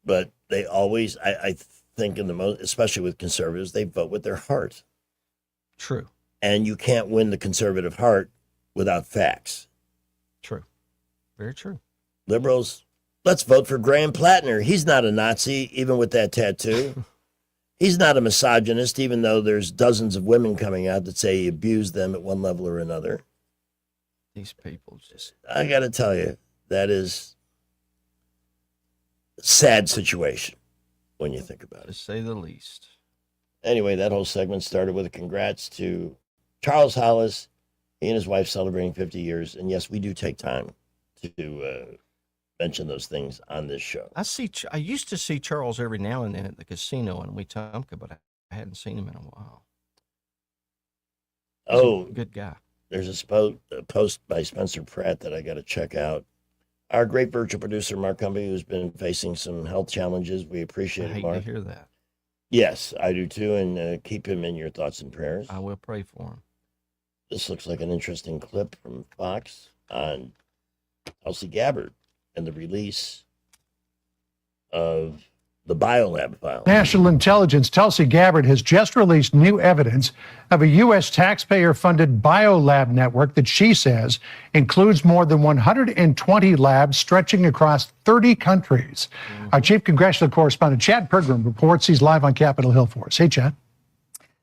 But they always, I think, especially with conservatives, they vote with their heart. True. And you can't win the conservative heart without facts. True. Very true. Liberals, let's vote for Graham Plattner. He's not a Nazi, even with that tattoo. He's not a misogynist, even though there's dozens of women coming out that say he abused them at one level or another. These people just... I got to tell you, that is a sad situation when you think about it. To say the least. Anyway, that whole segment started with a congrats to Charles Hollis. He and his wife celebrating 50 years. And yes, we do take time to mention those things on this show. I used to see Charles every now and then at the casino in Wetumpka, but I hadn't seen him in a while. He's a good guy. There's a post by Spencer Pratt that I got to check out. our great virtual producer, Mark Cumbie, who's been facing some health challenges. We appreciate I it, hate Mark. to hear that. Yes, I do too, and keep him in your thoughts and prayers. I will pray for him. This looks like an interesting clip from Fox on Tulsi Gabbard and the release of the biolab file. National Intelligence, Tulsi Gabbard has just released new evidence of a U.S. taxpayer-funded biolab network that she says includes more than 120 labs stretching across 30 countries. Our chief congressional correspondent, Chad Pergram, reports. He's live on Capitol Hill for us. Hey, Chad.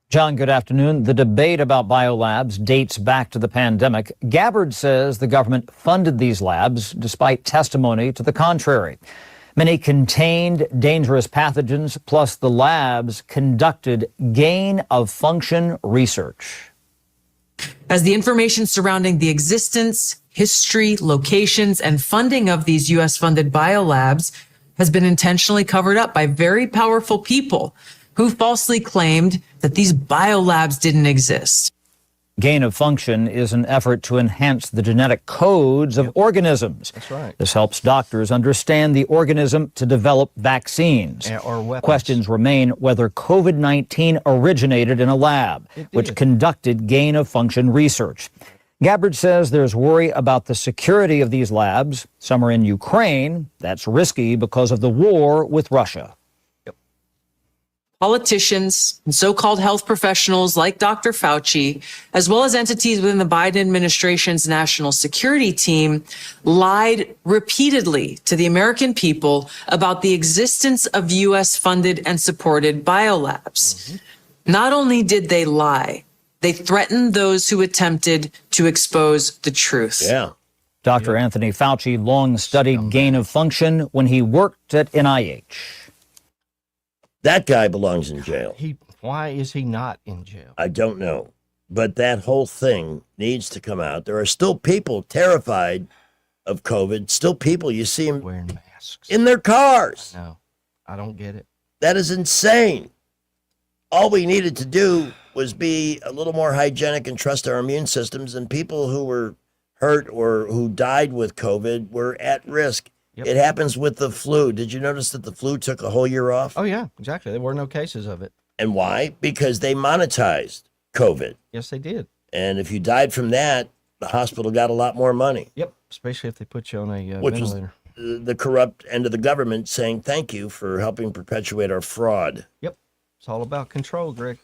John, good afternoon. The debate about biolabs dates back to the pandemic. Gabbard says the government funded these labs despite testimony to the contrary. Many contained dangerous pathogens, plus the labs conducted gain-of-function research. As the information surrounding the existence, history, locations, and funding of these U.S.-funded biolabs has been intentionally covered up by very powerful people who falsely claimed that these biolabs didn't exist. Gain of function is an effort to enhance the genetic codes of organisms. That's right. This helps doctors understand the organism to develop vaccines. Or weapons. Questions remain whether COVID-19 originated in a lab, which conducted gain of function research. Gabbard says there's worry about the security of these labs. Some are in Ukraine. That's risky because of the war with Russia. Politicians and so-called health professionals like Dr. Fauci, as well as entities within the Biden administration's national security team, lied repeatedly to the American people about the existence of U.S.-funded and supported biolabs. Not only did they lie, they threatened those who attempted to expose the truth. Yeah. Dr. Anthony Fauci long studied gain of function when he worked at NIH. That guy belongs in jail. Why is he not in jail? I don't know. But that whole thing needs to come out. There are still people terrified of COVID. Still people, you see them wearing masks in their cars. No, I don't get it. That is insane. All we needed to do was be a little more hygienic and trust our immune systems. And people who were hurt or who died with COVID were at risk. It happens with the flu. Did you notice that the flu took a whole year off? Oh, yeah, exactly. There were no cases of it. And why? Because they monetized COVID. Yes, they did. And if you died from that, the hospital got a lot more money. Yep, especially if they put you on a Which ventilator. was the corrupt end of the government saying thank you for helping perpetuate our fraud. Yep, it's all about control, Greg.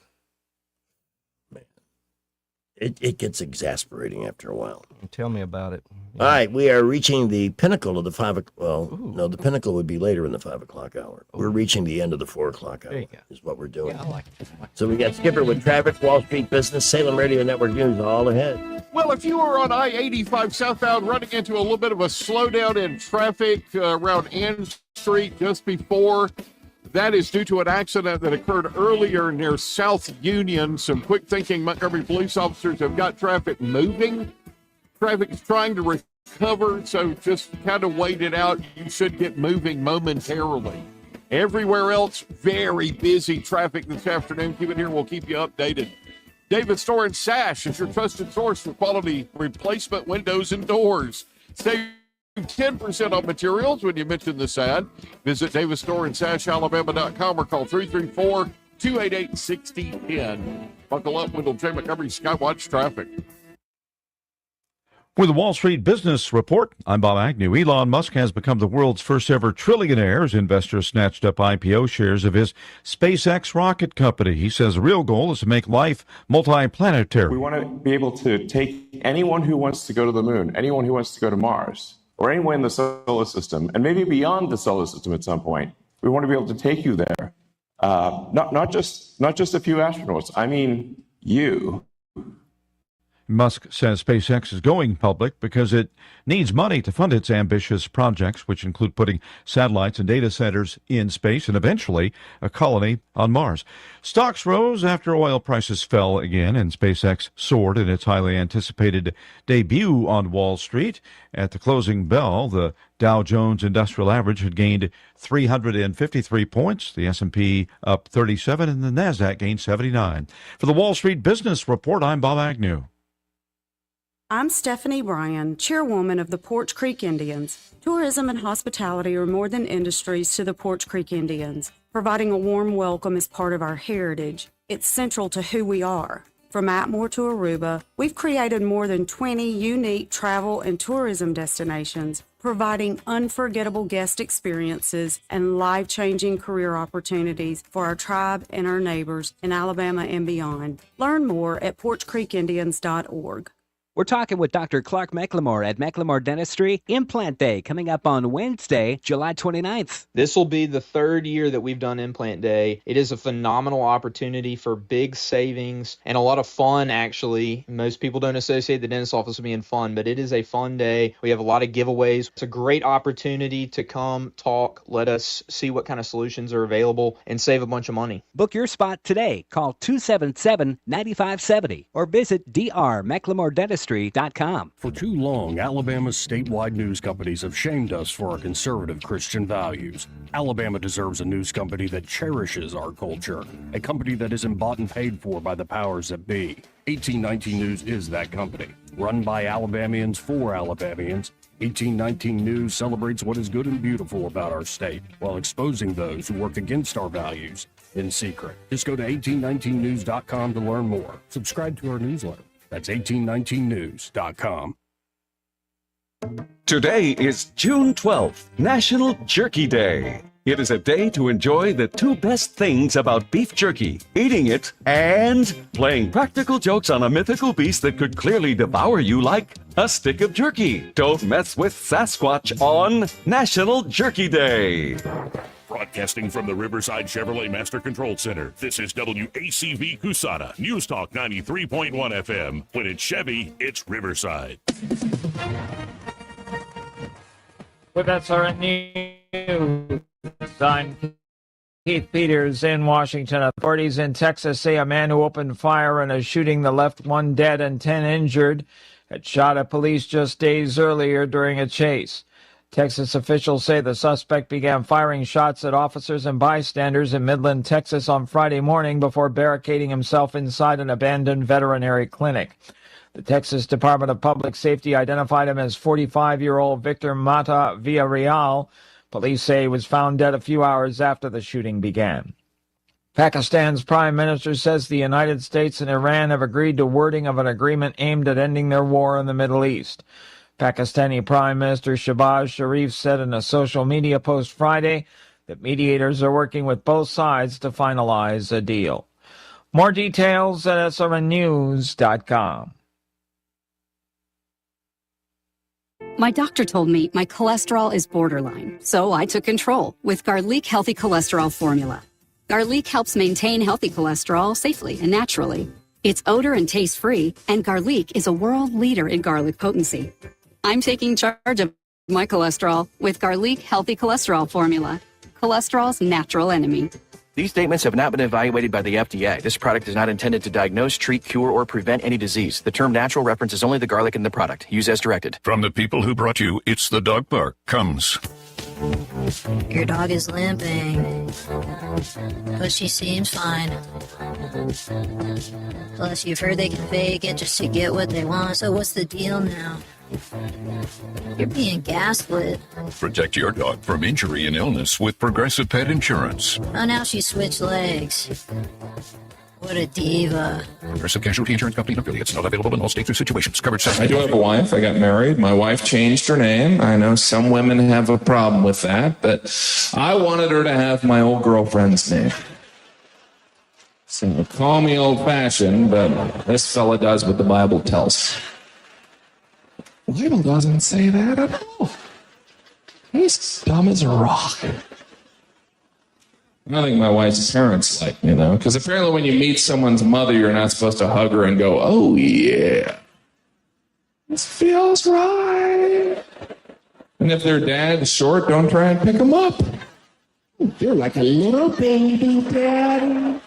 It gets exasperating after a while. Tell me about it. All right, we are reaching the pinnacle of the no, the pinnacle would be later in the 5 o'clock hour. We're reaching the end of the 4 o'clock hour. There you go. Is what we're doing. Yeah, I like it. So we got Skipper with traffic, Wall Street Business, Salem Radio Network News, all ahead. Well, if you are on I-85 southbound running into a little bit of a slowdown in traffic around Ann Street just before, that is due to an accident that occurred earlier near South Union. Some quick thinking Montgomery police officers have got traffic moving. Traffic is trying to recover, so just kind of wait it out. You should get moving momentarily. Everywhere else, very busy traffic this afternoon. Keep it here. We'll keep you updated. Davis Store and Sash is your trusted source for quality replacement windows and doors. Save 10% on materials when you mention this ad. Visit Davis Store and SashAlabama.com or call 334-288-6010. Buckle up, Wendell J. Montgomery, Skywatch Traffic. With the Wall Street Business Report, I'm Bob Agnew. Elon Musk has become the world's first ever trillionaire as investors snatched up IPO shares of his SpaceX rocket company. He says the real goal is to make life multiplanetary. We want to be able to take anyone who wants to go to the moon, anyone who wants to go to Mars, or anyone in the solar system, and maybe beyond the solar system at some point. We want to be able to take you there. Not just a few astronauts. I mean, you. Musk says SpaceX is going public because it needs money to fund its ambitious projects, which include putting satellites and data centers in space and eventually a colony on Mars. Stocks rose after oil prices fell again, and SpaceX soared in its highly anticipated debut on Wall Street. At the closing bell, the Dow Jones Industrial Average had gained 353 points, the S&P up 37, and the NASDAQ gained 79. For the Wall Street Business Report, I'm Bob Agnew. I'm Stephanie Bryan, chairwoman of the Porch Creek Indians. Tourism and hospitality are more than industries to the Porch Creek Indians. Providing a warm welcome is part of our heritage. It's central to who we are. From Atmore to Aruba, we've created more than 20 unique travel and tourism destinations, providing unforgettable guest experiences and life-changing career opportunities for our tribe and our neighbors in Alabama and beyond. Learn more at porchcreekindians.org. We're talking with Dr. Clark McLemore at McLemore Dentistry. Implant Day coming up on Wednesday, July 29th. This will be the third year that we've done Implant Day. It is a phenomenal opportunity for big savings and a lot of fun, actually. Most people don't associate the dentist office with being fun, but it is a fun day. We have a lot of giveaways. It's a great opportunity to come, talk, let us see what kind of solutions are available, and save a bunch of money. Book your spot today. Call 277-9570 or visit drmclemore.com. For too long, Alabama's statewide news companies have shamed us for our conservative Christian values. Alabama deserves a news company that cherishes our culture, a company that isn't bought and paid for by the powers that be. 1819 News is that company. Run by Alabamians for Alabamians, 1819 News celebrates what is good and beautiful about our state, while exposing those who work against our values in secret. Just go to 1819news.com to learn more. Subscribe to our newsletter. That's 1819news.com. Today is June 12th, National Jerky Day. It is a day to enjoy the two best things about beef jerky, eating it and playing practical jokes on a mythical beast that could clearly devour you like a stick of jerky. Don't mess with Sasquatch on National Jerky Day. Broadcasting from the Riverside Chevrolet Master Control Center, this is WACV Cusana, News Talk 93.1 FM. When it's Chevy, it's Riverside. With SRN News, I'm Keith Peters in Washington. Authorities in Texas say a man who opened fire in a shooting that left 1 dead and 10 injured had shot at police just days earlier during a chase. Texas officials say the suspect began firing shots at officers and bystanders in Midland, Texas on Friday morning before barricading himself inside an abandoned veterinary clinic. The Texas Department of Public Safety identified him as 45-year-old Victor Mata Villarreal. Police say he was found dead a few hours after the shooting began. Pakistan's prime minister says the United States and Iran have agreed to wording of an agreement aimed at ending their war in the Middle East. Pakistani Prime Minister Shehbaz Sharif said in a social media post Friday that mediators are working with both sides to finalize a deal. More details at srnnews.com. My doctor told me my cholesterol is borderline, so I took control with Garlic Healthy Cholesterol Formula. Garlic helps maintain healthy cholesterol safely and naturally. It's odor and taste-free, and Garlic is a world leader in garlic potency. I'm taking charge of my cholesterol with Garlic Healthy Cholesterol Formula, cholesterol's natural enemy. These statements have not been evaluated by the FDA. This product is not intended to diagnose, treat, cure, or prevent any disease. The term natural references only the garlic in the product. Use as directed. From the people who brought you It's the Dog Park comes. Your dog is limping, but she seems fine. Plus, you've heard they can fake it just to get what they want, so what's the deal now? You're being gaslit. Protect your dog from injury and illness with Progressive Pet Insurance. Oh, now she switched legs. What a diva. Progressive Casualty Insurance Company and affiliates. Not available in all states or situations. Coverage. I do have a wife. I got married. My wife changed her name. I know some women have a problem with that, but I wanted her to have my old girlfriend's name. So call me old-fashioned, but this fella does what the Bible tells. The Bible doesn't say that at all. He's dumb as a rock. I think my wife's parents like me, though, because apparently when you meet someone's mother, you're not supposed to hug her and go, oh, yeah, this feels right. And if their dad's short, don't try and pick them up. You're like a little baby, Daddy.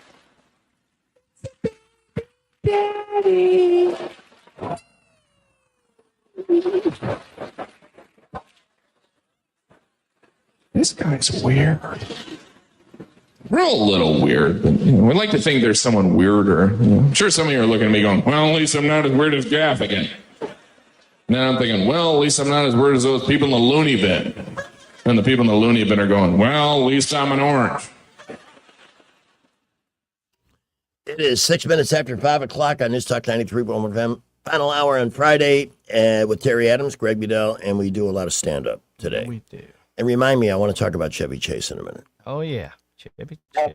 Daddy. This guy's weird. We're all a little weird, but we like to think there's someone weirder. I'm sure some of you are looking at me going, well, at least I'm not as weird as Gaff again. And then I'm thinking, well, at least I'm not as weird as those people in the loony bin. And the people in the loony bin are going, well, at least I'm an orange. It is 6 minutes after 5 o'clock on News Talk 93.1 FM. Final hour on Friday with Terry Adams, Greg Bedell, and we do a lot of stand-up today. We do. And remind me, I want to talk about Chevy Chase in a minute. Oh, yeah. Chevy I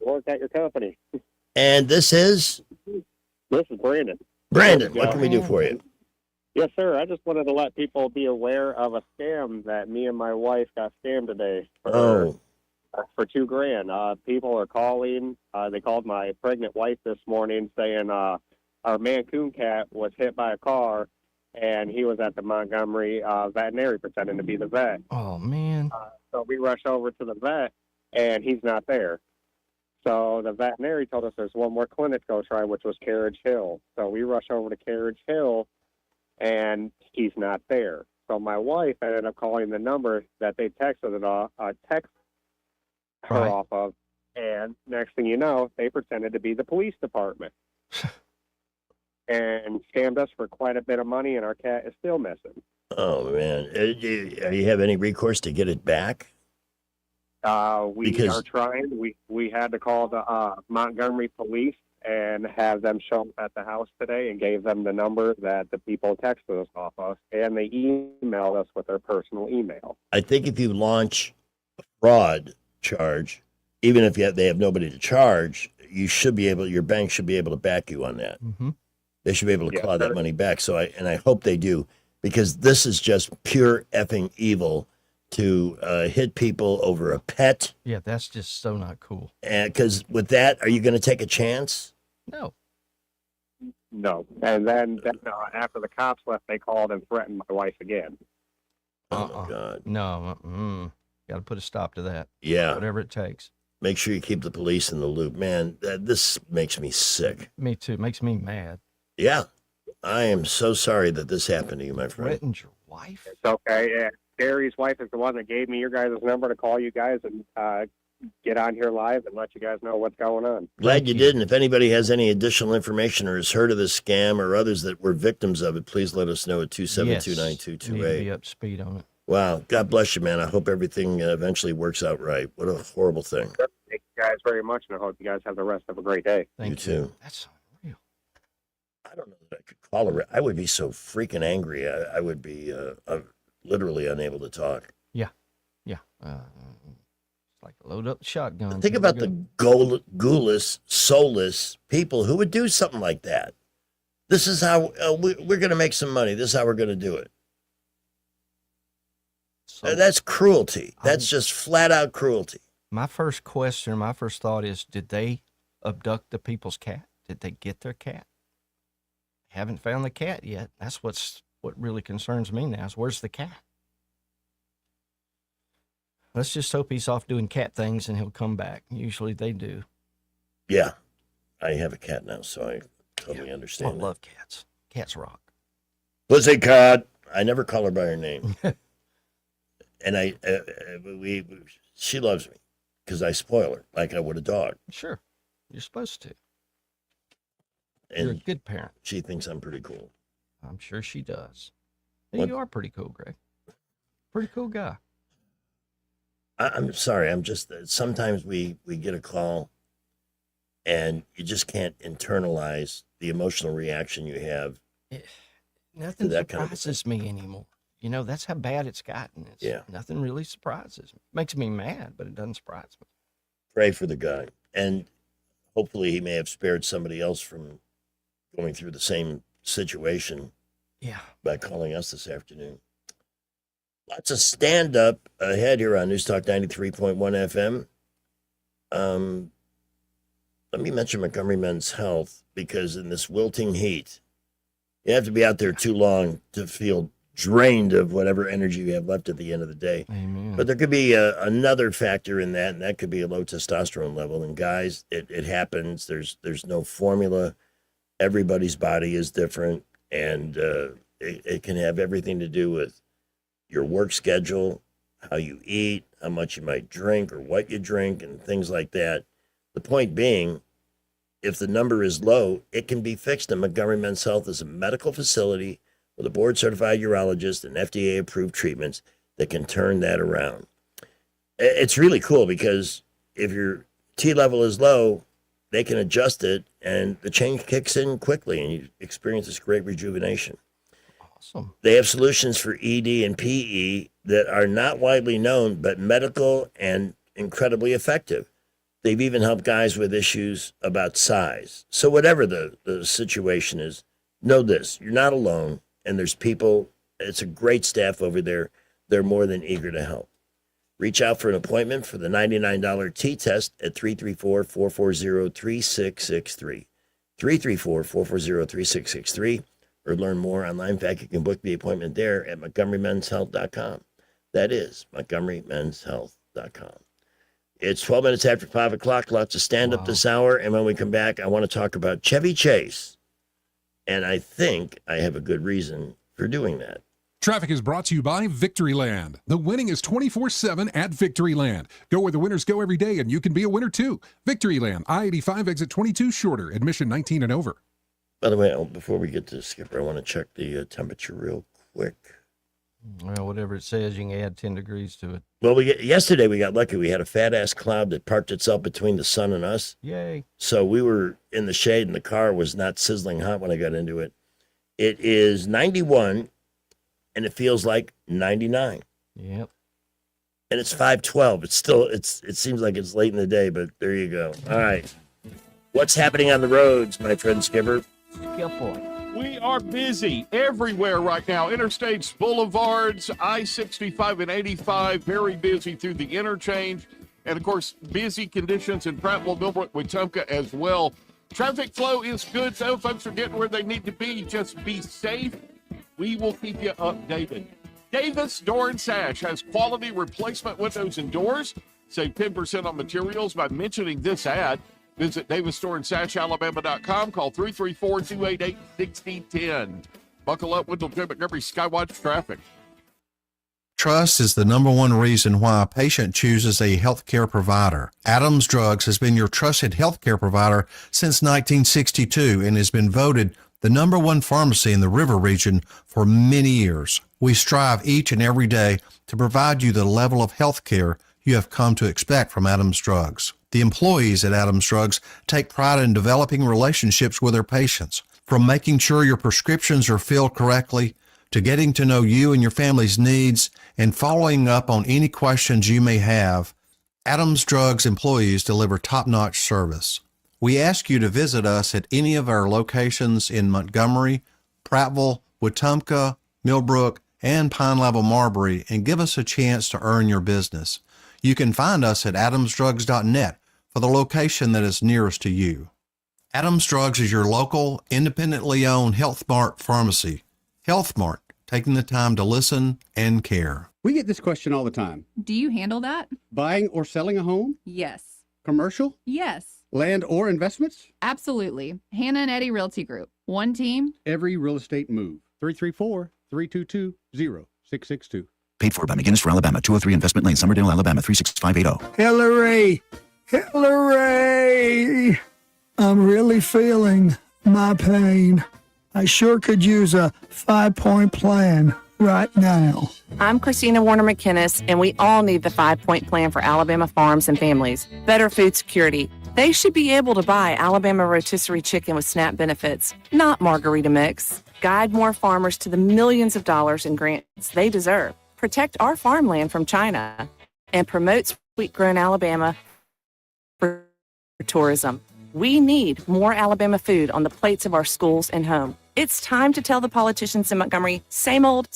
work at your company. And this is? This is Brandon. Brandon, what can we do for you? Yes, sir. I just wanted to let people be aware of a scam that me and my wife got scammed today for $2,000. People are calling. They called my pregnant wife this morning saying our Mancoon cat was hit by a car, and he was at the Montgomery veterinary pretending to be the vet. Oh, man. So we rushed over to the vet, and he's not there. So the veterinary told us there's one more clinic to go try, which was Carriage Hill. So we rushed over to Carriage Hill, and he's not there. So my wife ended up calling the number that they texted her off of, and next thing you know, they pretended to be the police department and scammed us for quite a bit of money, and our cat is still missing. Oh, man. Do you have any recourse to get it back? We are trying. We had to call the Montgomery police and have them show up at the house today, and gave them the number that the people texted us off of, and they emailed us with their personal email. I think if you launch a fraud charge, even if they have nobody to charge, you should be able. Your bank should be able to back you on that. Mm-hmm. They should be able to claw that money back. So I hope they do, because this is just pure effing evil to hit people over a pet. Yeah, that's just so not cool. And because with that, are you going to take a chance? No. And then after the cops left, they called and threatened my wife again. Oh, my God. No. Got to put a stop to that. Yeah. Whatever it takes. Make sure you keep the police in the loop. Man, this makes me sick. Me too. It makes me mad. Yeah. I am so sorry that this happened to you, my friend. Threatened your wife? It's okay. Yeah. Gary's wife is the one that gave me your guys' number to call you guys and get on here live and let you guys know what's going on. Glad you did. And if anybody has any additional information or has heard of this scam or others that were victims of it, please let us know at 272-9228. Need to be up to speed on it. Wow. God bless you, man. I hope everything eventually works out right. What a horrible thing. Thank you guys very much, and I hope you guys have the rest of a great day. You too. That's unreal. I don't know that I could call her. I would be so freaking angry. I would be literally unable to talk. Yeah. It's like load up the shotgun. Think about the ghoulless, soulless people who would do something like that. This is how we're going to make some money. This is how we're going to do it. That's cruelty. That's just flat out cruelty. My first question, my first thought is, did they abduct the people's cat? Did they get their cat? Haven't found the cat yet. That's what really concerns me now is, where's the cat? Let's just hope he's off doing cat things and he'll come back. Usually they do. Yeah. I have a cat now, so I totally understand. I love cats. Cats rock. Pussycat. I never call her by her name. And she loves me because I spoil her like I would a dog. Sure. You're supposed to. And you're a good parent. She thinks I'm pretty cool. I'm sure she does. And you are pretty cool, Greg. Pretty cool guy. I'm sorry. I'm just, sometimes we get a call and you just can't internalize the emotional reaction you have. Nothing surprises me anymore. You know, that's how bad it's gotten. Nothing really surprises me. Makes me mad, but it doesn't surprise me. Pray for the guy. And hopefully he may have spared somebody else from going through the same situation. Yeah. By calling us this afternoon. Lots of stand-up ahead here on News Talk 93.1 FM. Let me mention Montgomery Men's Health, because in this wilting heat, you have to be out there too long to feel drained of whatever energy you have left at the end of the day. Amen. But there could be another factor in that, and that could be a low testosterone level. And guys, it happens. There's no formula. Everybody's body is different, and it can have everything to do with your work schedule, how you eat, how much you might drink or what you drink, and things like that. The point being, if the number is low, it can be fixed. And Montgomery Men's Health is a medical facility with a board-certified urologist and FDA-approved treatments that can turn that around. It's really cool because if your T level is low, they can adjust it and the change kicks in quickly and you experience this great rejuvenation. Awesome. They have solutions for ED and PE that are not widely known, but medical and incredibly effective. They've even helped guys with issues about size. So whatever the situation is, know this, you're not alone, and there's people, it's a great staff over there. They're more than eager to help. Reach out for an appointment for the $99 T-test at 334-440-3663. 334-440-3663. Or learn more online. In fact, you can book the appointment there at MontgomeryMen'sHealth.com. That is MontgomeryMen'sHealth.com. It's 12 minutes after 5 o'clock. Lots of stand-up this hour. And when we come back, I want to talk about Chevy Chase. And I think I have a good reason for doing that. Traffic is brought to you by Victoryland. The winning is 24/7 at Victoryland. Go where the winners go every day, and you can be a winner too. Victoryland, I-85, exit 22 shorter, admission 19 and over. By the way, before we get to Skipper, I want to check the temperature real quick. Well, whatever it says, you can add 10 degrees to it. Well, yesterday we got lucky. We had a fat-ass cloud that parked itself between the sun and us. Yay. So we were in the shade, and the car was not sizzling hot when I got into it. It is 91, and it feels like 99. Yep. And it's 5:12. It's still, it seems like it's late in the day, but there you go. All right. What's happening on the roads, my friend Skipper? We are busy everywhere right now. Interstates, boulevards, I-65 and 85, very busy through the interchange. And, of course, busy conditions in Prattville, Millbrook, Wetumpka as well. Traffic flow is good, though. Folks are getting where they need to be. Just be safe. We will keep you updated. Davis Door and Sash has quality replacement windows and doors. Save 10% on materials by mentioning this ad. Visit DavisDoorandSashAlabama.com. Call 334-288-6010. Buckle up with Jim Montgomery Skywatch Traffic. Trust is the number one reason why a patient chooses a healthcare provider. Adams Drugs has been your trusted healthcare provider since 1962 and has been voted the number one pharmacy in the River region for many years. We strive each and every day to provide you the level of healthcare you have come to expect from Adams Drugs. The employees at Adams Drugs take pride in developing relationships with their patients, from making sure your prescriptions are filled correctly to getting to know you and your family's needs and following up on any questions you may have. Adams Drugs employees deliver top-notch service. We ask you to visit us at any of our locations in Montgomery, Prattville, Wetumpka, Millbrook, and Pine Level Marbury and give us a chance to earn your business. You can find us at adamsdrugs.net for the location that is nearest to you. Adams Drugs is your local, independently owned Health Mart pharmacy. Health Mart, taking the time to listen and care. We get this question all the time. Do you handle that? Buying or selling a home? Yes. Commercial? Yes. Land or investments? Absolutely. Hannah and Eddie Realty Group. One team. Every real estate move. 334-322-0662. Paid for by McGinnis for Alabama, 203 Investment Lane, Summerdale, Alabama, 36580. Hillary! Hillary! I'm really feeling my pain. I sure could use a 5-point plan right now. I'm Christina Warner McKinnis, and we all need the 5-point plan for Alabama farms and families. Better food security. They should be able to buy Alabama rotisserie chicken with SNAP benefits, not margarita mix. Guide more farmers to the millions of dollars in grants they deserve. Protect our farmland from China and promote sweet-grown Alabama for tourism. We need more Alabama food on the plates of our schools and home. It's time to tell the politicians in Montgomery, same old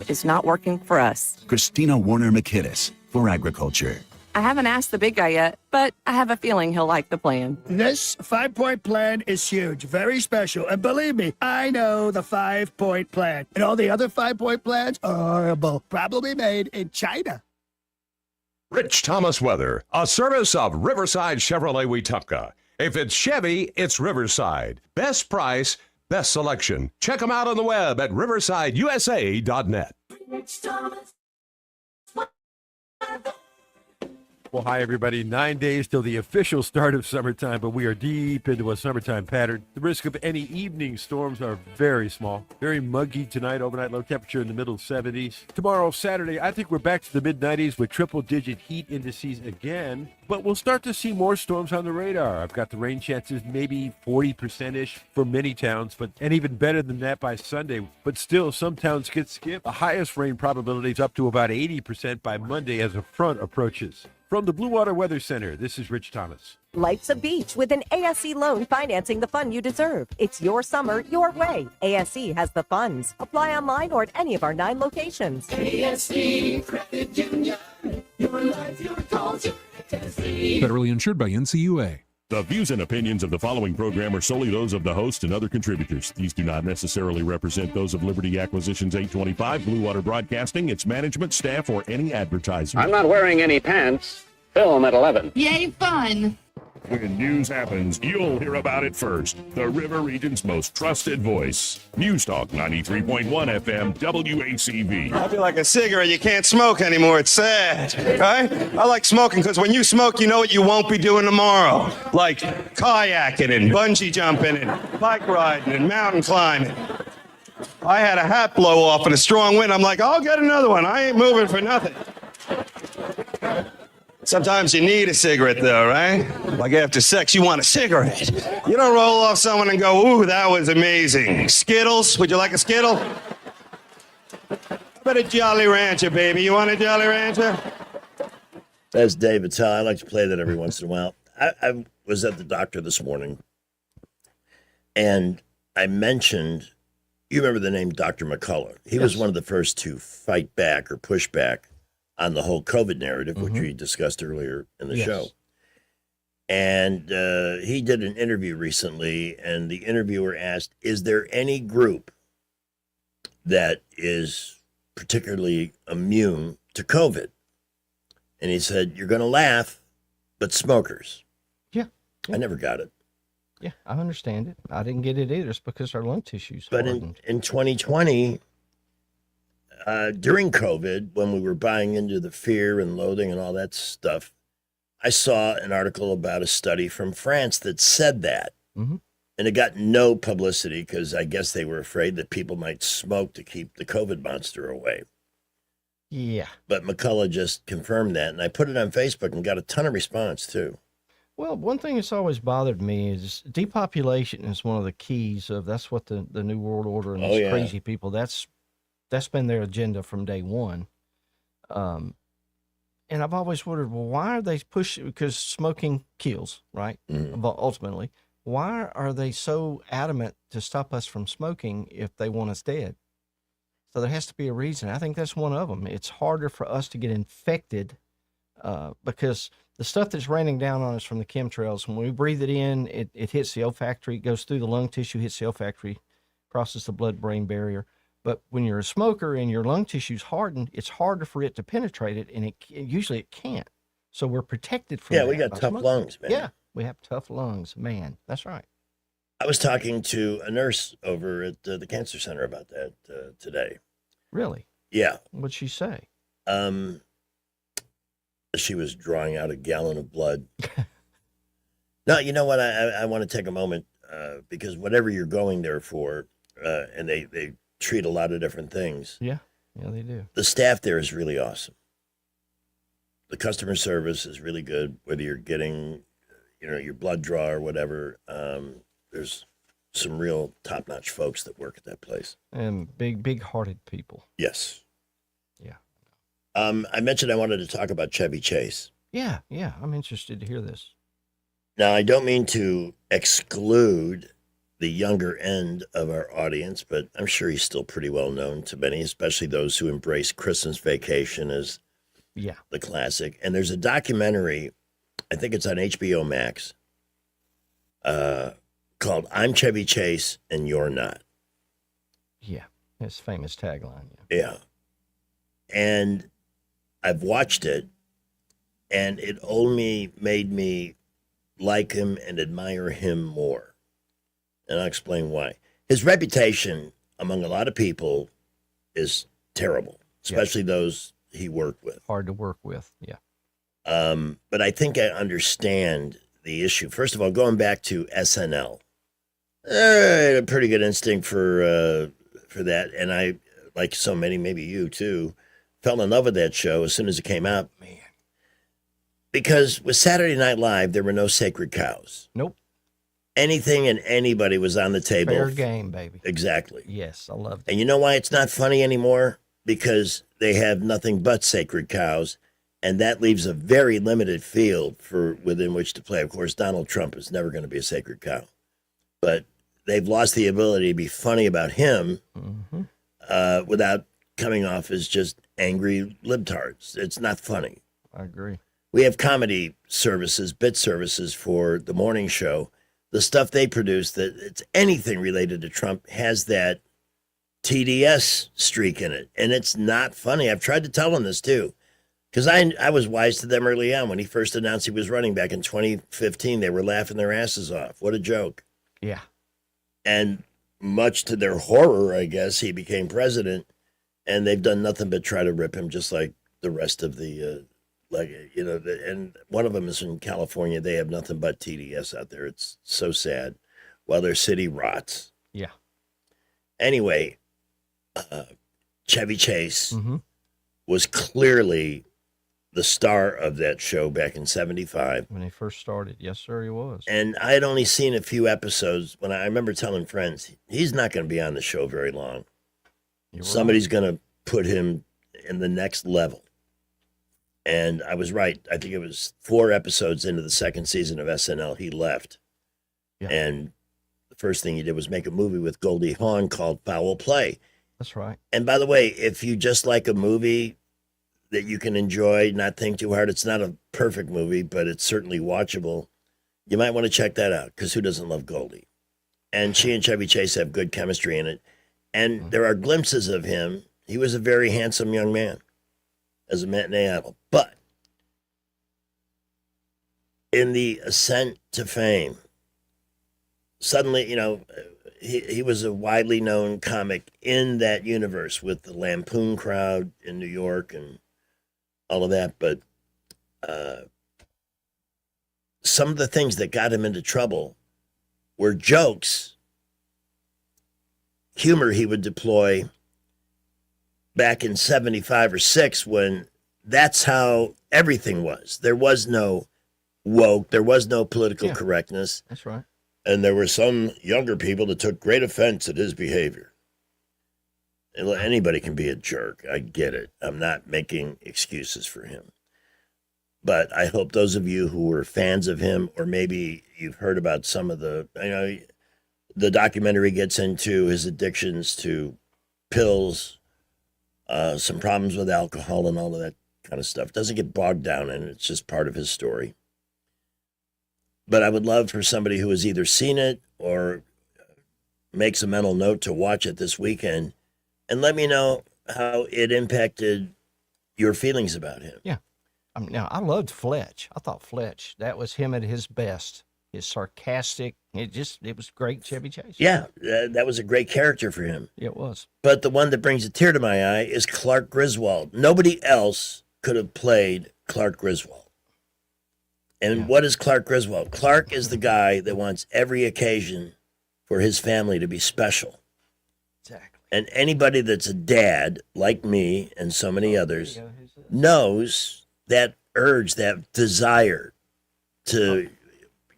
is not working for us. Christina Warner McKinnis for Agriculture. I haven't asked the big guy yet, but I have a feeling he'll like the plan. This 5-point plan is huge, very special. And believe me, I know the 5-point plan. And all the other 5-point plans are horrible, probably made in China. Rich Thomas Weather, a service of Riverside Chevrolet Wetumpka. If it's Chevy, it's Riverside. Best price, best selection. Check them out on the web at riversideusa.net. Well, hi, everybody. 9 days till the official start of summertime, but we are deep into a summertime pattern. The risk of any evening storms are very small. Very muggy tonight, overnight low temperature in the middle 70s. Tomorrow, Saturday, I think we're back to the mid-90s with triple-digit heat indices again, but we'll start to see more storms on the radar. I've got the rain chances maybe 40%-ish for many towns, and even better than that by Sunday. But still, some towns get skipped. The highest rain probability is up to about 80% by Monday as a front approaches. From the Blue Water Weather Center, this is Rich Thomas. Life's a beach with an ASE loan financing the fun you deserve. It's your summer, your way. ASE has the funds. Apply online or at any of our 9 locations. ASE Credit Union. Your life, your culture. Federally insured by NCUA. The views and opinions of the following program are solely those of the host and other contributors. These do not necessarily represent those of Liberty Acquisitions 825, Blue Water Broadcasting, its management, staff, or any advertiser. I'm not wearing any pants. Film at 11. Yay, fun! When news happens, you'll hear about it first. The River Region's most trusted voice. News Talk 93.1 FM WACV. I feel like a cigarette. You can't smoke anymore. It's sad. Right? I like smoking because when you smoke, you know what you won't be doing tomorrow. Like kayaking and bungee jumping and bike riding and mountain climbing. I had a hat blow off in a strong wind. I'm like, I'll get another one. I ain't moving for nothing. Sometimes you need a cigarette, though, right? Like after sex, you want a cigarette. You don't roll off someone and go, ooh, that was amazing. Skittles? Would you like a Skittle? How about a Jolly Rancher, baby? You want a Jolly Rancher? That's David Tell. I like to play that every once in a while. I was at the doctor this morning, and I mentioned, you remember the name Dr. McCullough. He was one of the first to fight back or push back on the whole COVID narrative, which we discussed earlier in the show. And he did an interview recently, and the interviewer asked, is there any group that is particularly immune to COVID? And he said, you're going to laugh, but smokers. Yeah. I never got it. Yeah, I understand it. I didn't get it either. It's because our lung tissue's But in 2020... during COVID, when we were buying into the fear and loathing and all that stuff, I saw an article about a study from France that said that. Mm-hmm. And it got no publicity because I guess they were afraid that people might smoke to keep the COVID monster away. Yeah. But McCullough just confirmed that. And I put it on Facebook and got a ton of response, too. Well, one thing that's always bothered me is depopulation is one of the keys of, that's what the New World Order and these crazy people, that's been their agenda from day one. And I've always wondered, well, why are they pushing, because smoking kills, right? Ultimately, why are they so adamant to stop us from smoking if they want us dead? So there has to be a reason. I think that's one of them. It's harder for us to get infected because the stuff that's raining down on us from the chemtrails, when we breathe it in, it hits the olfactory, goes through the lung tissue, hits the olfactory, crosses the blood-brain barrier. But when you're a smoker and your lung tissue's hardened, it's harder for it to penetrate it, and usually it can't. So we're protected from that. Yeah, we got tough lungs, man. Yeah, we have tough lungs, man. That's right. I was talking to a nurse over at the cancer center about that today. Really? Yeah. What'd she say? She was drawing out a gallon of blood. No, you know what? I want to take a moment because whatever you're going there for, and they treat a lot of different things. Yeah, they do. The staff there is really awesome. The customer service is really good, whether you're getting, your blood draw or whatever. There's some real top-notch folks that work at that place. And big-hearted people. Yes. Yeah. I mentioned I wanted to talk about Chevy Chase. Yeah, I'm interested to hear this. Now, I don't mean to exclude the younger end of our audience, but I'm sure he's still pretty well known to many, especially those who embrace Christmas Vacation as the classic. And there's a documentary, I think it's on HBO Max, called I'm Chevy Chase and You're Not. Yeah, his famous tagline. Yeah. And I've watched it, and it only made me like him and admire him more. And I'll explain why. His reputation among a lot of people is terrible, especially those he worked with. Hard to work with, yeah. But I think I understand the issue. First of all, going back to SNL, I had a pretty good instinct for that, and I, like so many, maybe you too, fell in love with that show as soon as it came out. Man, because with Saturday Night Live, there were no sacred cows. Nope. Anything and anybody was on the table. Fair game, baby. Exactly. Yes, I love that. And you know why it's not funny anymore? Because they have nothing but sacred cows, and that leaves a very limited field for within which to play. Of course, Donald Trump is never going to be a sacred cow, but they've lost the ability to be funny about him without coming off as just angry libtards. It's not funny. I agree. We have comedy services, bit services for the morning show. The stuff they produce, that it's anything related to Trump, has that TDS streak in it, and it's not funny. I've tried to tell them this too, because I was wise to them early on when he first announced he was running back in 2015. They were laughing their asses off. What a joke! Yeah, and much to their horror, I guess, he became president, and they've done nothing but try to rip him, just like the rest of the. And one of them is in California. They have nothing but TDS out there. It's so sad while their city rots. Yeah. Anyway, Chevy Chase was clearly the star of that show back in 75. When he first started. Yes, sir, he was. And I had only seen a few episodes when I remember telling friends, he's not going to be on the show very long. Somebody's going to put him in the next level. And I was right. I think it was 4 episodes into the second season of SNL, he left. Yeah. And the first thing he did was make a movie with Goldie Hawn called Foul Play. That's right. And by the way, if you just like a movie that you can enjoy, not think too hard, it's not a perfect movie, but it's certainly watchable. You might want to check that out, because who doesn't love Goldie? And she and Chevy Chase have good chemistry in it. And there are glimpses of him. He was a very handsome young man as a matinee idol. But in the ascent to fame, suddenly, he was a widely known comic in that universe with the Lampoon crowd in New York and all of that. But some of the things that got him into trouble were jokes, humor he would deploy back in 75 or 6, when that's how everything was. There was no woke. There was no political correctness. That's right. And there were some younger people that took great offense at his behavior. And anybody can be a jerk. I get it. I'm not making excuses for him. But I hope those of you who were fans of him, or maybe you've heard about some of the documentary gets into his addictions to pills, some problems with alcohol and all of that kind of stuff. Doesn't get bogged down in it. It's just part of his story. But I would love for somebody who has either seen it or makes a mental note to watch it this weekend and let me know how it impacted your feelings about him. Yeah. Now, I loved Fletch. I thought Fletch, that was him at his best. His sarcastic, it was great Chevy Chase. Yeah, that was a great character for him. It was. But the one that brings a tear to my eye is Clark Griswold. Nobody else could have played Clark Griswold. And what is Clark Griswold? Clark is the guy that wants every occasion for his family to be special. Exactly. And anybody that's a dad, like me and so many others, knows that urge, that desire to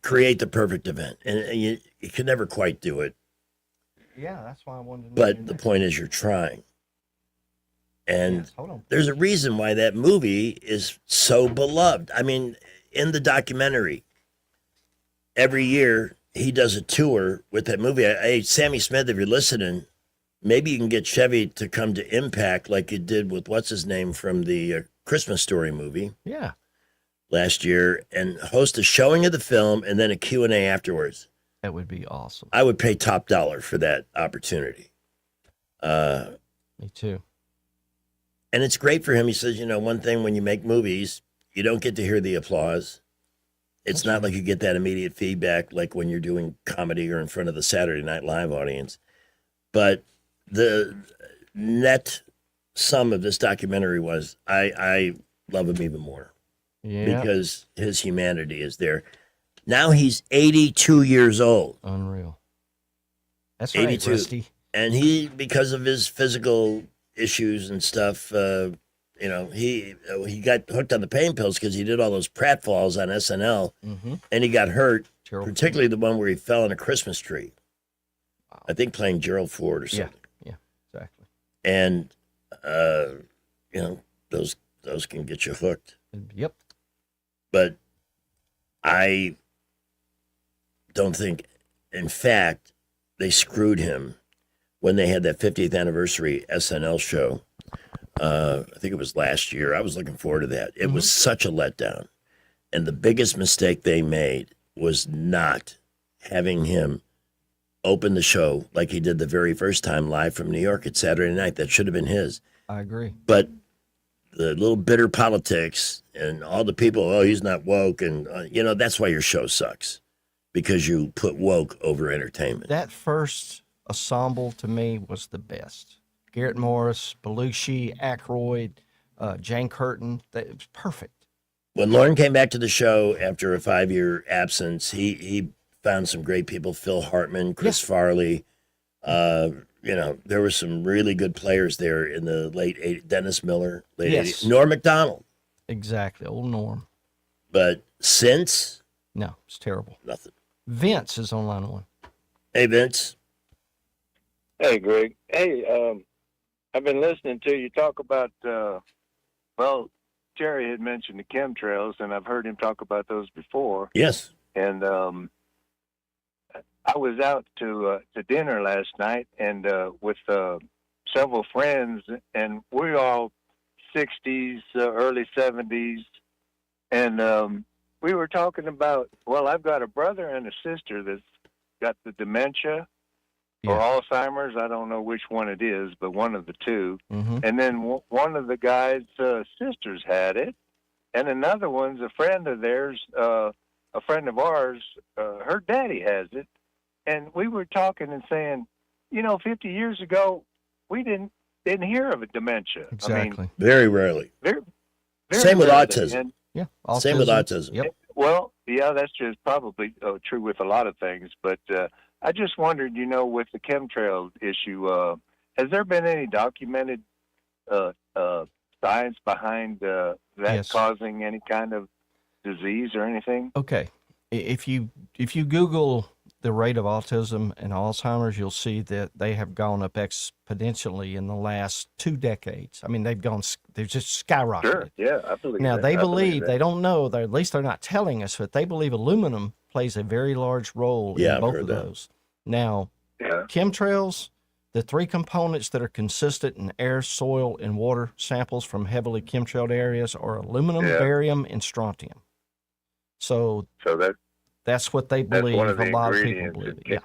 create the perfect event. And you can never quite do it. Yeah, that's why I wanted to know. But the point is you're trying. And there's a reason why that movie is so beloved. I mean, in the documentary, every year he does a tour with that movie. Hey, Sammy Smith, if you're listening, maybe you can get Chevy to come to Impact like you did with what's his name from the Christmas Story movie. Yeah. Last year, and host a showing of the film and then a Q&A afterwards. That would be awesome. I would pay top dollar for that opportunity. Me too. And it's great for him. He says, one thing when you make movies, you don't get to hear the applause. It's not like you get that immediate feedback like when you're doing comedy or in front of the Saturday Night Live audience. But the net sum of this documentary was I love him even more. because his humanity is there. Now he's 82 years old. Unreal. That's right, 82. Rusty. And he, because of his physical issues and stuff, he got hooked on the pain pills because he did all those pratfalls on SNL, and he got hurt, particularly the one where he fell on a Christmas tree. Wow. I think playing Gerald Ford or something. Yeah, exactly. And those can get you hooked. Yep. But I don't think, in fact, they screwed him when they had that 50th anniversary SNL show. I think it was last year. I was looking forward to that. It was such a letdown. And the biggest mistake they made was not having him open the show like he did the very first time live from New York at Saturday night. That should have been his. I agree. But the little bitter politics and all the people, he's not woke. And, that's why your show sucks, because you put woke over entertainment. That first ensemble to me was the best. Garrett Morris, Belushi, Aykroyd, Jane Curtin. It was perfect. When Lauren came back to the show after a 5-year absence, he found some great people, Phil Hartman, Chris Farley. There were some really good players there in the late 80s. Dennis Miller, late 80s. Norm Macdonald. Exactly, old Norm. But since? No, it's terrible. Nothing. Vince is on line one. Hey, Vince. Hey, Greg. Hey, I've been listening to you talk about, Jerry had mentioned the chemtrails, and I've heard him talk about those before. Yes. And I was out to dinner last night and with several friends, and we're all 60s, early 70s, and we were talking about, I've got a brother and a sister that's got the dementia or Alzheimer's. I don't know which one it is, but one of the two. And then one of the guy's sisters had it, and another one's a friend of theirs, a friend of ours, her daddy has it. And we were talking and saying, 50 years ago, we didn't hear of a dementia. Exactly. I mean, very rarely. Very Same with rarely. autism. And, Same with autism. Yep. Well, yeah, that's just probably true with a lot of things. But I just wondered, with the chemtrail issue, has there been any documented science behind that causing any kind of disease or anything? Okay. If you Google the rate of autism and Alzheimer's, you'll see that they have gone up exponentially in the last 2 decades. I mean, they've just skyrocketed. Sure, yeah, I believe Now, that. they I believe, that. they don't know, at least they're not telling us, but they believe aluminum plays a very large role Yeah, in I've both heard of that. those. Now, Yeah. chemtrails, the 3 components that are consistent in air, soil, and water samples from heavily chemtrailed areas are aluminum, barium, and strontium. So that's what they That's believe. one of A the lot of people ingredients believe it. in Yeah.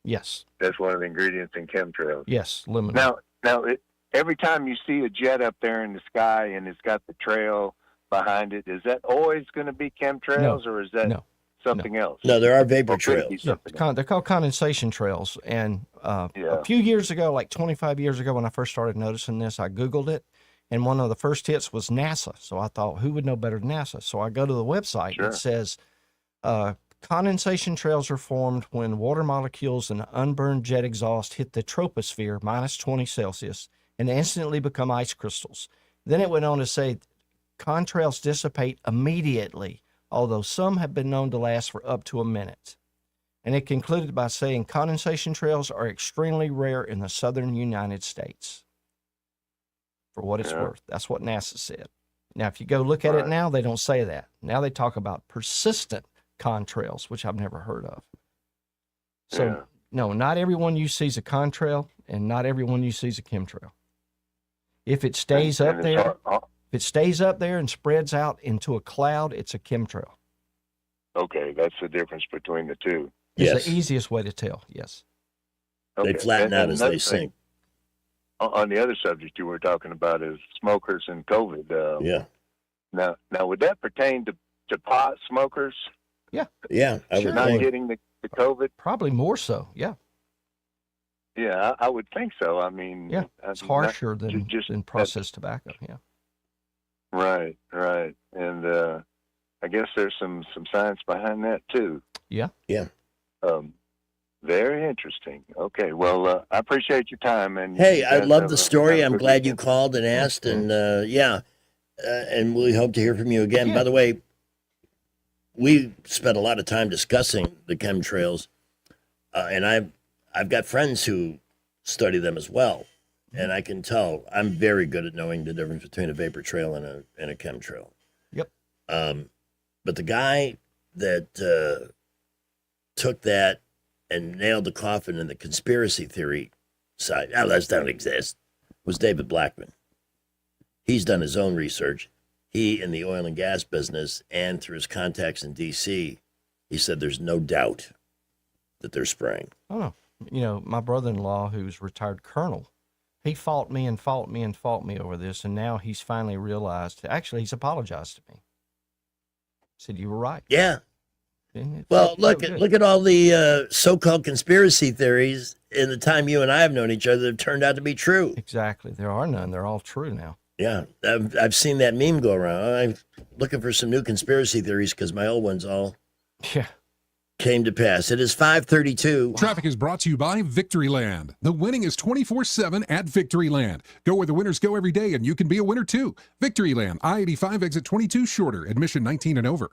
Yes. That's one of the ingredients in chemtrails. Yes. Aluminum. Now, every time you see a jet up there in the sky and it's got the trail behind it, is that always going to be chemtrails, or is that something else? No, there are vapor Or could it be trails. something They're called condensation trails. And a few years ago, like 25 years ago, when I first started noticing this, I Googled it. And one of the first hits was NASA. So I thought, who would know better than NASA? So I go to the website and it says, condensation trails are formed when water molecules in unburned jet exhaust hit the troposphere, minus 20 Celsius, and instantly become ice crystals. Then it went on to say contrails dissipate immediately, although some have been known to last for up to a minute. And it concluded by saying condensation trails are extremely rare in the southern United States. For what it's worth. That's what NASA said. Now, if you go look at it now, they don't say that. Now they talk about persistent contrails, which I've never heard of. So, no, not everyone you see is a contrail, and not everyone you see is a chemtrail. If it stays up there, and spreads out into a cloud, it's a chemtrail. Okay, that's the difference between the two. It's the easiest way to tell, yes. Okay. They flatten out as they another sink. thing, on the other subject you were talking about is smokers and COVID. Yeah. Now, would that pertain to pot smokers? Yeah. Yeah, I would not think. getting the COVID? Probably more so, yeah. Yeah, I would think so. I mean, Yeah, it's harsher than processed tobacco, yeah. Right. And I guess there's some science behind that too. Yeah. Yeah. Very interesting. Okay, well, I appreciate your time. And Hey, you I guys love have the a- story. have a I'm good glad you weekend. called and asked, and and we hope to hear from you again. By the way, we spent a lot of time discussing the chemtrails, and I've got friends who study them as well, and I can tell I'm very good at knowing the difference between a vapor trail and a chemtrail. Yep. But the guy that took that and nailed the coffin in the conspiracy theory side, those don't exist, was David Blackman. He's done his own research. He, in the oil and gas business and through his contacts in D.C., he said there's no doubt that they're spraying. Oh, no. My brother-in-law, who's retired colonel, he fought me over this, and now he's finally realized. Actually, he's apologized to me. Said you were right. Yeah. And it Well, felt look good. at all the so-called conspiracy theories in the time you and I have known each other that have turned out to be true. Exactly. There are none. They're all true now. Yeah, I've seen that meme go around. I'm looking for some new conspiracy theories because my old ones all came to pass. It is 5:32. Traffic is brought to you by Victoryland. The winning is 24/7 at Victoryland. Go where the winners go every day, and you can be a winner too. Victoryland, I-85, exit 22 shorter, admission 19 and over.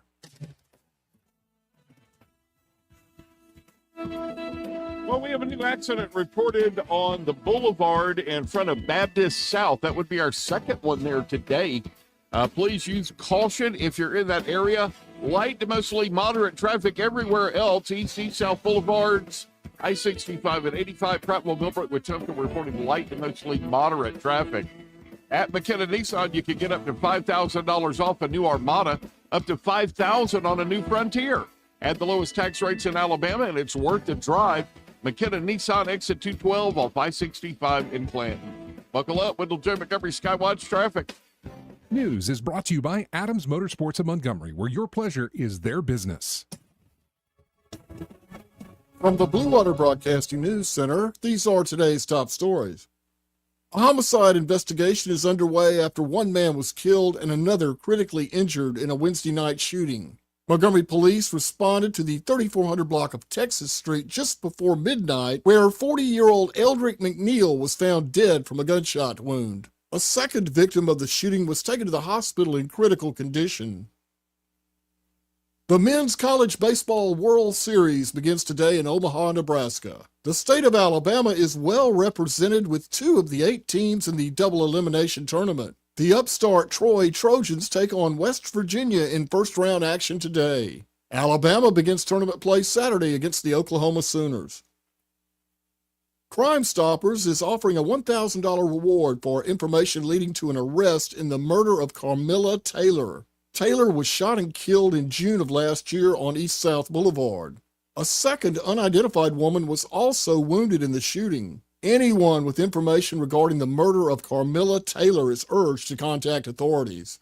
Well, we have a new accident reported on the boulevard in front of Baptist South. That would be our second one there today. Please use caution if you're in that area. Light to mostly moderate traffic everywhere else. East South Boulevards, I-65 and 85, Prattville, Millbrook, Wetumpka reporting light to mostly moderate traffic. At McKenna Nissan, you can get up to $5,000 off a new Armada, up to $5,000 on a new Frontier. At the lowest tax rates in Alabama, and it's worth the drive. McKenna Nissan, exit 212 off I-65 in Clanton. Buckle up, Wendell J. Montgomery Skywatch traffic. News is brought to you by Adams Motorsports of Montgomery, where your pleasure is their business. From the Blue Water Broadcasting News Center, these are today's top stories. A homicide investigation is underway after one man was killed and another critically injured in a Wednesday night shooting. Montgomery police responded to the 3400 block of Texas Street just before midnight, where 40-year-old Eldrick McNeil was found dead from a gunshot wound. A second victim of the shooting was taken to the hospital in critical condition. The Men's College Baseball World Series begins today in Omaha, Nebraska. The state of Alabama is well represented with 2 of the 8 teams in the double elimination tournament. The upstart Troy Trojans take on West Virginia in first-round action today. Alabama begins tournament play Saturday against the Oklahoma Sooners. Crime Stoppers is offering a $1,000 reward for information leading to an arrest in the murder of Carmilla Taylor. Taylor was shot and killed in June of last year on East South Boulevard. A second unidentified woman was also wounded in the shooting. Anyone with information regarding the murder of Carmilla Taylor is urged to contact authorities.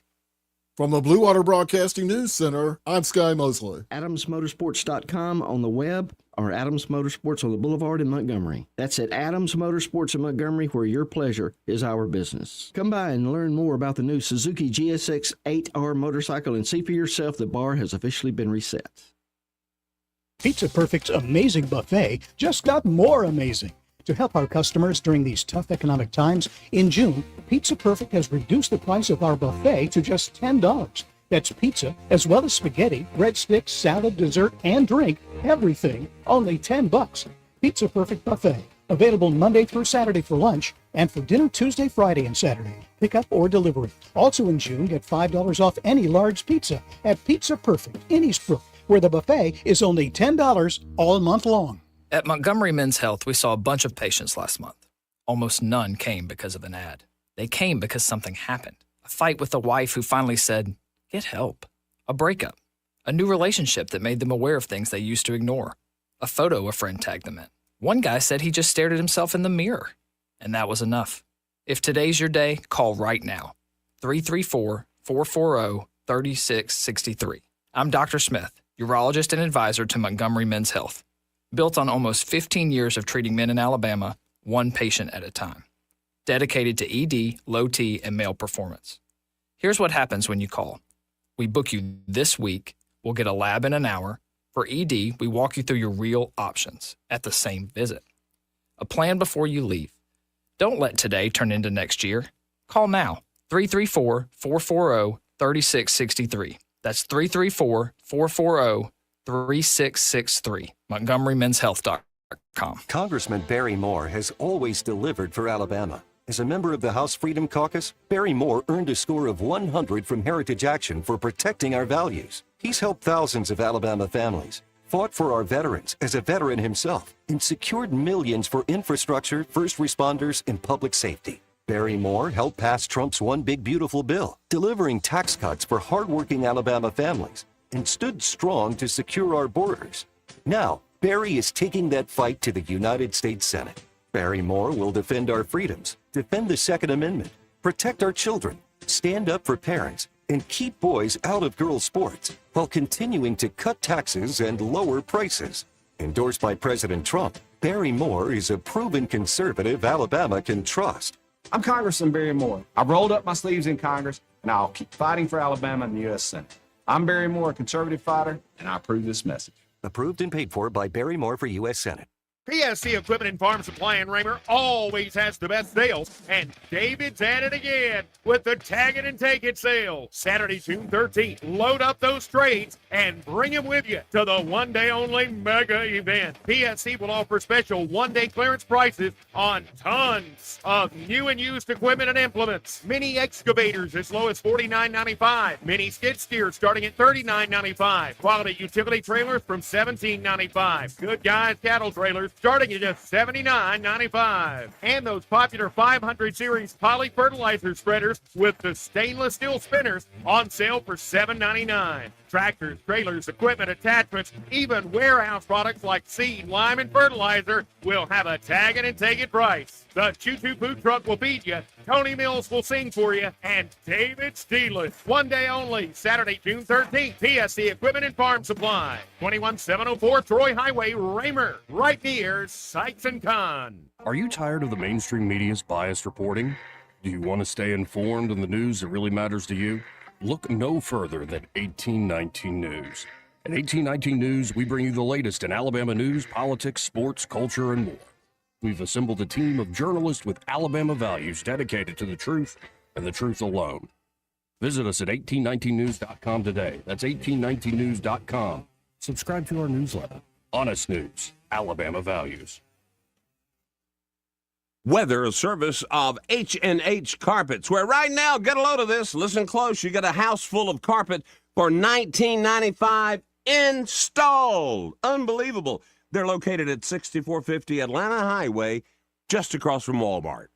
From the Blue Water Broadcasting News Center, I'm Sky Mosley. AdamsMotorsports.com on the web or Adams Motorsports on the Boulevard in Montgomery. That's at Adams Motorsports in Montgomery, where your pleasure is our business. Come by and learn more about the new Suzuki GSX 8R motorcycle and see for yourself the bar has officially been reset. Pizza Perfect's amazing buffet just got more amazing. To help our customers during these tough economic times, in June, Pizza Perfect has reduced the price of our buffet to just $10. That's pizza, as well as spaghetti, breadsticks, salad, dessert, and drink, everything, only $10. Pizza Perfect Buffet, available Monday through Saturday for lunch, and for dinner Tuesday, Friday, and Saturday. Pickup or delivery. Also in June, get $5 off any large pizza at Pizza Perfect in Eastbrook, where the buffet is only $10 all month long. At Montgomery Men's Health, we saw a bunch of patients last month. Almost none came because of an ad. They came because something happened. A fight with a wife who finally said, "Get help." A breakup. A new relationship that made them aware of things they used to ignore. A photo a friend tagged them in. One guy said he just stared at himself in the mirror. And that was enough. If today's your day, call right now. 334-440-3663. I'm Dr. Smith, urologist and advisor to Montgomery Men's Health. Built on almost 15 years of treating men in Alabama, one patient at a time. Dedicated to ED, low T, and male performance. Here's what happens when you call. We book you this week. We'll get a lab in an hour. For ED, we walk you through your real options at the same visit. A plan before you leave. Don't let today turn into next year. Call now, 334-440-3663. That's 334-440-3663. MontgomeryMen'sHealth.com. Congressman Barry Moore has always delivered for Alabama. As a member of the House Freedom Caucus, Barry Moore earned a score of 100 from Heritage Action for protecting our values. He's helped thousands of Alabama families, fought for our veterans as a veteran himself, and secured millions for infrastructure, first responders, and public safety. Barry Moore helped pass Trump's One Big Beautiful Bill, delivering tax cuts for hardworking Alabama families, and stood strong to secure our borders. Now, Barry is taking that fight to the United States Senate. Barry Moore will defend our freedoms, defend the Second Amendment, protect our children, stand up for parents, and keep boys out of girls' sports while continuing to cut taxes and lower prices. Endorsed by President Trump, Barry Moore is a proven conservative Alabama can trust. I'm Congressman Barry Moore. I've rolled up my sleeves in Congress, and I'll keep fighting for Alabama in the U.S. Senate. I'm Barry Moore, a conservative fighter, and I approve this message. Approved and paid for by Barry Moore for U.S. Senate. PSC Equipment and Farm Supply in Raymer always has the best sales, and David's at it again with the Tag It and Take It sale. Saturday, June 13th. Load up those trades and bring them with you to the one-day-only mega event. PSC will offer special one-day clearance prices on tons of new and used equipment and implements. Mini excavators as low as $49.95. Mini skid steers starting at $39.95. Quality utility trailers from $17.95. Good Guys cattle trailers starting at just $79.95. And those popular 500 series poly fertilizer spreaders with the stainless steel spinners on sale for $7.99. Tractors, trailers, equipment, attachments, even warehouse products like seed, lime, and fertilizer will have a tag it and take it price. The Choo-Choo Food Truck will feed you, Tony Mills will sing for you, and David Steeless. One day only, Saturday, June 13th, PSC Equipment and Farm Supply, 21704 Troy Highway, Raymer, right near Sykes & Kahn. Are you tired of the mainstream media's biased reporting? Do you want to stay informed on the news that really matters to you? Look no further than 1819 News. At 1819 News, we bring you the latest in Alabama news, politics, sports, culture, and more. We've assembled a team of journalists with Alabama values dedicated to the truth and the truth alone. Visit us at 1819news.com today. That's 1819news.com. Subscribe to our newsletter. Honest News, Alabama Values. Weather, a service of H&H Carpets, where right now, get a load of this, listen close, you get a house full of carpet for $19.95 installed. Unbelievable. They're located at 6450 Atlanta Highway, just across from Walmart.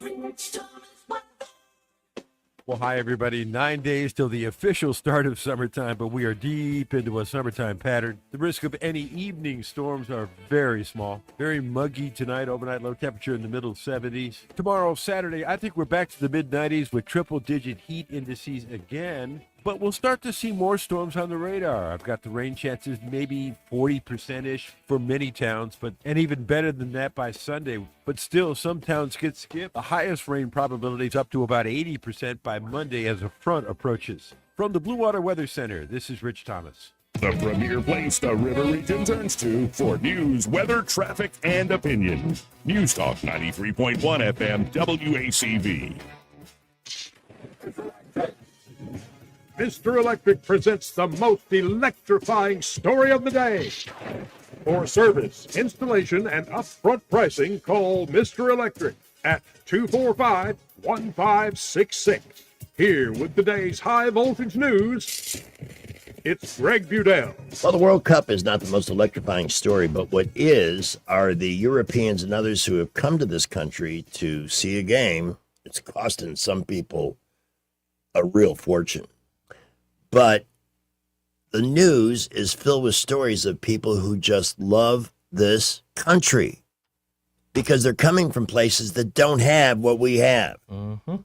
Well, hi, everybody. 9 days till the official start of summertime, but we are deep into a summertime pattern. The risk of any evening storms are very small. Very muggy tonight, overnight low temperature in the middle 70s. Tomorrow, Saturday, I think we're back to the mid-90s with triple-digit heat indices again. But we'll start to see more storms on the radar. I've got the rain chances maybe 40%-ish for many towns, and even better than that by Sunday. But still, some towns get skipped. The highest rain probability is up to about 80% by Monday as a front approaches. From the Blue Water Weather Center, this is Rich Thomas. The premier place the River Region turns to for news, weather, traffic, and opinion. News Talk 93.1 FM WACV. Mr. Electric presents the most electrifying story of the day. For service, installation, and upfront pricing, call Mr. Electric at 245-1566. Here with today's high voltage news, it's Greg Budell. Well, the World Cup is not the most electrifying story, but what is are the Europeans and others who have come to this country to see a game. It's costing some people a real fortune. But the news is filled with stories of people who just love this country because they're coming from places that don't have what we have. Mm-hmm.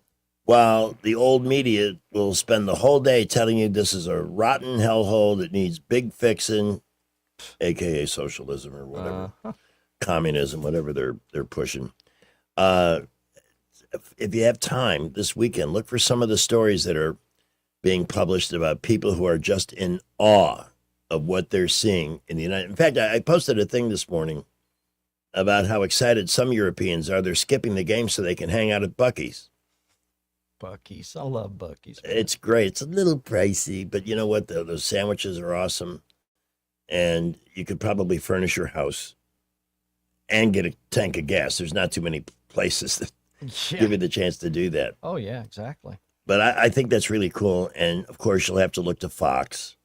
While the old media will spend the whole day telling you this is a rotten hellhole that needs big fixing, a.k.a. socialism or whatever, communism, whatever they're pushing. If you have time this weekend, look for some of the stories that are being published about people who are just in awe of what they're seeing in the United. In fact, I posted a thing this morning about how excited some Europeans are. They're skipping the game so they can hang out at Buc-ee's. Buc-ee's. I love Buc-ee's. It's great. It's a little pricey, but you know what? Those sandwiches are awesome. And you could probably furnish your house and get a tank of gas. There's not too many places that give you the chance to do that. Oh, yeah, exactly. But I think that's really cool. And, of course, you'll have to look to Fox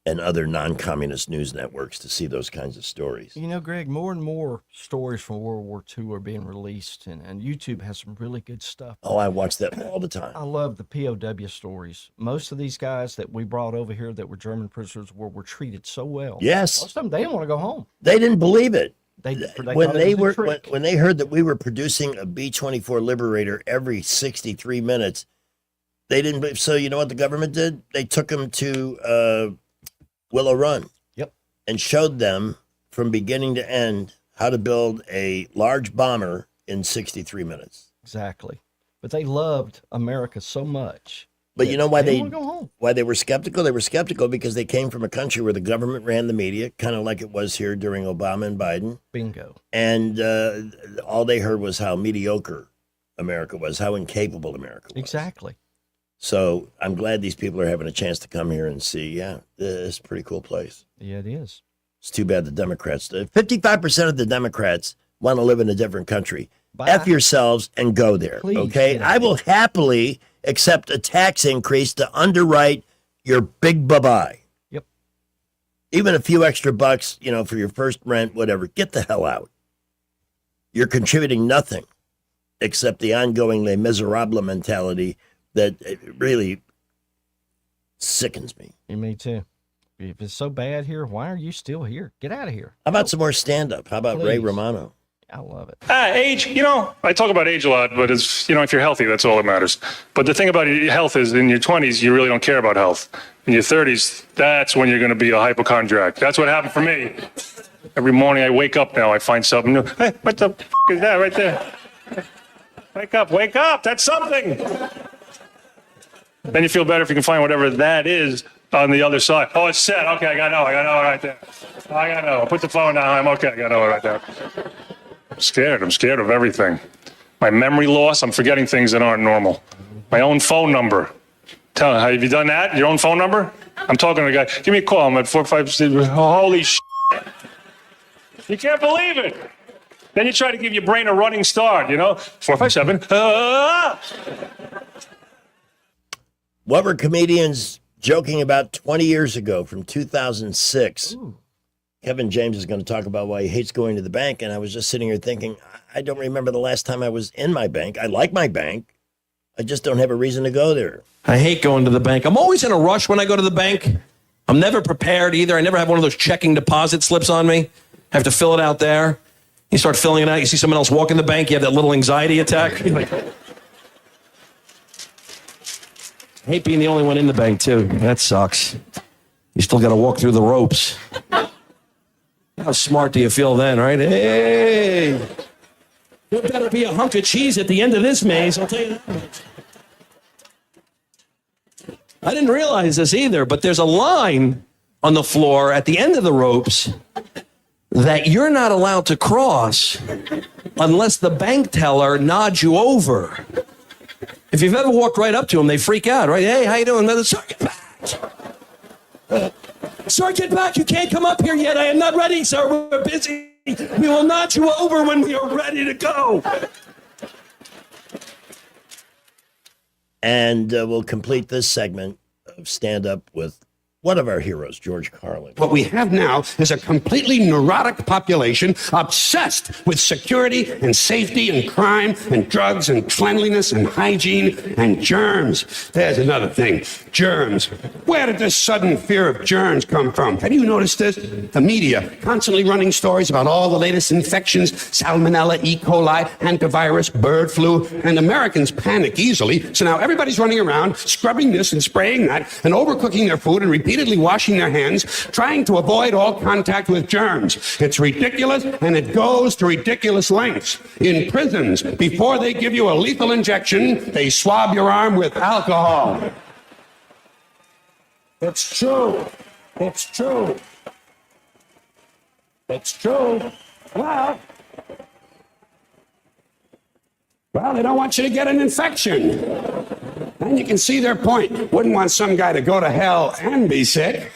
and other non-communist news networks to see those kinds of stories. You know, Greg, more and more stories from World War II are being released, and YouTube has some really good stuff. Oh, I watch that all the time. I love the POW stories. Most of these guys that we brought over here that were German prisoners were treated so well. Yes. Most of them, they didn't want to go home. They didn't believe it. When When they heard that we were producing a B-24 Liberator every 63 minutes, they didn't believe. So you know what the government did? They took them to Willow Run. Yep. And showed them from beginning to end how to build a large bomber in 63 minutes. Exactly. But they loved America so much. But you know why didn't wanna go home. why they were skeptical? They were skeptical because they came from a country where the government ran the media, kind of like it was here during Obama and Biden. Bingo. And all they heard was how mediocre America was, how incapable America was. Exactly. So I'm glad these people are having a chance to come here and see, yeah, it's a pretty cool place. Yeah, it is. It's too bad the Democrats, 55% of the Democrats want to live in a different country. Bye. F yourselves and go there, Please, okay? get out. I will happily accept a tax increase to underwrite your big bye-bye. Yep. Even a few extra bucks, for your first rent, whatever. Get the hell out. You're contributing nothing except the ongoing Les Miserables mentality that really sickens me. Me too. If it's so bad here, why are you still here? Get out of here. How about some more stand-up? How about Ray Please. Romano? I love it. Age, I talk about age a lot, but it's, if you're healthy, that's all that matters. But the thing about health is in your 20s, you really don't care about health. In your 30s, that's when you're going to be a hypochondriac. That's what happened for me. Every morning I wake up now, I find something new. Hey, what the is that right there? Wake up, that's something. Then you feel better if you can find whatever that is on the other side. Oh, it's set. Okay, I got it right there. I got it. Put the phone down. I'm okay. I got it right there. I'm scared of everything. My memory loss, I'm forgetting things that aren't normal. My own phone number. Have you done that? Your own phone number? I'm talking to a guy. Give me a call. I'm at 456. Holy shit. You can't believe it. Then you try to give your brain a running start, 457. What were comedians joking about 20 years ago from 2006? Ooh. Kevin James is going to talk about why he hates going to the bank. And I was just sitting here thinking, I don't remember the last time I was in my bank. I like my bank. I just don't have a reason to go there. I hate going to the bank. I'm always in a rush when I go to the bank. I'm never prepared either. I never have one of those checking deposit slips on me. I have to fill it out there. You start filling it out. You see someone else walk in the bank. You have that little anxiety attack. You're like, I hate being the only one in the bank, too. That sucks. You still got to walk through the ropes. How smart do you feel then, right? Hey, there better be a hunk of cheese at the end of this maze, I'll tell you that much. I didn't realize this either, but there's a line on the floor at the end of the ropes that you're not allowed to cross unless the bank teller nods you over. If you've ever walked right up to them, they freak out, right? Hey, how you doing? Sir, get back. Sir, get back. You can't come up here yet. I am not ready, sir. We're busy. We will nod you over when we are ready to go. And we'll complete this segment of stand-up with one of our heroes, George Carlin. What we have now is a completely neurotic population obsessed with security and safety and crime and drugs and cleanliness and hygiene and germs. There's another thing, germs. Where did this sudden fear of germs come from? Have you noticed this? The media constantly running stories about all the latest infections, salmonella, E. coli, hantavirus, bird flu, and Americans panic easily. So now everybody's running around scrubbing this and spraying that and overcooking their food and repeatedly washing their hands, trying to avoid all contact with germs. It's ridiculous, and it goes to ridiculous lengths. In prisons, before they give you a lethal injection, they swab your arm with alcohol. It's true. It's true. It's true. Well, they don't want you to get an infection. And you can see their point. Wouldn't want some guy to go to hell and be sick.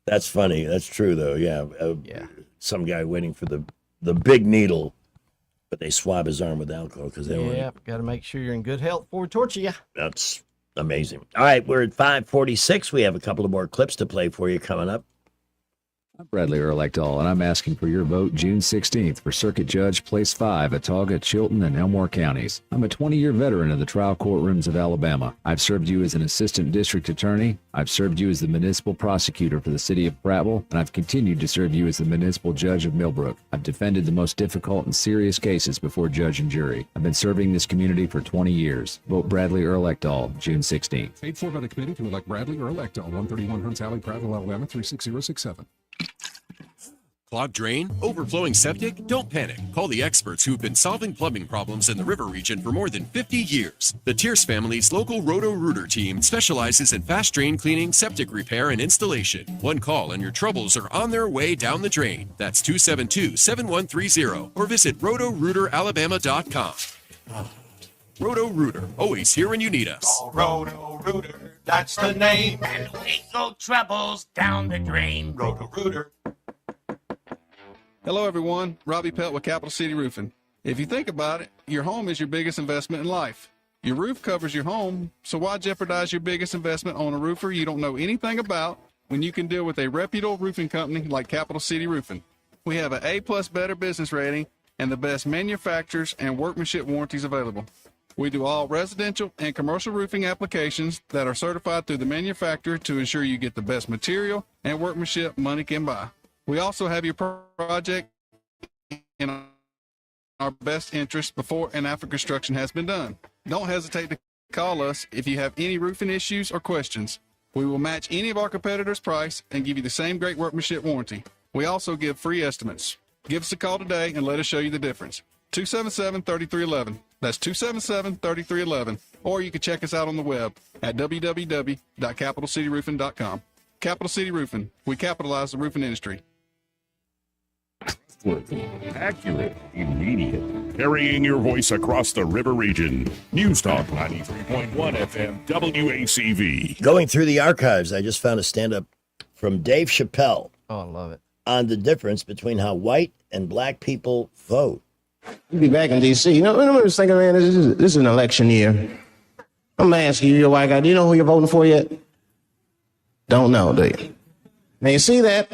That's funny. That's true, though. Yeah. Some guy waiting for the big needle, but they swab his arm with alcohol because they don't. Yeah, got to make sure you're in good health before we torture you. That's amazing. All right, we're at 5:46. We have a couple of more clips to play for you coming up. I'm Bradley Earl-Eckdahl, and I'm asking for your vote June 16th for Circuit Judge Place 5, Autauga, Chilton, and Elmore counties. I'm a 20-year veteran of the trial courtrooms of Alabama. I've served you as an assistant district attorney. I've served you as the municipal prosecutor for the city of Prattville, and I've continued to serve you as the municipal judge of Millbrook. I've defended the most difficult and serious cases before judge and jury. I've been serving this community for 20 years. Vote Bradley Earl-Eckdahl, June 16th. Paid for by the committee to elect Bradley Earl-Eckdahl, 131 Hunts Alley, Prattville, Alabama, 36067. Clogged drain? Overflowing septic? Don't panic. Call the experts who've been solving plumbing problems in the river region for more than 50 years. The Tierce family's local Roto-Rooter team specializes in fast drain cleaning, septic repair, and installation. One call and your troubles are on their way down the drain. That's 272-7130 or visit rotorooteralabama.com. Roto-Rooter, always here when you need us. Oh, Roto-Rooter, that's the name. And we go troubles down the drain. Roto-Rooter. Hello, everyone. Robbie Pelt with Capital City Roofing. If you think about it, your home is your biggest investment in life. Your roof covers your home, so why jeopardize your biggest investment on a roofer you don't know anything about when you can deal with a reputable roofing company like Capital City Roofing? We have an A+ Better Business rating and the best manufacturers and workmanship warranties available. We do all residential and commercial roofing applications that are certified through the manufacturer to ensure you get the best material and workmanship money can buy. We also have your project in our best interest before and after construction has been done. Don't hesitate to call us if you have any roofing issues or questions. We will match any of our competitors' price and give you the same great workmanship warranty. We also give free estimates. Give us a call today and let us show you the difference. 277-3311. That's 277-3311. Or you can check us out on the web at www.capitalcityroofing.com. Capital City Roofing. We capitalize the roofing industry. Accurate, immediate, carrying your voice across the river region. News Talk 93.1 FM WACV. Going through the archives, I just found a stand-up from Dave Chappelle. Oh, I love it. On the difference between how white and black people vote. You be back in D.C. You know, I'm just thinking, man, this is an election year. I'm going to ask you, you're a white guy, do you know who you're voting for yet? Don't know, do you? Now, you see that?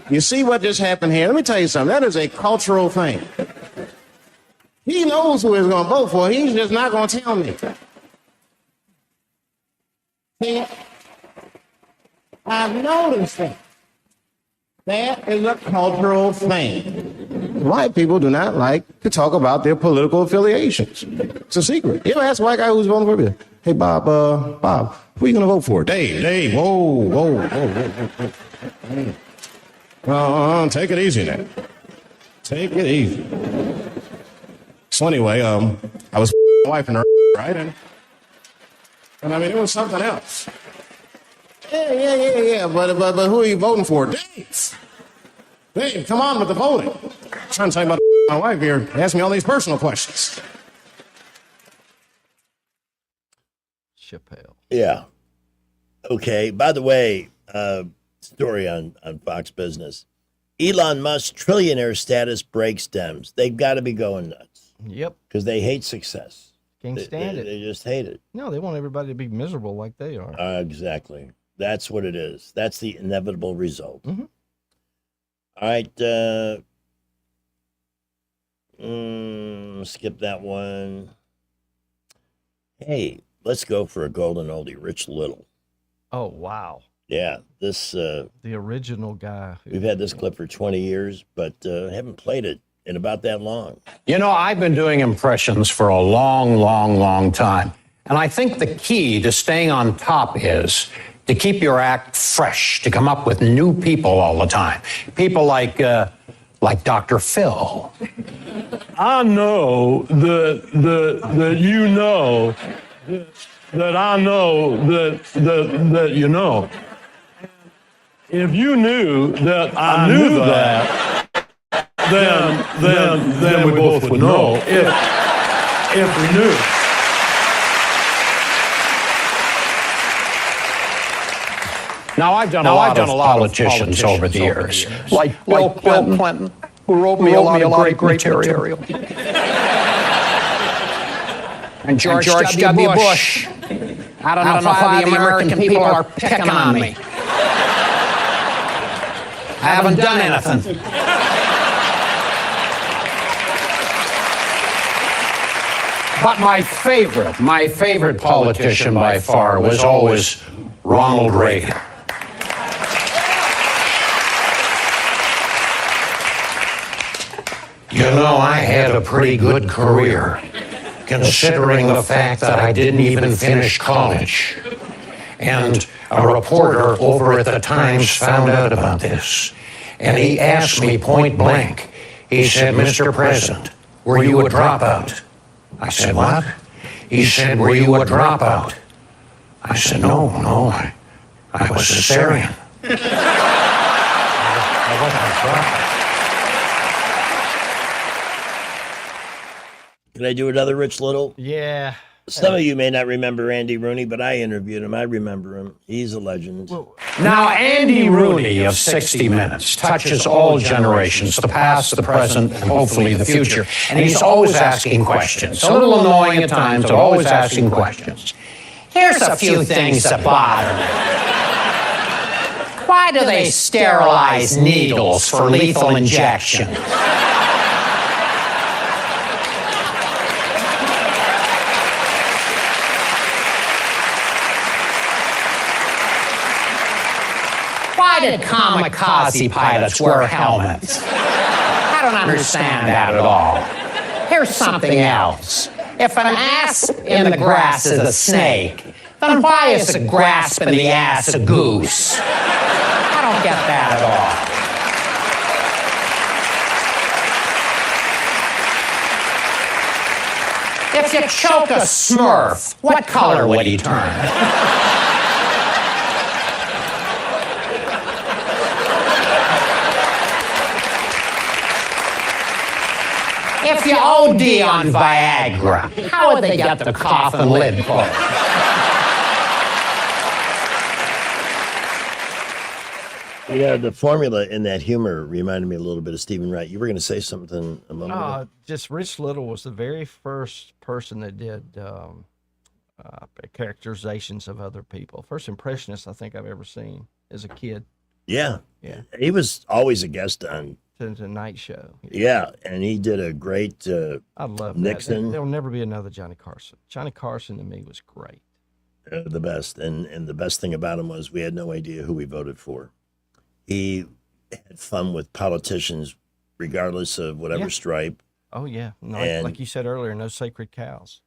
You see what just happened here? Let me tell you something. That is a cultural thing. He knows who he's going to vote for. He's just not going to tell me. See, I've noticed that. That is a cultural thing. White people do not like to talk about their political affiliations. It's a secret. You ever ask a white guy who's voting for you? Hey, Bob, who are you going to vote for? Dave, whoa. Take it easy now. Take it easy. So anyway, I was my wife and her, right? And I mean, it was something else. Yeah. But who are you voting for? Dave, come on with the voting. I'm trying to tell you about my wife here. Ask me all these personal questions. Chappelle. Yeah. Okay. By the way, story on Fox Business. Elon Musk's trillionaire status breaks Dems. They've got to be going nuts. Yep. Because they hate success. Can't stand it. They just hate it. No, they want everybody to be miserable like they are. Exactly. That's what it is. That's the inevitable result. Mm-hmm. All right. Skip that one. Hey, let's go for a golden oldie. Rich Little. Oh, wow. Yeah, this... the original guy. We've had this clip for 20 years, but haven't played it in about that long. You know, I've been doing impressions for a long time. And I think the key to staying on top is to keep your act fresh, to come up with new people all the time. People like Dr. Phil. I know that you know that I know that you know. If you knew that I knew that, then we both would know. If we knew. Now, I've done a lot of politicians over the years, like Bill Clinton, who wrote me a lot of great material. And George W. Bush. I don't know why the American people are picking on me. I haven't done anything. But my favorite politician by far was always Ronald Reagan. You know, I had a pretty good career, considering the fact that I didn't even finish college. And a reporter over at the Times found out about this. And he asked me point blank. He said, "Mr. President, were you a dropout?" I said, "What?" He said, "Were you a dropout?" I said, No, I was cesarean. I wasn't a dropout. Can I do another Rich Little? Yeah. Some of you may not remember Andy Rooney, but I interviewed him. I remember him. He's a legend. Now, Andy Rooney of 60 Minutes touches all generations, the past, the present, and hopefully the future. And he's always asking questions. A little annoying at times, but always asking questions. Here's a few things that bother me. Why do they sterilize needles for lethal injection? Why did kamikaze pilots wear helmets? I don't understand that at all. Here's something else. If an ass in the grass is a snake, then why is a grasp in the ass a goose? I don't get that at all. If you choke a Smurf, what color would he turn? If you OD on Viagra, how would they get the coffin lid closed? Yeah, the formula in that humor reminded me a little bit of Stephen Wright. You were going to say something a moment ago. Just Rich Little was the very first person that did characterizations of other people. First impressionist I think I've ever seen as a kid. Yeah. Yeah. He was always a guest on Tonight Show. Yeah, and he did a great I love Nixon. that. There'll never be another Johnny Carson. Johnny Carson to me was great. The best. And the best thing about him was we had no idea who we voted for. He had fun with politicians regardless of whatever stripe. Oh, yeah. No, And- like you said earlier, no sacred cows.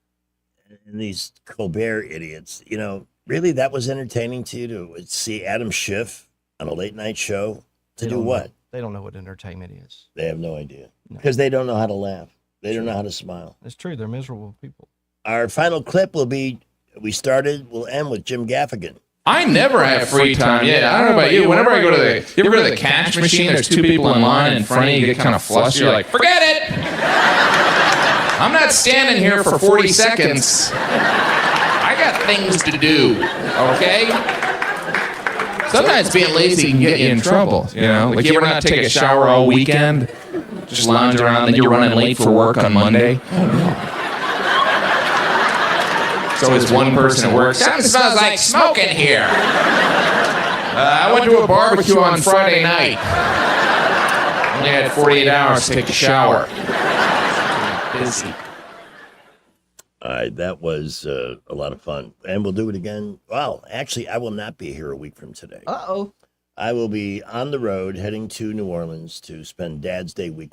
And these Colbert idiots, you know, really that was entertaining to you to see Adam Schiff on a late night show to They do don't what? know- They don't know what entertainment is. They have no idea because they don't know how to laugh. They don't know how to smile. It's true. They're miserable people. Our final clip will be, we'll end with Jim Gaffigan. I never have free time. Yeah, I don't know about you. Whenever I go to you ever go to the cash machine, there's two people in line in front of you, you get kind of flustered. You're like, forget it. I'm not standing here for 40 seconds. I got things to do, okay? Sometimes being lazy can get you in trouble, you know? Like, you ever not take a shower all weekend? Just lounge around, then you're running late for work on Monday? It's always one person at work. Something smells like smoke in here. I went to a barbecue on Friday night. Only had 48 hours to take a shower. Busy. All right, that was a lot of fun. And we'll do it again. Well, actually, I will not be here a week from today. Uh-oh. I will be on the road heading to New Orleans to spend Dad's Day weekend